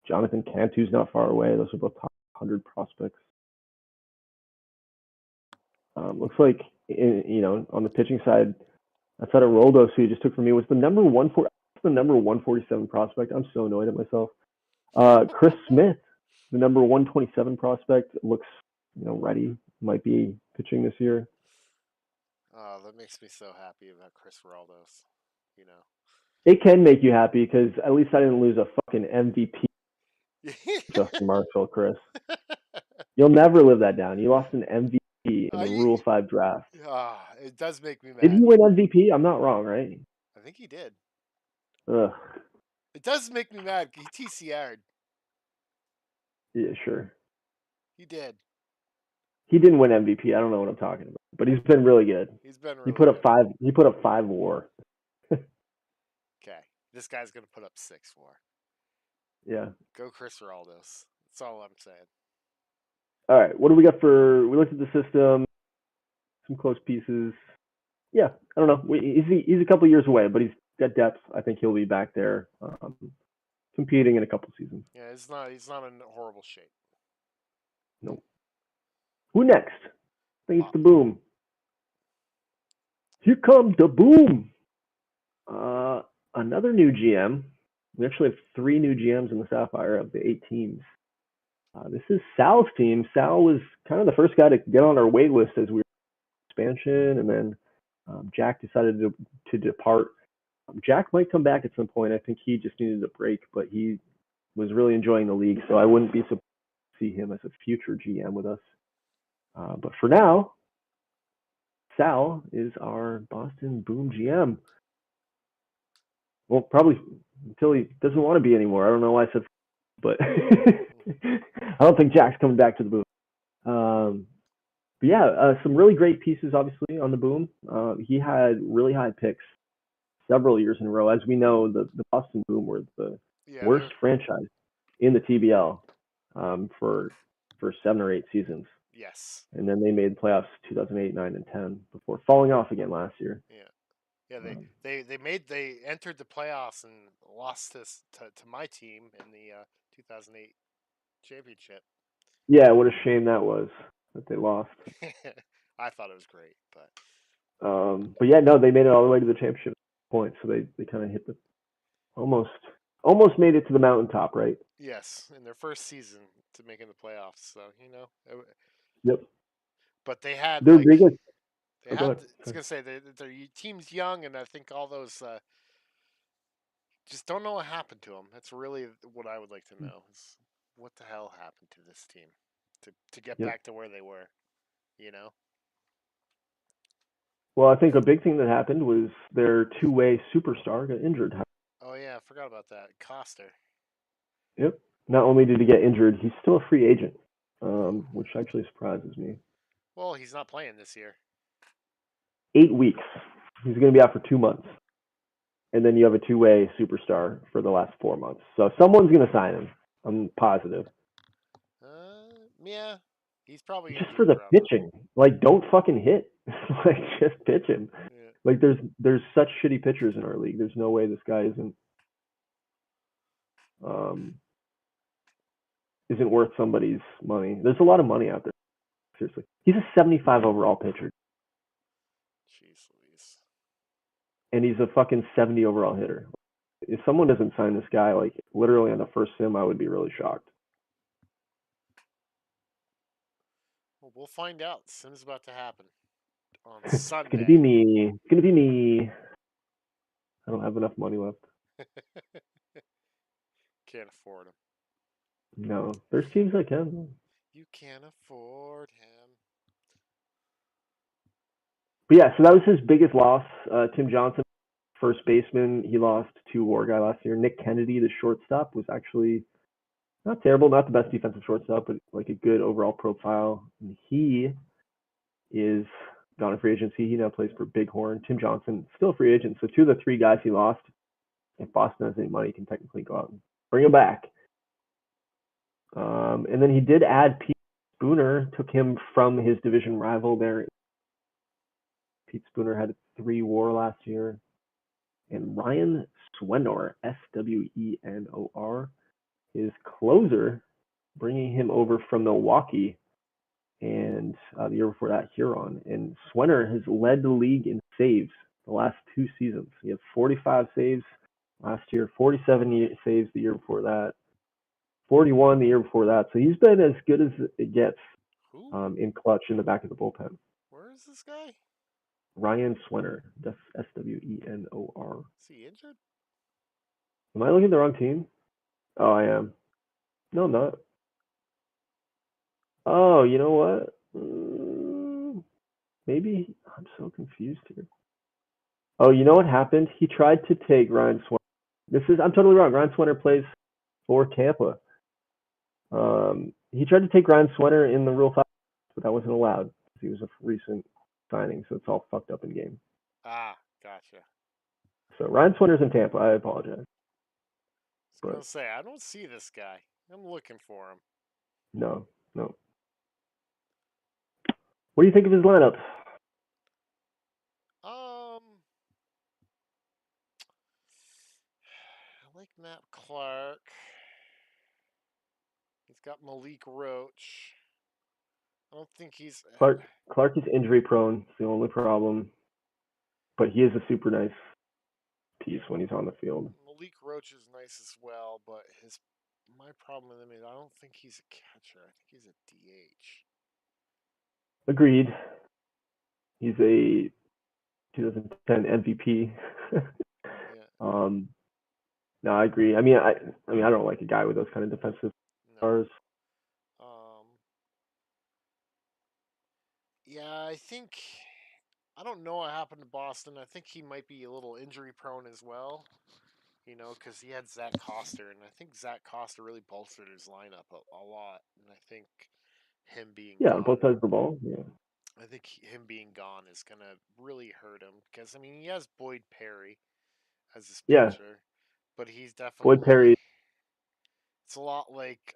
Jonathan Cantu's not far away. Those are both top 100 prospects. Looks like on the pitching side, I thought Roldos, who you just took from me, was the number 147 prospect. I'm so annoyed at myself. Chris Smith, the number 127 prospect, looks ready. Might be pitching this year. Oh, that makes me so happy about Chris Roldos. It can make you happy because at least I didn't lose a fucking MVP. Justin Marshall, Chris. You'll never live that down. You lost an MVP in the Rule 5 draft. It does make me mad. Did he win MVP? I'm not wrong, right? I think he did. Ugh. It does make me mad. He TCR'd. Yeah, sure. He did. He didn't win MVP. I don't know what I'm talking about, but he's been really good. He's been really He put up good. He put up 5 WAR. Okay, this guy's gonna put up 6 WAR. Yeah. Go Chris Roldos. That's all I'm saying. All right. What do we got we looked at the system, some close pieces. Yeah, I don't know. He's a couple years away, but he's got depth. I think he'll be back there competing in a couple seasons. Yeah, he's not in horrible shape. Nope. Who next? I think it's the Boom. Here comes the Boom. Another new GM. We actually have 3 new GMs in the Sapphire of the 8 teams. This is Sal's team. Sal was kind of the first guy to get on our wait list as we were expansion, and then Jack decided to depart. Jack might come back at some point. I think he just needed a break, but he was really enjoying the league, so I wouldn't be surprised to see him as a future GM with us. But for now, Sal is our Boston Boom GM. Well, probably until he doesn't want to be anymore. I don't know why I said, but I don't think Jack's coming back to the Boom. But yeah, some really great pieces, obviously, on the Boom. He had really high picks several years in a row. As we know, the Boston Boom were the worst franchise in the TBL for 7 or 8 seasons. Yes. And then they made the playoffs 2008, 9, and 10 before falling off again last year. Yeah. They entered the playoffs and lost this to my team in the 2008 championship. Yeah, what a shame that was that they lost. I thought it was great, but yeah, no, they made it all the way to the championship point, so they kind of hit the almost made it to the mountaintop, right? Yes, in their first season to making the playoffs. So Yep. But they had Their like biggest. they Oh, go had. ahead. I was gonna say their team's young, and I think all those just don't know what happened to them. That's really what I would like to know. Is what the hell happened to this team to get Yep. back to where they were? You know. Well, I think a big thing that happened was their two-way superstar got injured. Oh yeah, I forgot about that. Coster. Yep. Not only did he get injured, he's still a free agent, which actually surprises me. Well, he's not playing this year. 8 weeks. He's going to be out for 2 months. And then you have a two-way superstar for the last 4 months. So someone's going to sign him. I'm positive. Yeah, he's probably Just for the pitching. Like, don't fucking hit. Like, just pitch him. Yeah. Like, there's such shitty pitchers in our league. There's no way this guy isn't worth somebody's money. There's a lot of money out there. Seriously. He's a 75 overall pitcher. Jeez Louise. And he's a fucking 70 overall hitter. If someone doesn't sign this guy, like, literally on the first sim, I would be really shocked. Well, we'll find out. Sim's about to happen on It's Sunday. gonna be me. It's gonna be me. I don't have enough money left. Can't afford him. No, there's teams I can. You can't afford him. But yeah, so that was his biggest loss. Tim Johnson, first baseman, he lost to War Guy last year. Nick Kennedy, the shortstop, was actually not terrible, not the best defensive shortstop, but like a good overall profile. And he is gone in free agency. He now plays for Bighorn. Tim Johnson, still a free agent. So 2 of the 3 guys he lost, if Boston has any money, can technically go out and bring him back. And then he did add Pete Spooner, took him from his division rival there. Pete Spooner had a 3 WAR last year. And Ryan Swenor, Swenor, his closer, bringing him over from Milwaukee and the year before that, Huron. And Swenor has led the league in saves the last 2 seasons. He has 45 saves last year, 47 saves the year before that, 41 the year before that. So he's been as good as it gets in clutch in the back of the bullpen. Where is this guy? Ryan Swenor. That's Swenor. Is he injured? Am I looking at the wrong team? Oh, I am. No, I'm not. Oh, you know what? Maybe I'm so confused here. Oh, you know what happened? He tried to take Ryan Swenor. I'm totally wrong. Ryan Swenor plays for Tampa. He tried to take Ryan Swenor in the Rule 5, but that wasn't allowed. He was a recent signing, so it's all fucked up in game. Ah, gotcha. So Ryan Swenor's in Tampa. I apologize. I was gonna say I don't see this guy. I'm looking for him. No. What do you think of his lineup? I like Matt Clark. He's got Malik Roach. I don't think he's Clark is injury prone. It's the only problem. But he is a super nice piece when he's on the field. Malik Roach is nice as well, but my problem with him is I don't think he's a catcher. I think he's a DH. Agreed. He's a 2010 MVP. Yeah. No, I agree. I mean, I don't like a guy with those kind of defensive stars. Yeah, I don't know what happened to Boston. I think he might be a little injury prone as well. Because he had Zach Coster, and I think Zach Coster really bolstered his lineup a lot. And I think him being gone, both sides of the ball. Yeah. I think him being gone is gonna really hurt him because he has Boyd Perry as his pitcher, but he's definitely Boyd Perry. It's a lot like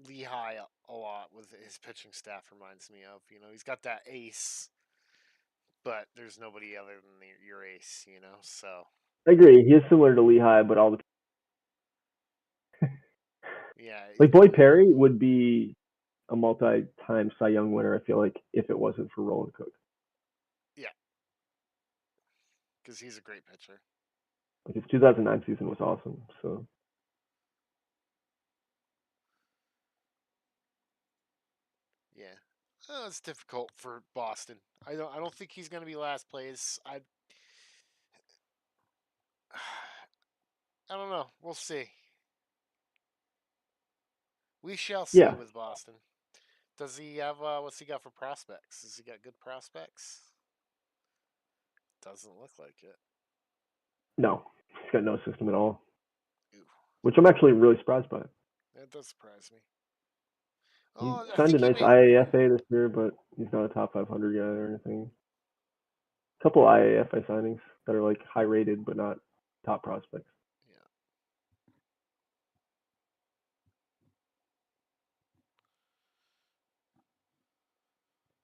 Lehigh a lot with his pitching staff. Reminds me of he's got that ace, but there's nobody other than your ace. So I agree. He is similar to Lehigh, but all the yeah, like Boyd Perry would be a multi-time Cy Young winner. I feel like if it wasn't for Roland Cook. Yeah, because he's a great pitcher. Like his 2009 season was awesome. So. Yeah, It's difficult for Boston. I don't think he's going to be last place. I don't know. We'll see. We shall see Yeah. with Boston. Does he have what's he got for prospects? Does he got good prospects? Doesn't look like it. No, he's got no system at all, Ew. which I'm actually really surprised by. That does surprise me. He Oh, I signed a think he nice may. IAFA this year, but he's not a top 500 guy or anything. A couple IAFA signings that are like high rated, but not top prospects. Yeah.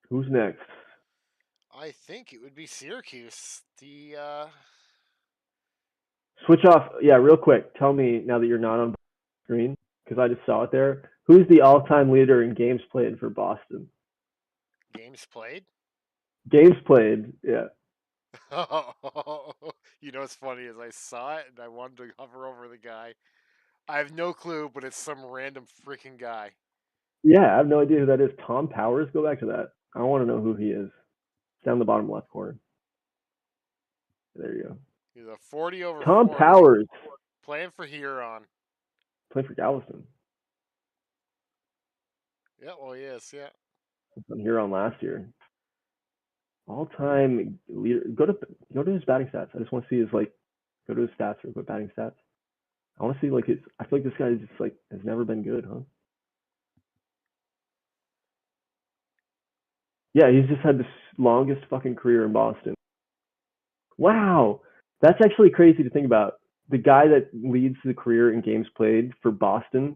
Who's next? I think it would be Syracuse. Switch off. Yeah, real quick. Tell me now that you're not on screen, because I just saw it there. Who's the all-time leader in games played for Boston? Games played. Games played. Yeah. You know what's funny is I saw it and I wanted to hover over the guy. I have no clue, but it's some random freaking guy. Yeah, I have no idea who that is. Tom Powers. Go back to that. I want to know who he is. It's down the bottom left corner. There you go. He's a 40 over Tom 40. Powers. Playing for Huron. Playing for Galveston. Yeah, well, he is. Yeah. On Huron last year. All-time leader. Go to his batting stats. I just want to see his go to his stats or put batting stats. I want to see his. I feel like this guy is just has never been good, huh? Yeah, he's just had this longest fucking career in Boston. Wow, that's actually crazy to think about. The guy that leads the career in games played for Boston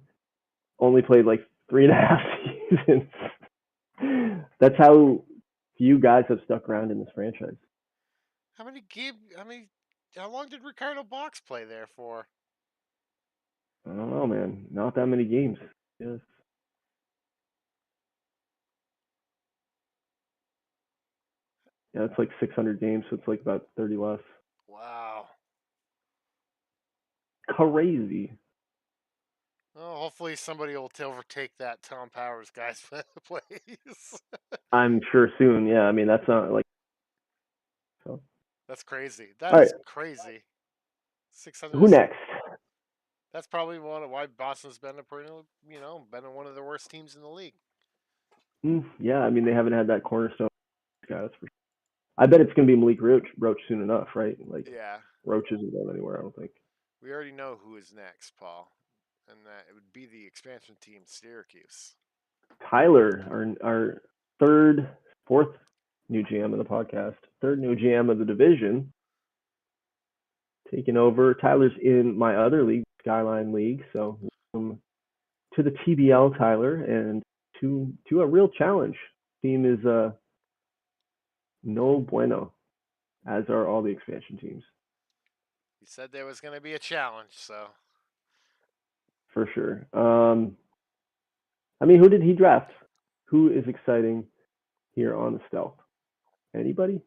only played 3.5 seasons. That's how few guys have stuck around in this franchise. How long did Ricardo Box play there for? I don't know, man. Not that many games. Yes. Yeah, it's 600 games, so it's about 30 less. Wow. Crazy. Well, hopefully somebody will overtake that Tom Powers guy's place. I'm sure soon. Yeah, I mean that's not so. That's crazy. That All is right. crazy. 600. Who next? That's probably why Boston's been been one of the worst teams in the league. Yeah, I mean they haven't had that cornerstone guy. That's for sure. I bet it's gonna be Malik Roach soon enough, right? Yeah. Roach isn't going anywhere. I don't think. We already know who is next, Paul, and that it would be the expansion team, Syracuse. Tyler, our fourth new GM of the podcast, third new GM of the division, taking over. Tyler's in my other league, Skyline League. So welcome to the TBL, Tyler, and to a real challenge. Team is no bueno, as are all the expansion teams. He said there was going to be a challenge, so. For sure. I mean, who did he draft? Who is exciting here on the stealth? Anybody?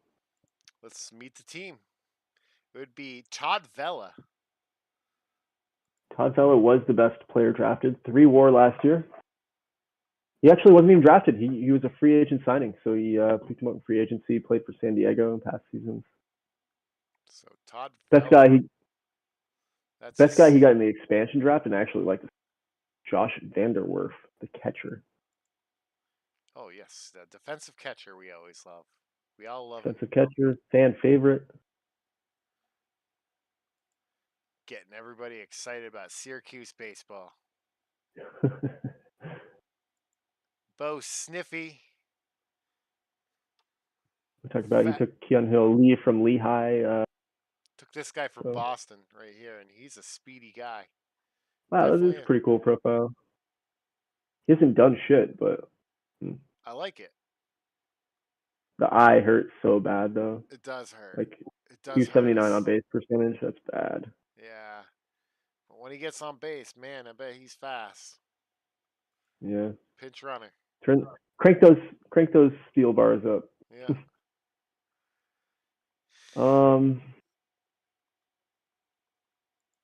Let's meet the team. It would be Todd Vella. Todd Vella was the best player drafted. 3 WAR last year. He actually wasn't even drafted. He was a free agent signing, so he picked him up in free agency. Played for San Diego in past seasons. So Todd Best Vella. guy he got in the expansion draft, and I actually liked Josh Vanderwerf, the catcher. Oh yes, the defensive catcher we always love. We all love defensive catcher, fan favorite. Getting everybody excited about Syracuse baseball. Bo Sniffy. We talked about he took Keon-Hill Lee from Lehigh. Took this guy from Boston right here, and he's a speedy guy. Wow, that is a pretty cool profile. He hasn't done shit, but I like it. The eye hurts so bad though. It does hurt. It does 279 on base percentage. That's bad. Yeah, but when he gets on base, man, I bet he's fast. Yeah. Pinch runner. Crank those steel bars up. Yeah.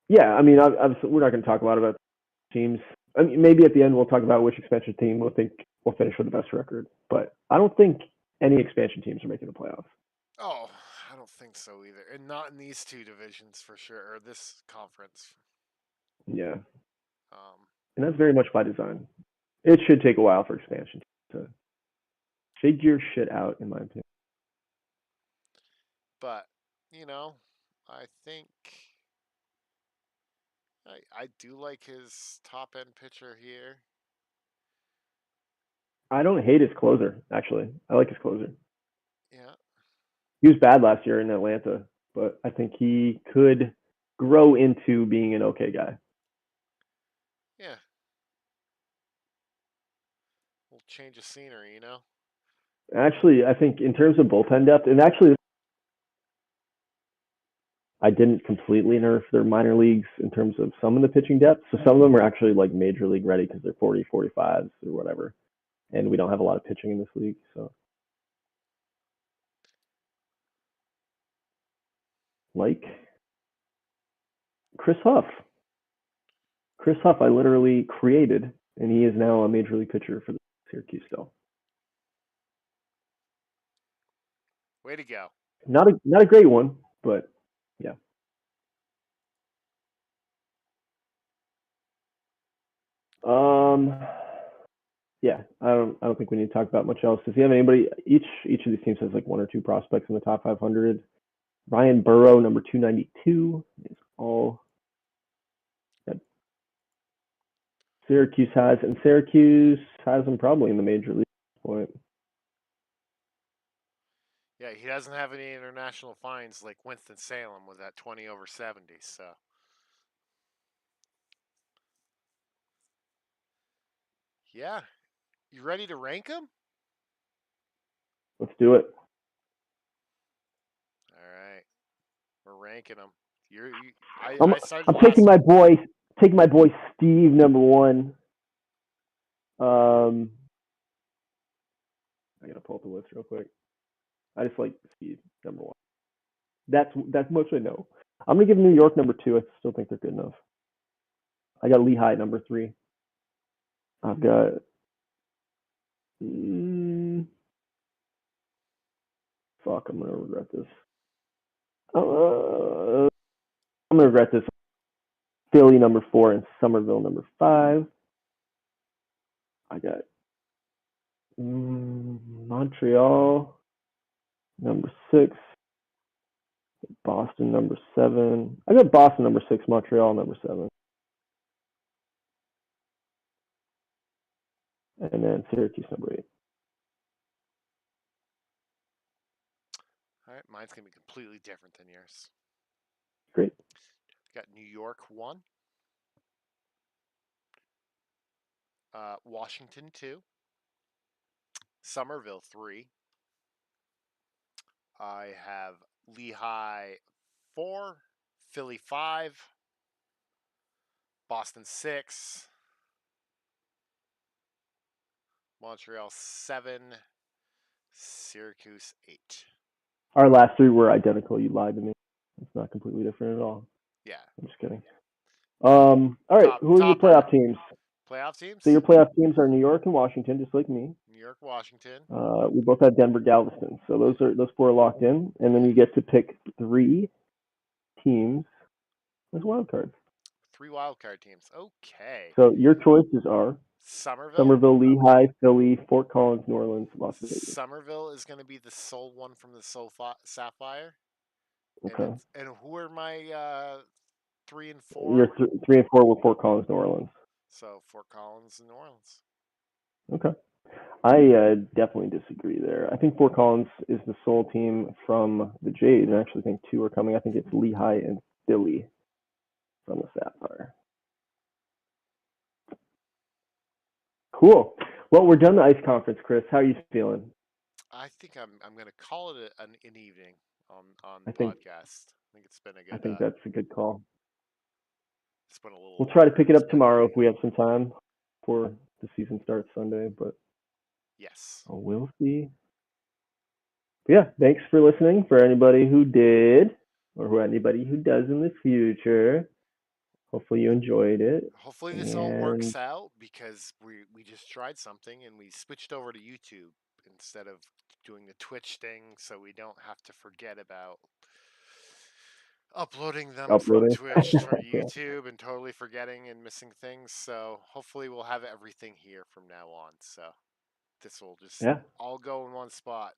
Yeah, I mean, obviously we're not going to talk a lot about teams. I mean, maybe at the end we'll talk about which expansion team we'll think will finish with the best record. But I don't think any expansion teams are making the playoffs. Oh, I don't think so either, and not in these two divisions for sure, or this conference. Yeah, Um, and that's very much by design. It should take a while for expansion to figure shit out, in my opinion. but I think I do like his top end pitcher here. I don't hate his closer, actually. I like his closer. Yeah. He was bad last year in Atlanta, but I think he could grow into being an okay guy. Yeah. Little change of scenery, Actually, I think in terms of bullpen depth, and actually, I didn't completely nerf their minor leagues in terms of some of the pitching depth. So some of them are actually like major league ready because they're 40, 45s or whatever. And we don't have a lot of pitching in this league. So, like Chris Huff. Chris Huff, I literally created, and he is now a major league pitcher for the Syracuse still. Way to go. Not a great one, but yeah. Yeah, I don't think we need to talk about much else. Does he have anybody? Each of these teams has like one or two prospects in the top 500. Ryan Burrow, number 292, is all that Syracuse has, and Syracuse has him probably in the major league at this point. Yeah, he doesn't have any international fines like Winston-Salem with that 20 over 70, so. Yeah. You ready to rank him? Let's do it. All right. We're ranking them. I'm taking my boy Steve, number 1. I gotta pull up the list real quick. I just like Steve, number 1. That's much I know. I'm gonna give New York number 2. I still think they're good enough. I got Lehigh number 3. I've got fuck. I'm gonna regret this. I'm gonna regret this. Philly number 4 and Somerville number 5. I got Montreal number 6. Boston number 7. I got Boston number 6, Montreal number 7. And then Syracuse number 8. All right, mine's going to be completely different than yours. Great. Got New York 1. Washington 2. Somerville 3. I have Lehigh 4. Philly 5. Boston 6. Montreal 7. Syracuse 8. Our last 3 were identical. You lied to me. It's not completely different at all. Yeah. I'm just kidding. All right. Who are your playoff teams? Playoff teams? So your playoff teams are New York and Washington, just like me. New York, Washington. We both have Denver, Galveston. So those 4 are locked in, and then you get to pick 3 teams as wild cards. 3 wild card teams. Okay. So your choices are Somerville, Lehigh, Philly, Fort Collins, New Orleans, Las Vegas. Somerville is going to be the sole one from the Sapphire. Okay. And who are my 3 and 4? Your 3 and 4 were Fort Collins, New Orleans. So Fort Collins and New Orleans. Okay. I definitely disagree there. I think Fort Collins is the sole team from the Jade, and I actually think 2 are coming. I think it's Lehigh and Philly from the Sapphire. Cool. Well, we're done the ice conference, Chris. How are you feeling? I think I'm going to call it an evening on the podcast. I think it's been a good. I think that's a good call. It's been a little. We'll try to pick it up tomorrow if we have some time before the season starts Sunday, but yes, we'll see. But yeah, thanks for listening. For anybody who did, or anybody who does in the future, Hopefully you enjoyed it. Hopefully this all works out, because we just tried something and we switched over to YouTube instead of doing the Twitch thing, so we don't have to forget about uploading them from Twitch to YouTube and totally forgetting and missing things. So hopefully we'll have everything here from now on. So this will just all go in one spot.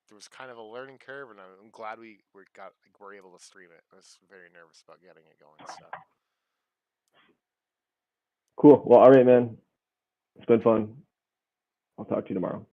There was kind of a learning curve, and I'm glad we're able to stream it. I was very nervous about getting it going. So cool. Well, all right, man. It's been fun. I'll talk to you tomorrow.